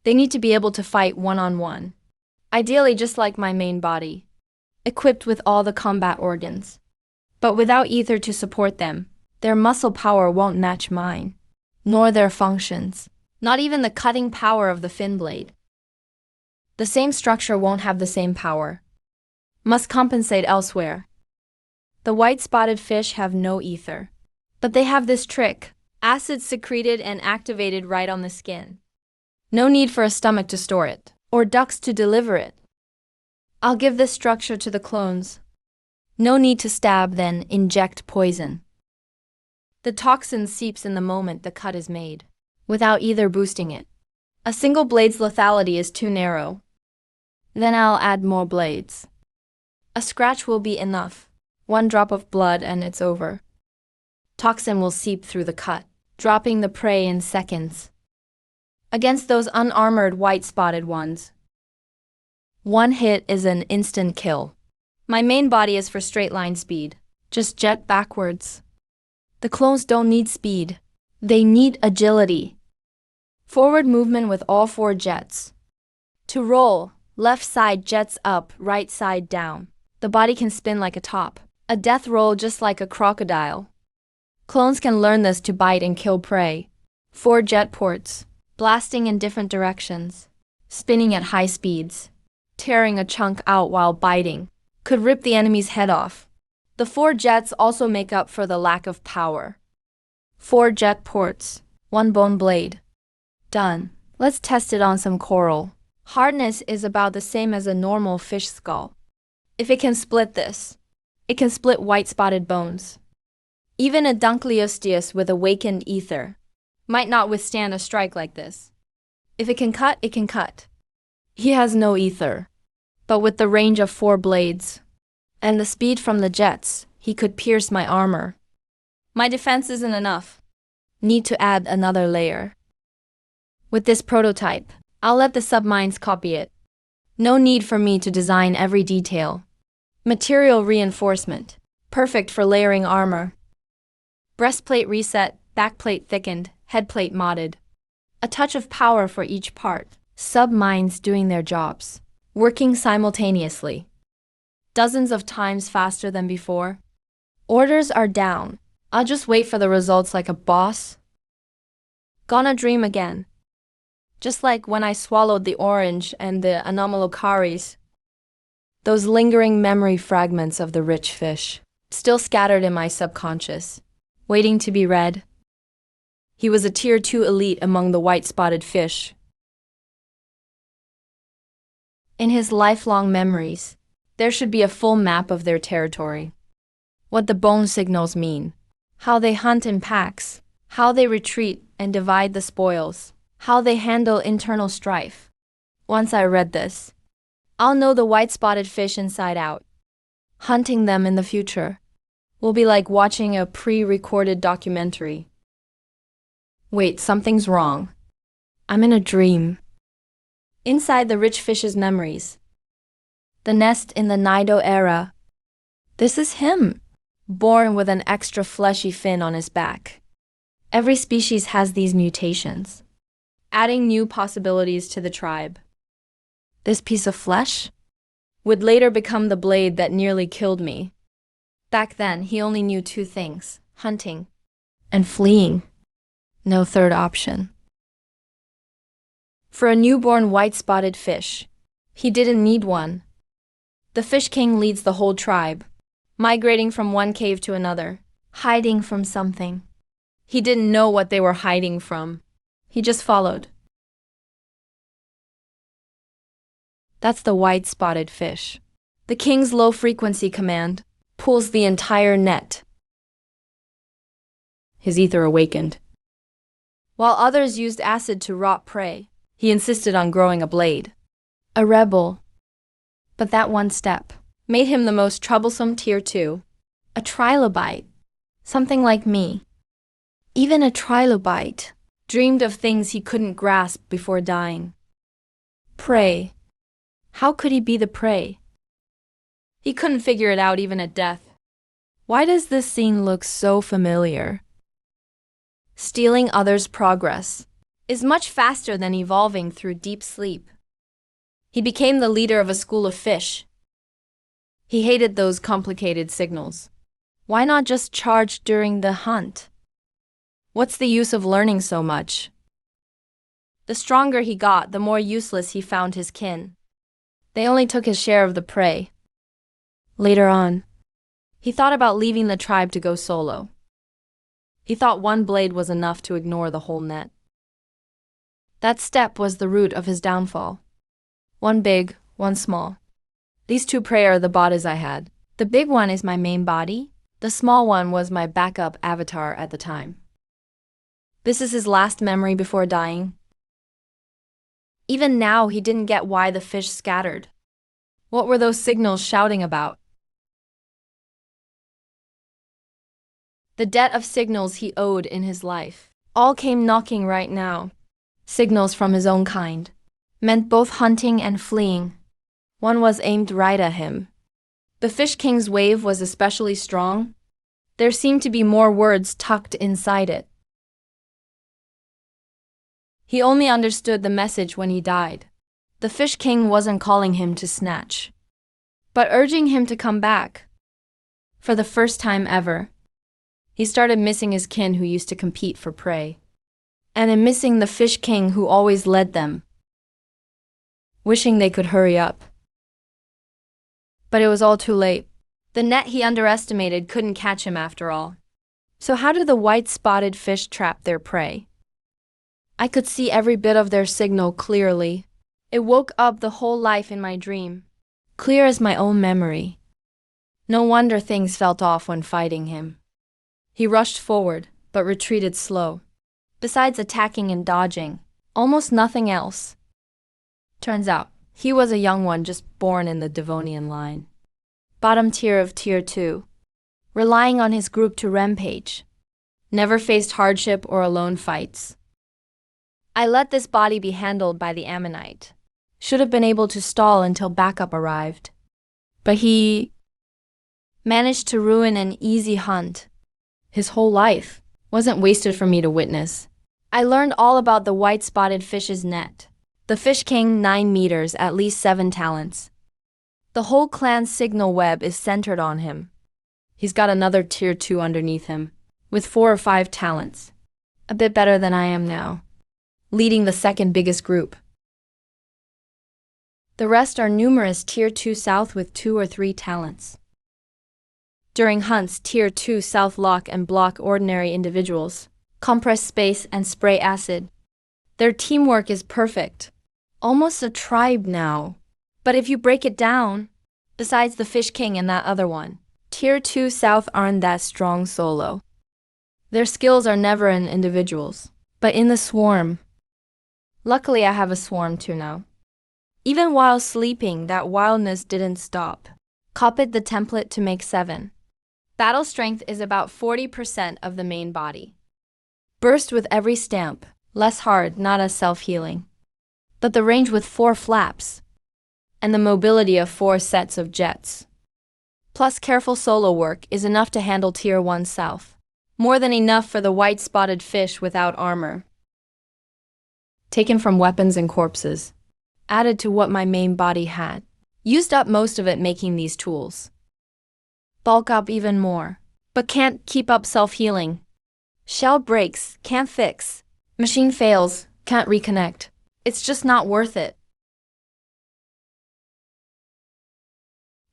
They need to be able to fight one-on-one. Ideally just like my main body, equipped with all the combat organs. But without ether to support them, their muscle power won't match mine, nor their functions, not even the cutting power of the fin blade. The same structure won't have the same power. Must compensate elsewhere. The white-spotted fish have no ether. But they have this trick, acid secreted and activated right on the skin. No need for a stomach to store it, or ducts to deliver it. I'll give this structure to the clones. No need to stab, then inject poison. The toxin seeps in the moment the cut is made, without either boosting it. A single blade's lethality is too narrow. Then I'll add more blades. A scratch will be enough. 1 drop of blood and it's over. Toxin will seep through the cut, dropping the prey in seconds. Against those unarmored white-spotted ones, 1 hit is an instant kill. My main body is for straight-line speed. Just jet backwards. The clones don't need speed. They need agility. Forward movement with all 4 jets. To roll, left side jets up, right side down. The body can spin like a top. A death roll just like a crocodile. Clones can learn this to bite and kill prey. 4 jet ports, blasting in different directions, spinning at high speeds, tearing a chunk out while biting, could rip the enemy's head off. The 4 jets also make up for the lack of power. 4 jet ports, 1 bone blade. Done. Let's test it on some coral. Hardness is about the same as a normal fish skull. If it can split this, it can split white-spotted bones. Even a Dunkleosteus with awakened ether might not withstand a strike like this. If it can cut, it can cut. He has no ether, but with the range of 4 blades and the speed from the jets, he could pierce my armor. My defense isn't enough. Need to add another layer. With this prototype, I'll let the submines copy it. No need for me to design every detail. Material reinforcement, perfect for layering armor. Breastplate reset, backplate thickened, headplate modded. A touch of power for each part. Submines doing their jobs, working simultaneously. Dozens of times faster than before. Orders are down. I'll just wait for the results like a boss. Gonna dream again. Just like when I swallowed the orange and the anomalocaries. Those lingering memory fragments of the rich fish, still scattered in my subconscious, waiting to be read. He was a tier 2 elite among the white-spotted fish. In his lifelong memories, there should be a full map of their territory. What the bone signals mean, how they hunt in packs, how they retreat and divide the spoils, how they handle internal strife. Once I read this, I'll know the white-spotted fish inside out. Hunting them in the future will be like watching a pre-recorded documentary. Wait, something's wrong. I'm in a dream. Inside the rich fish's memories. The nest in the Nido era. This is him, born with an extra fleshy fin on his back. Every species has these mutations, adding new possibilities to the tribe. This piece of flesh would later become the blade that nearly killed me. Back then, he only knew 2 things, hunting and fleeing. No third option. For a newborn white-spotted fish, he didn't need one. The Fish King leads the whole tribe, migrating from one cave to another, hiding from something. He didn't know what they were hiding from. He just followed. That's the white-spotted fish. The king's low-frequency command pulls the entire net. His ether awakened. While others used acid to rot prey, he insisted on growing a blade. A rebel. But that one step made him the most troublesome tier 2. A trilobite. Something like me. Even a trilobite dreamed of things he couldn't grasp before dying. Prey. How could he be the prey? He couldn't figure it out even at death. Why does this scene look so familiar? Stealing others' progress is much faster than evolving through deep sleep. He became the leader of a school of fish. He hated those complicated signals. Why not just charge during the hunt? What's the use of learning so much? The stronger he got, the more useless he found his kin. They only took his share of the prey. Later on, he thought about leaving the tribe to go solo. He thought one blade was enough to ignore the whole net. That step was the root of his downfall. One big, one small. These two prey are the bodies I had. The big one is my main body. The small one was my backup avatar at the time. This is his last memory before dying. Even now, he didn't get why the fish scattered. What were those signals shouting about? The debt of signals he owed in his life all came knocking right now. Signals from his own kind meant both hunting and fleeing. One was aimed right at him. The Fish King's wave was especially strong. There seemed to be more words tucked inside it. He only understood the message when he died. The Fish King wasn't calling him to snatch, but urging him to come back. For the first time ever, he started missing his kin who used to compete for prey, and in missing the Fish King who always led them, wishing they could hurry up. But it was all too late. The net he underestimated couldn't catch him after all. So how do the white-spotted fish trap their prey? I could see every bit of their signal clearly. It woke up the whole life in my dream, clear as my own memory. No wonder things felt off when fighting him. He rushed forward, but retreated slow. Besides attacking and dodging, almost nothing else. Turns out, he was a young one just born in the Devonian line. Bottom tier of tier 2. Relying on his group to rampage. Never faced hardship or alone fights. I let this body be handled by the Ammonite. Should have been able to stall until backup arrived. But he managed to ruin an easy hunt. His whole life wasn't wasted for me to witness. I learned all about the white-spotted fish's net. The Fish King, 9 meters, at least 7 talents. The whole clan's signal web is centered on him. He's got another tier 2 underneath him, with 4 or 5 talents. A bit better than I am now, leading the second biggest group. The rest are numerous tier 2 south with 2 or 3 talents. During hunts, tier 2 south lock and block ordinary individuals, compress space and spray acid. Their teamwork is perfect. Almost a tribe now. But if you break it down, besides the Fish King and that other one, tier 2 south aren't that strong solo. Their skills are never in individuals, but in the swarm. Luckily, I have a swarm too now. Even while sleeping, that wildness didn't stop. Copied the template to make 7. Battle strength is about 40% of the main body. Burst with every stamp, less hard, not as self-healing. But the range with 4 flaps, and the mobility of 4 sets of jets. Plus careful solo work is enough to handle tier 1 south. More than enough for the white-spotted fish without armor. Taken from weapons and corpses. Added to what my main body had. Used up most of it making these tools. Bulk up even more, but can't keep up self-healing. Shell breaks, can't fix. Machine fails, can't reconnect. It's just not worth it.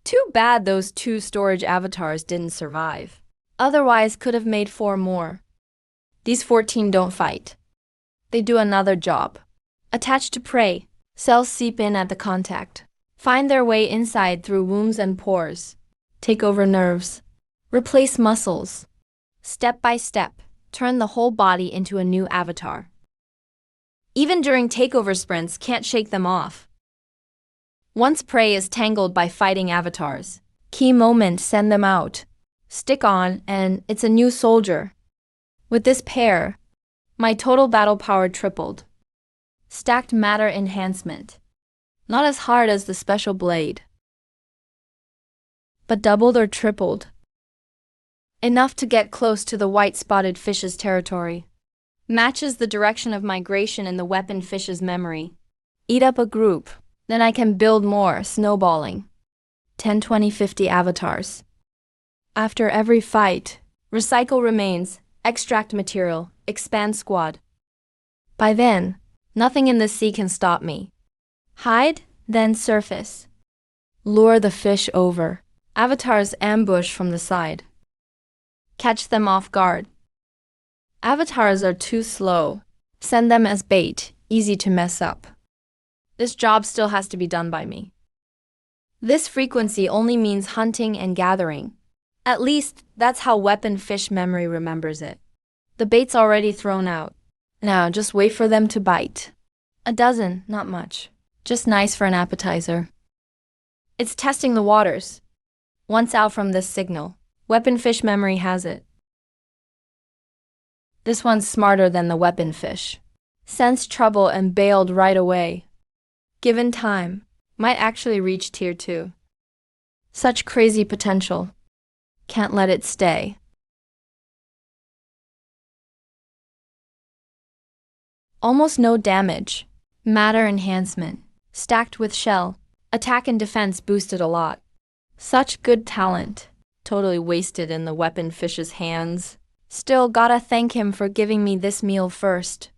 Too bad those 2 storage avatars didn't survive. Otherwise, could have made 4 more. These 14 don't fight. They do another job. Attach to prey. Cells seep in at the contact. Find their way inside through wombs and pores. Take over nerves. Replace muscles. Step by step, turn the whole body into a new avatar. Even during takeover sprints, can't shake them off. Once prey is tangled by fighting avatars, key moment, send them out. Stick on, and it's a new soldier. With this pair, my total battle power tripled. Stacked matter enhancement. Not as hard as the special blade, but doubled or tripled. Enough to get close to the white-spotted fish's territory. Matches the direction of migration in the weapon fish's memory. Eat up a group, then I can build more, snowballing. 10, 20, 50 avatars. After every fight, recycle remains, extract material, expand squad. By then, nothing in the sea can stop me. Hide, then surface. Lure the fish over. Avatars ambush from the side. Catch them off guard. Avatars are too slow. Send them as bait, easy to mess up. This job still has to be done by me. This frequency only means hunting and gathering. At least, that's how weapon fish memory remembers it. The bait's already thrown out. Now, just wait for them to bite. A dozen, not much. Just nice for an appetizer. It's testing the waters. Once out from this signal, weapon fish memory has it. This one's smarter than the weapon fish. Sensed trouble and bailed right away. Given time, might actually reach tier 2. Such crazy potential. Can't let it stay. Almost no damage. Matter enhancement. Stacked with shell. Attack and defense boosted a lot. Such good talent. Totally wasted in the weapon fish's hands. Still gotta thank him for giving me this meal first.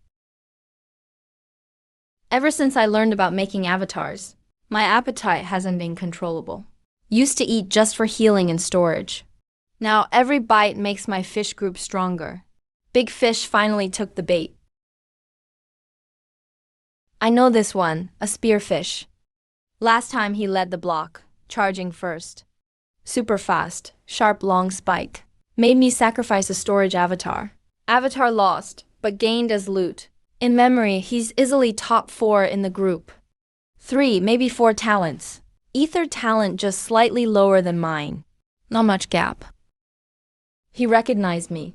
Ever since I learned about making avatars, my appetite hasn't been controllable. Used to eat just for healing and storage. Now every bite makes my fish group stronger. Big fish finally took the bait. I know this one, a spearfish. Last time he led the block, charging first. Super fast, sharp long spike. Made me sacrifice a storage avatar. Avatar lost, but gained as loot. In memory, he's easily top 4 in the group. 3, maybe 4 talents. Ether talent just slightly lower than mine. Not much gap. He recognized me.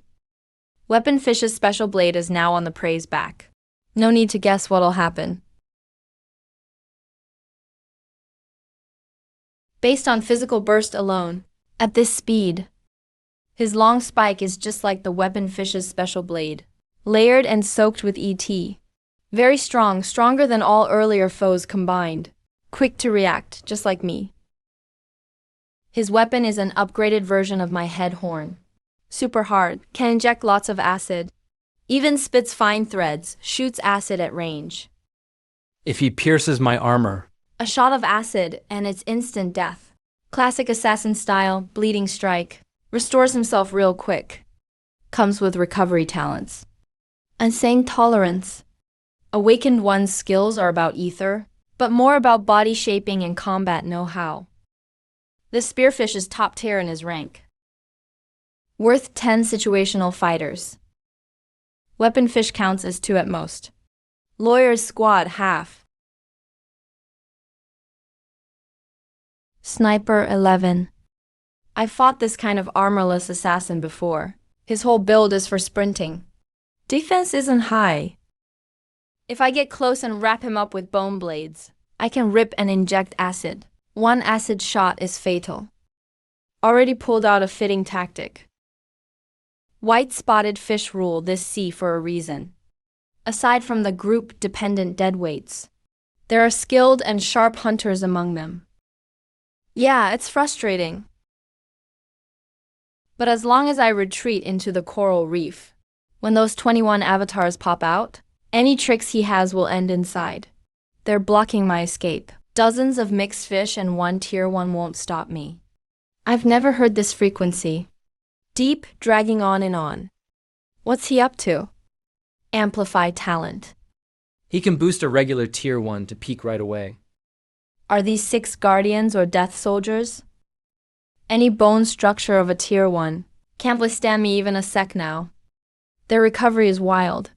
Weapon fish's special blade is now on the prey's back. No need to guess what'll happen. Based on physical burst alone, at this speed, his long spike is just like the weapon fish's special blade. Layered and soaked with ET. Very strong, stronger than all earlier foes combined. Quick to react, just like me. His weapon is an upgraded version of my head horn. Super hard, can inject lots of acid. Even spits fine threads, shoots acid at range. If he pierces my armor, A shot of acid, and it's instant death. Classic assassin style, bleeding strike. Restores himself real quick. Comes with recovery talents. Insane tolerance. Awakened one's skills are about ether, but more about body shaping and combat know-how. This spearfish is top tier in his rank. Worth 10 situational fighters. Weapon fish counts as 2 at most. Lawyer's squad half. Sniper 11. I fought this kind of armorless assassin before. His whole build is for sprinting. Defense isn't high. If I get close and wrap him up with bone blades, I can rip and inject acid. 1 acid shot is fatal. Already pulled out a fitting tactic. White-spotted fish rule this sea for a reason. Aside from the group-dependent deadweights, there are skilled and sharp hunters among them. Yeah, it's frustrating. But as long as I retreat into the coral reef, when those 21 avatars pop out, any tricks he has will end inside. They're blocking my escape. Dozens of mixed fish and one tier 1 won't stop me. I've never heard this frequency. Deep, dragging on and on. What's he up to? Amplify talent. He can boost a regular tier 1 to peak right away. Are these 6 guardians or death soldiers? Any bone structure of a tier 1 can't withstand me even a sec now. Their recovery is wild.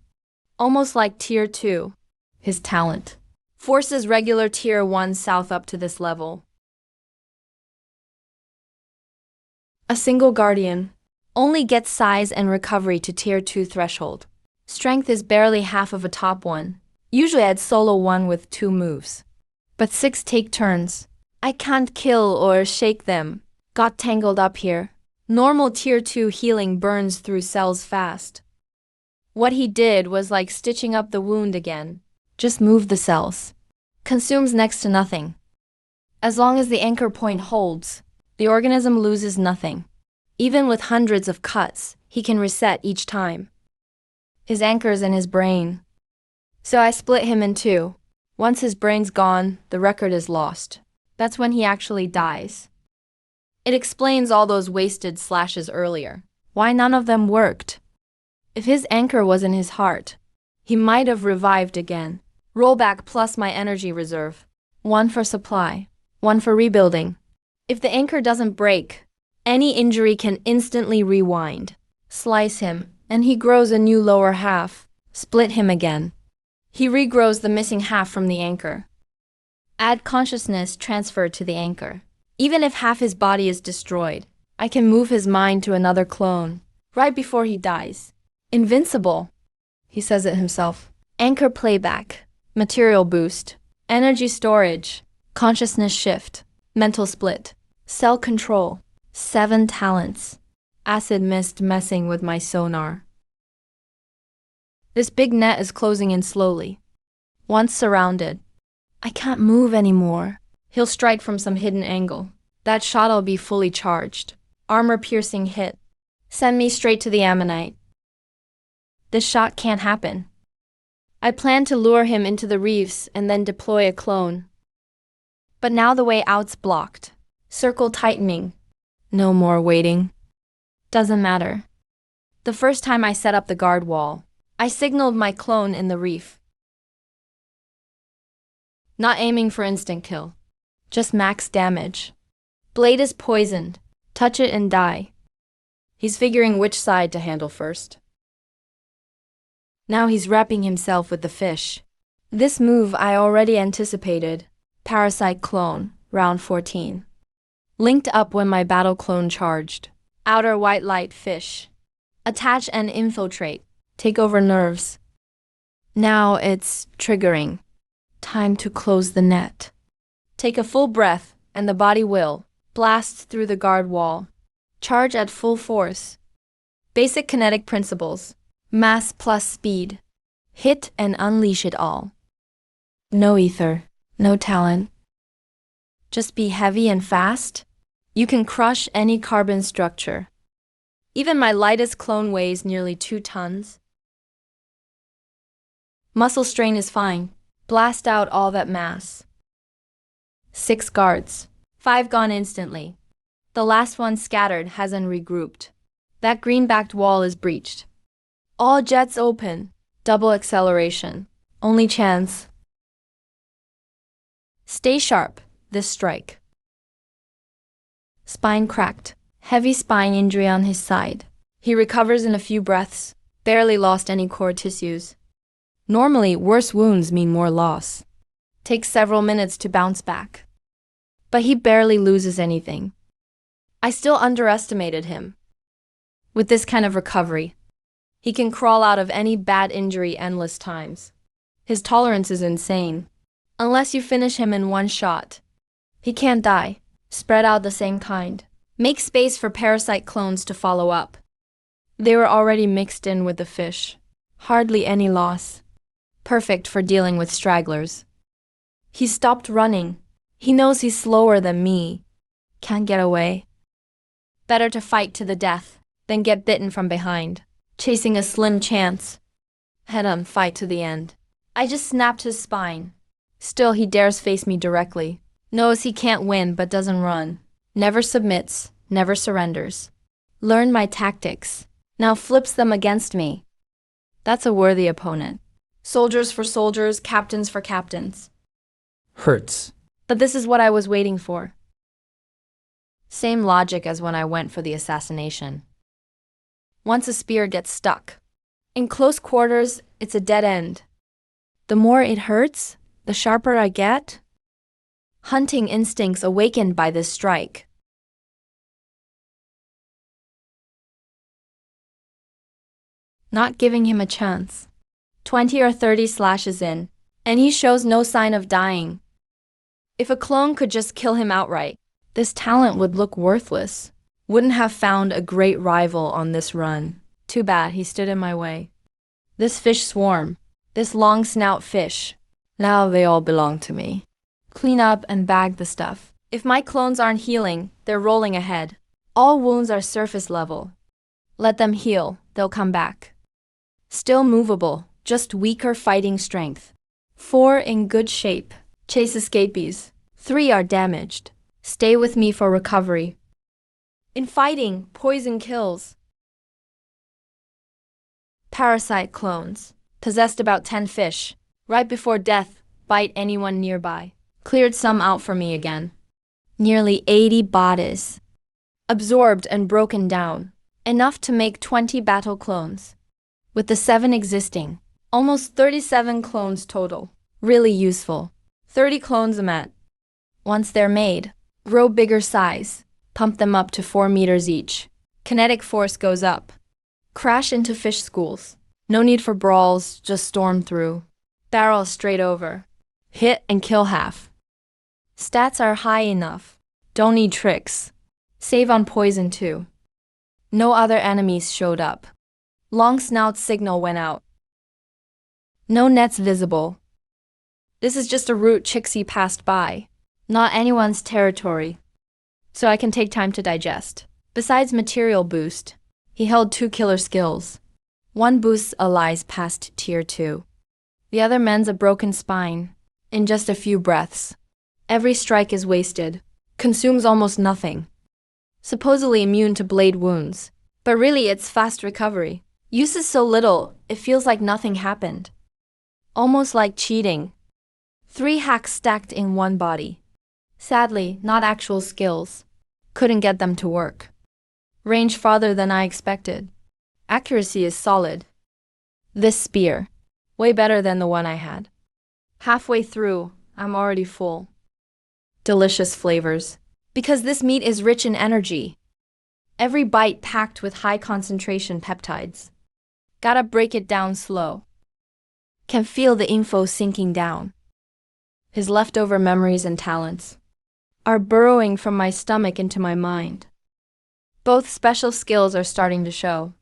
Almost like tier 2. His talent forces regular tier 1 south up to this level. A single guardian only gets size and recovery to tier 2 threshold. Strength is barely half of a top 1. Usually I'd solo 1 with 2 moves. But 6 take turns. I can't kill or shake them. Got tangled up here. Normal tier 2 healing burns through cells fast. What he did was like stitching up the wound again. Just move the cells. Consumes next to nothing. As long as the anchor point holds, the organism loses nothing. Even with hundreds of cuts, he can reset each time. His anchor's in his brain. So I split him in 2. Once his brain's gone, the record is lost. That's when he actually dies. It explains all those wasted slashes earlier. Why none of them worked. If his anchor was in his heart, he might have revived again. Rollback plus my energy reserve. 1 for supply, 1 for rebuilding. If the anchor doesn't break, any injury can instantly rewind. Slice him, and he grows a new lower half. Split him again. He regrows the missing half from the anchor. Add consciousness transferred to the anchor. Even if half his body is destroyed, I can move his mind to another clone, right before he dies. Invincible, he says it himself. Anchor playback, material boost, energy storage, consciousness shift, mental split, cell control, 7 talents. Acid mist messing with my sonar. This big net is closing in slowly. Once surrounded, I can't move anymore. He'll strike from some hidden angle. That shot'll be fully charged. Armor-piercing hit. Send me straight to the ammonite. This shot can't happen. I plan to lure him into the reefs and then deploy a clone. But now the way out's blocked. Circle tightening. No more waiting. Doesn't matter. The first time I set up the guard wall, I signaled my clone in the reef. Not aiming for instant kill. Just max damage. Blade is poisoned. Touch it and die. He's figuring which side to handle first. Now he's wrapping himself with the fish. This move I already anticipated. Parasite clone, round 14. Linked up when my battle clone charged. Outer white light fish. Attach and infiltrate. Take over nerves. Now it's triggering. Time to close the net. Take a full breath, and the body will blast through the guard wall. Charge at full force. Basic kinetic principles. Mass plus speed. Hit and unleash it all. No ether, no talent. Just be heavy and fast. You can crush any carbon structure. Even my lightest clone weighs nearly 2 tons. Muscle strain is fine. Blast out all that mass. 6 guards. 5 gone instantly. The last one scattered hasn't regrouped. That green-backed wall is breached. All jets open. Double acceleration. Only chance. Stay sharp, this strike. Spine cracked. Heavy spine injury on his side. He recovers in a few breaths. Barely lost any core tissues. Normally, worse wounds mean more loss. Takes several minutes to bounce back. But he barely loses anything. I still underestimated him. With this kind of recovery, he can crawl out of any bad injury endless times. His tolerance is insane. Unless you finish him in one shot. He can't die. Spread out the same kind. Make space for parasite clones to follow up. They were already mixed in with the fish. Hardly any loss. Perfect for dealing with stragglers. He stopped running. He knows he's slower than me. Can't get away. Better to fight to the death than get bitten from behind, chasing a slim chance. Head on, fight to the end. I just snapped his spine. Still, he dares face me directly. Knows he can't win but doesn't run. Never submits, never surrenders. Learned my tactics. Now flips them against me. That's a worthy opponent. Soldiers for soldiers, captains for captains. Hurts. But this is what I was waiting for. Same logic as when I went for the assassination. Once a spear gets stuck, in close quarters, it's a dead end. The more it hurts, the sharper I get. Hunting instincts awakened by this strike. Not giving him a chance. 20 or 30 slashes in, and he shows no sign of dying. If a clone could just kill him outright, this talent would look worthless. Wouldn't have found a great rival on this run. Too bad he stood in my way. This fish swarm, this long snout fish, now they all belong to me. Clean up and bag the stuff. If my clones aren't healing, they're rolling ahead. All wounds are surface level. Let them heal, they'll come back. Still movable, just weaker fighting strength. 4 in good shape. Chase escapees. 3 are damaged. Stay with me for recovery. In fighting, poison kills. Parasite clones. Possessed about 10 fish. Right before death, bite anyone nearby. Cleared some out for me again. Nearly 80 bodies. Absorbed and broken down. Enough to make 20 battle clones. With the 7 existing, almost 37 clones total. Really useful. 30 clones I'm at. Once they're made, grow bigger size. Pump them up to 4 meters each. Kinetic force goes up. Crash into fish schools. No need for brawls, just storm through. Barrel straight over. Hit and kill half. Stats are high enough. Don't need tricks. Save on poison too. No other enemies showed up. Long snout signal went out. No nets visible. This is just a route Chixie passed by. Not anyone's territory. So I can take time to digest. Besides material boost, he held 2 killer skills. One boosts allies past tier 2. The other mends a broken spine. In just a few breaths. Every strike is wasted. Consumes almost nothing. Supposedly immune to blade wounds. But really it's fast recovery. Uses so little, it feels like nothing happened. Almost like cheating. 3 hacks stacked in one body. Sadly, not actual skills. Couldn't get them to work. Range farther than I expected. Accuracy is solid. This spear, way better than the one I had. Halfway through, I'm already full. Delicious flavors. Because this meat is rich in energy. Every bite packed with high concentration peptides. Gotta break it down slow. Can feel the info sinking down. His leftover memories and talents are burrowing from my stomach into my mind. Both special skills are starting to show.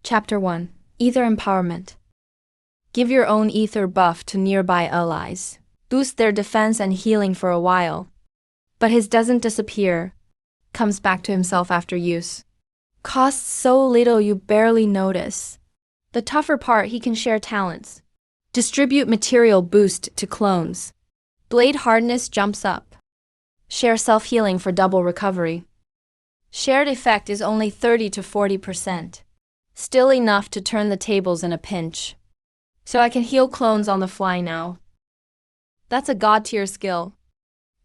Chapter 1. Ether Empowerment. Give your own ether buff to nearby allies. Boost their defense and healing for a while. But his doesn't disappear. Comes back to himself after use. Costs so little you barely notice. The tougher part, he can share talents. Distribute material boost to clones. Blade hardness jumps up. Share self-healing for double recovery. Shared effect is only 30 to 40%. Still enough to turn the tables in a pinch. So I can heal clones on the fly now. That's a god-tier skill.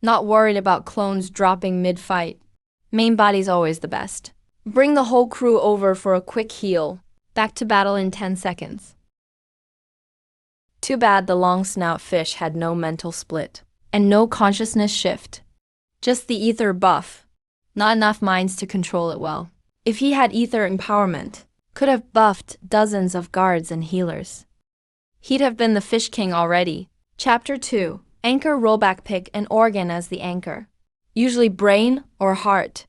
Not worried about clones dropping mid-fight. Main body's always the best. Bring the whole crew over for a quick heal. Back to battle in 10 seconds. Too bad the long snout fish had no mental split. And no consciousness shift. Just the ether buff. Not enough minds to control it well. If he had ether empowerment, could have buffed dozens of guards and healers. He'd have been the Fish King already. Chapter 2. Anchor rollback pick an organ as the anchor. Usually brain or heart.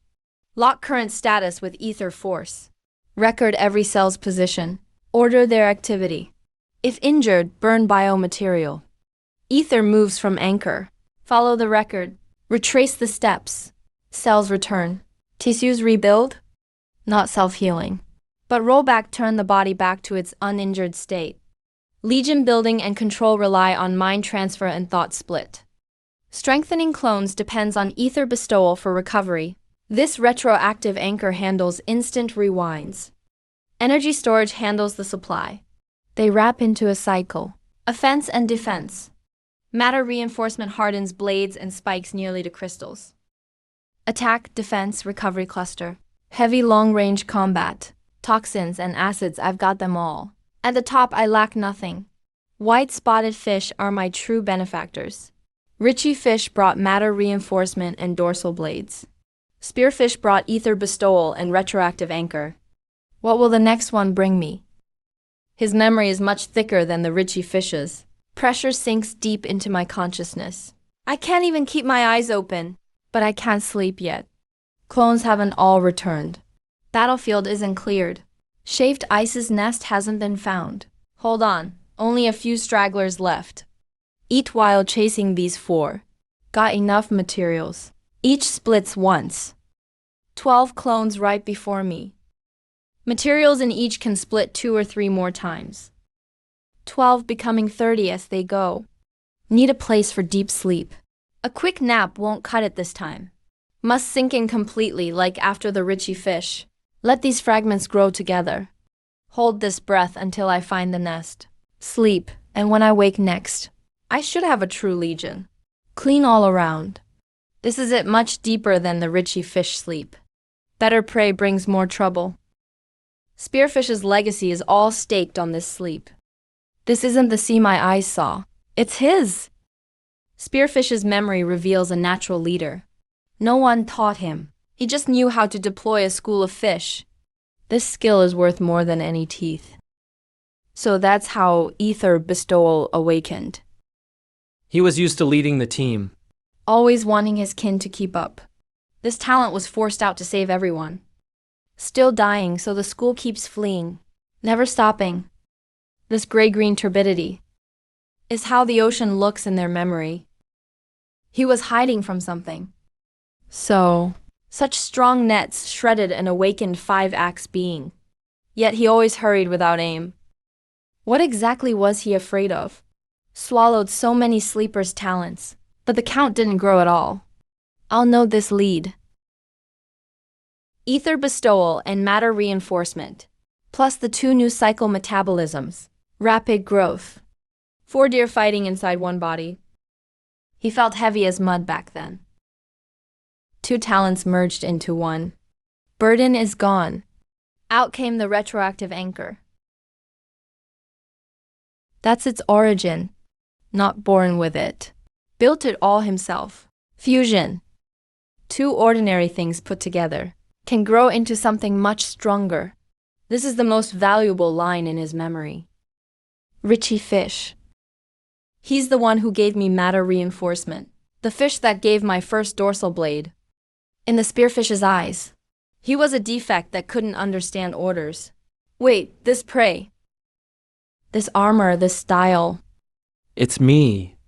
Lock current status with ether force. Record every cell's position. Order their activity. If injured, burn biomaterial. Ether moves from anchor. Follow the record. Retrace the steps. Cells return. Tissues rebuild. Not self-healing. But rollback turn the body back to its uninjured state. Legion building and control rely on mind transfer and thought split. Strengthening clones depends on ether bestowal for recovery. This retroactive anchor handles instant rewinds. Energy storage handles the supply. They wrap into a cycle. Offense and defense. Matter reinforcement hardens blades and spikes nearly to crystals. Attack, defense, recovery cluster. Heavy long-range combat. Toxins and acids, I've got them all. At the top, I lack nothing. White spotted fish are my true benefactors. Richie fish brought matter reinforcement and dorsal blades. Spearfish brought ether bestowal and retroactive anchor. What will the next one bring me? His memory is much thicker than the Richie fish's. Pressure sinks deep into my consciousness. I can't even keep my eyes open, but I can't sleep yet. Clones haven't all returned. Battlefield isn't cleared. Shaved Ice's nest hasn't been found. Hold on, only a few stragglers left. Eat while chasing these 4. Got enough materials. Each splits once. 12 clones right before me. Materials in each can split 2 or 3 more times. 12 becoming 30 as they go. Need a place for deep sleep. A quick nap won't cut it this time. Must sink in completely like after the Richie fish. Let these fragments grow together. Hold this breath until I find the nest. Sleep, and when I wake next, I should have a true legion. Clean all around. This is it much deeper than the Richie fish sleep. Better prey brings more trouble. Spearfish's legacy is all staked on this sleep. This isn't the sea my eyes saw. It's his. Spearfish's memory reveals a natural leader. No one taught him. He just knew how to deploy a school of fish. This skill is worth more than any teeth. So that's how ether bestowal awakened. He was used to leading the team. Always wanting his kin to keep up. This talent was forced out to save everyone. Still dying, so the school keeps fleeing. Never stopping. This gray-green turbidity is how the ocean looks in their memory. He was hiding from something. Such strong nets shredded an awakened 5-axe being. Yet he always hurried without aim. What exactly was he afraid of? Swallowed so many sleepers' talents, but the count didn't grow at all. I'll know this lead. Ether bestowal and matter reinforcement, plus the 2 new cycle metabolisms. Rapid growth. 4 deer fighting inside one body. He felt heavy as mud back then. 2 talents merged into one. Burden is gone. Out came the retroactive anchor. That's its origin. Not born with it. Built it all himself. Fusion. 2 ordinary things put together can grow into something much stronger. This is the most valuable line in his memory. Richie fish. He's the one who gave me matter reinforcement. The fish that gave my first dorsal blade. In the spearfish's eyes, he was a defect that couldn't understand orders. Wait, this prey. This armor, this style. It's me.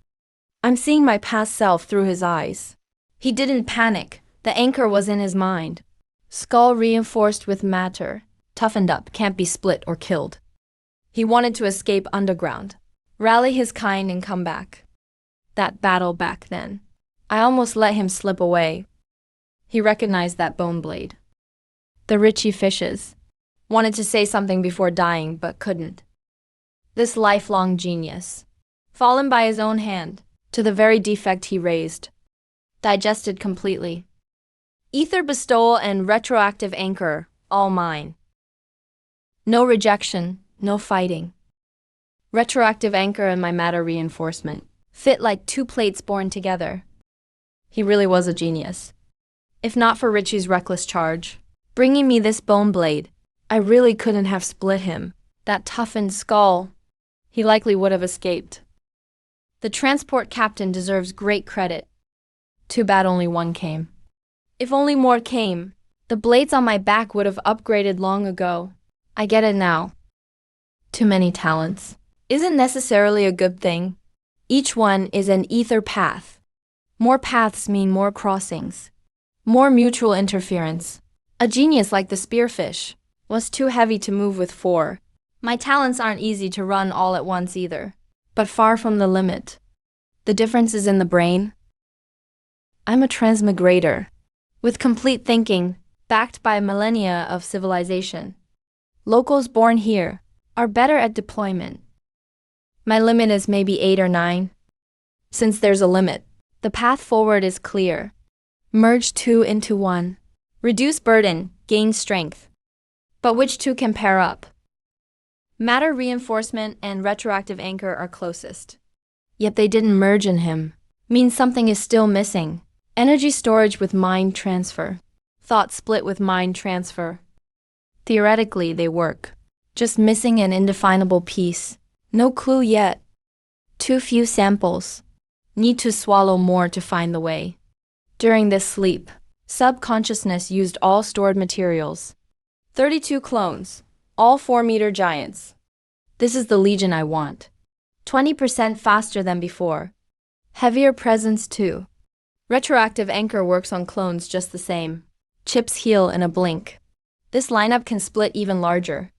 I'm seeing my past self through his eyes. He didn't panic. The anchor was in his mind. Skull reinforced with matter. Toughened up, can't be split or killed. He wanted to escape underground. Rally his kind and come back. That battle back then. I almost let him slip away. He recognized that bone blade. The Richie fishes. Wanted to say something before dying, but couldn't. This lifelong genius. Fallen by his own hand, to the very defect he raised. Digested completely. Ether bestowal and retroactive anchor, all mine. No rejection, no fighting. Retroactive anchor and my matter reinforcement. Fit like 2 plates born together. He really was a genius. If not for Richie's reckless charge, bringing me this bone blade, I really couldn't have split him. That toughened skull, he likely would have escaped. The transport captain deserves great credit. Too bad only 1 came. If only more came, the blades on my back would have upgraded long ago. I get it now. Too many talents isn't necessarily a good thing. Each one is an ether path. More paths mean more crossings. More mutual interference. A genius like the spearfish was too heavy to move with 4. My talents aren't easy to run all at once either, but far from the limit. The difference is in the brain. I'm a transmigrator, with complete thinking, backed by millennia of civilization. Locals born here are better at deployment. My limit is maybe 8 or 9. Since there's a limit, the path forward is clear. Merge two into one. Reduce burden, gain strength. But which two can pair up? Matter reinforcement and retroactive anchor are closest. Yet they didn't merge in him. Means something is still missing. Energy storage with mind transfer. Thought split with mind transfer. Theoretically, they work. Just missing an indefinable piece. No clue yet. Too few samples. Need to swallow more to find the way. During this sleep, subconsciousness used all stored materials. 32 clones, all 4-meter giants. This is the legion I want. 20% faster than before. Heavier presence too. Retroactive anchor works on clones just the same. Chips heal in a blink. This lineup can split even larger.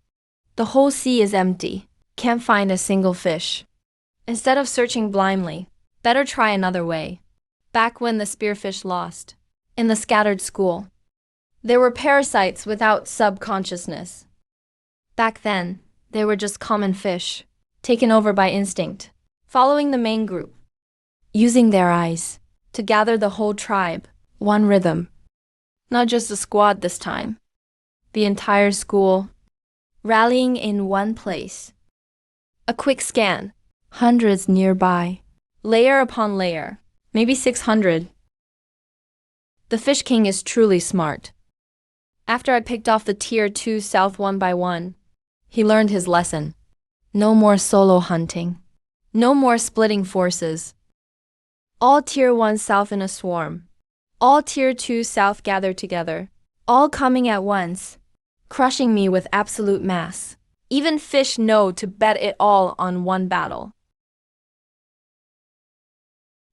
The whole sea is empty. Can't find a single fish. Instead of searching blindly, better try another way. Back when the spearfish lost. In the scattered school. There were parasites without subconsciousness. Back then, they were just common fish, taken over by instinct, following the main group. Using their eyes to gather the whole tribe, one rhythm. Not just a squad this time. The entire school, rallying in one place. A quick scan, hundreds nearby, layer upon layer, maybe 600. The Fish King is truly smart. After I picked off the Tier 2 South one by one, he learned his lesson. No more solo hunting. No more splitting forces. All Tier 1 South in a swarm. All Tier 2 South gathered together. All coming at once, crushing me with absolute mass. Even fish know to bet it all on one battle.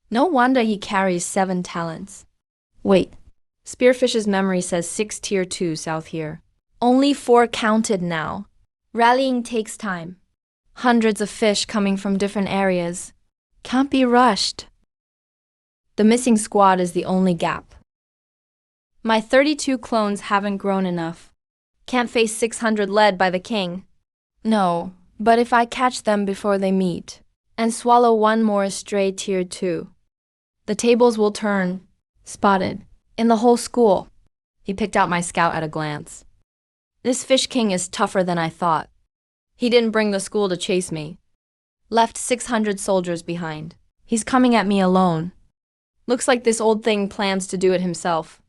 No wonder he carries 7 talents. Wait, Spearfish's memory says 6 Tier 2 South here. Only 4 counted now. Rallying takes time. Hundreds of fish coming from different areas. Can't be rushed. The missing squad is the only gap. My 32 clones haven't grown enough. Can't face 600 led by the king. No, but if I catch them before they meet, and swallow one more stray Tier 2, the tables will turn. Spotted. In the whole school. He picked out my scout at a glance. This Fish King is tougher than I thought. He didn't bring the school to chase me. Left 600 soldiers behind. He's coming at me alone. Looks like this old thing plans to do it himself.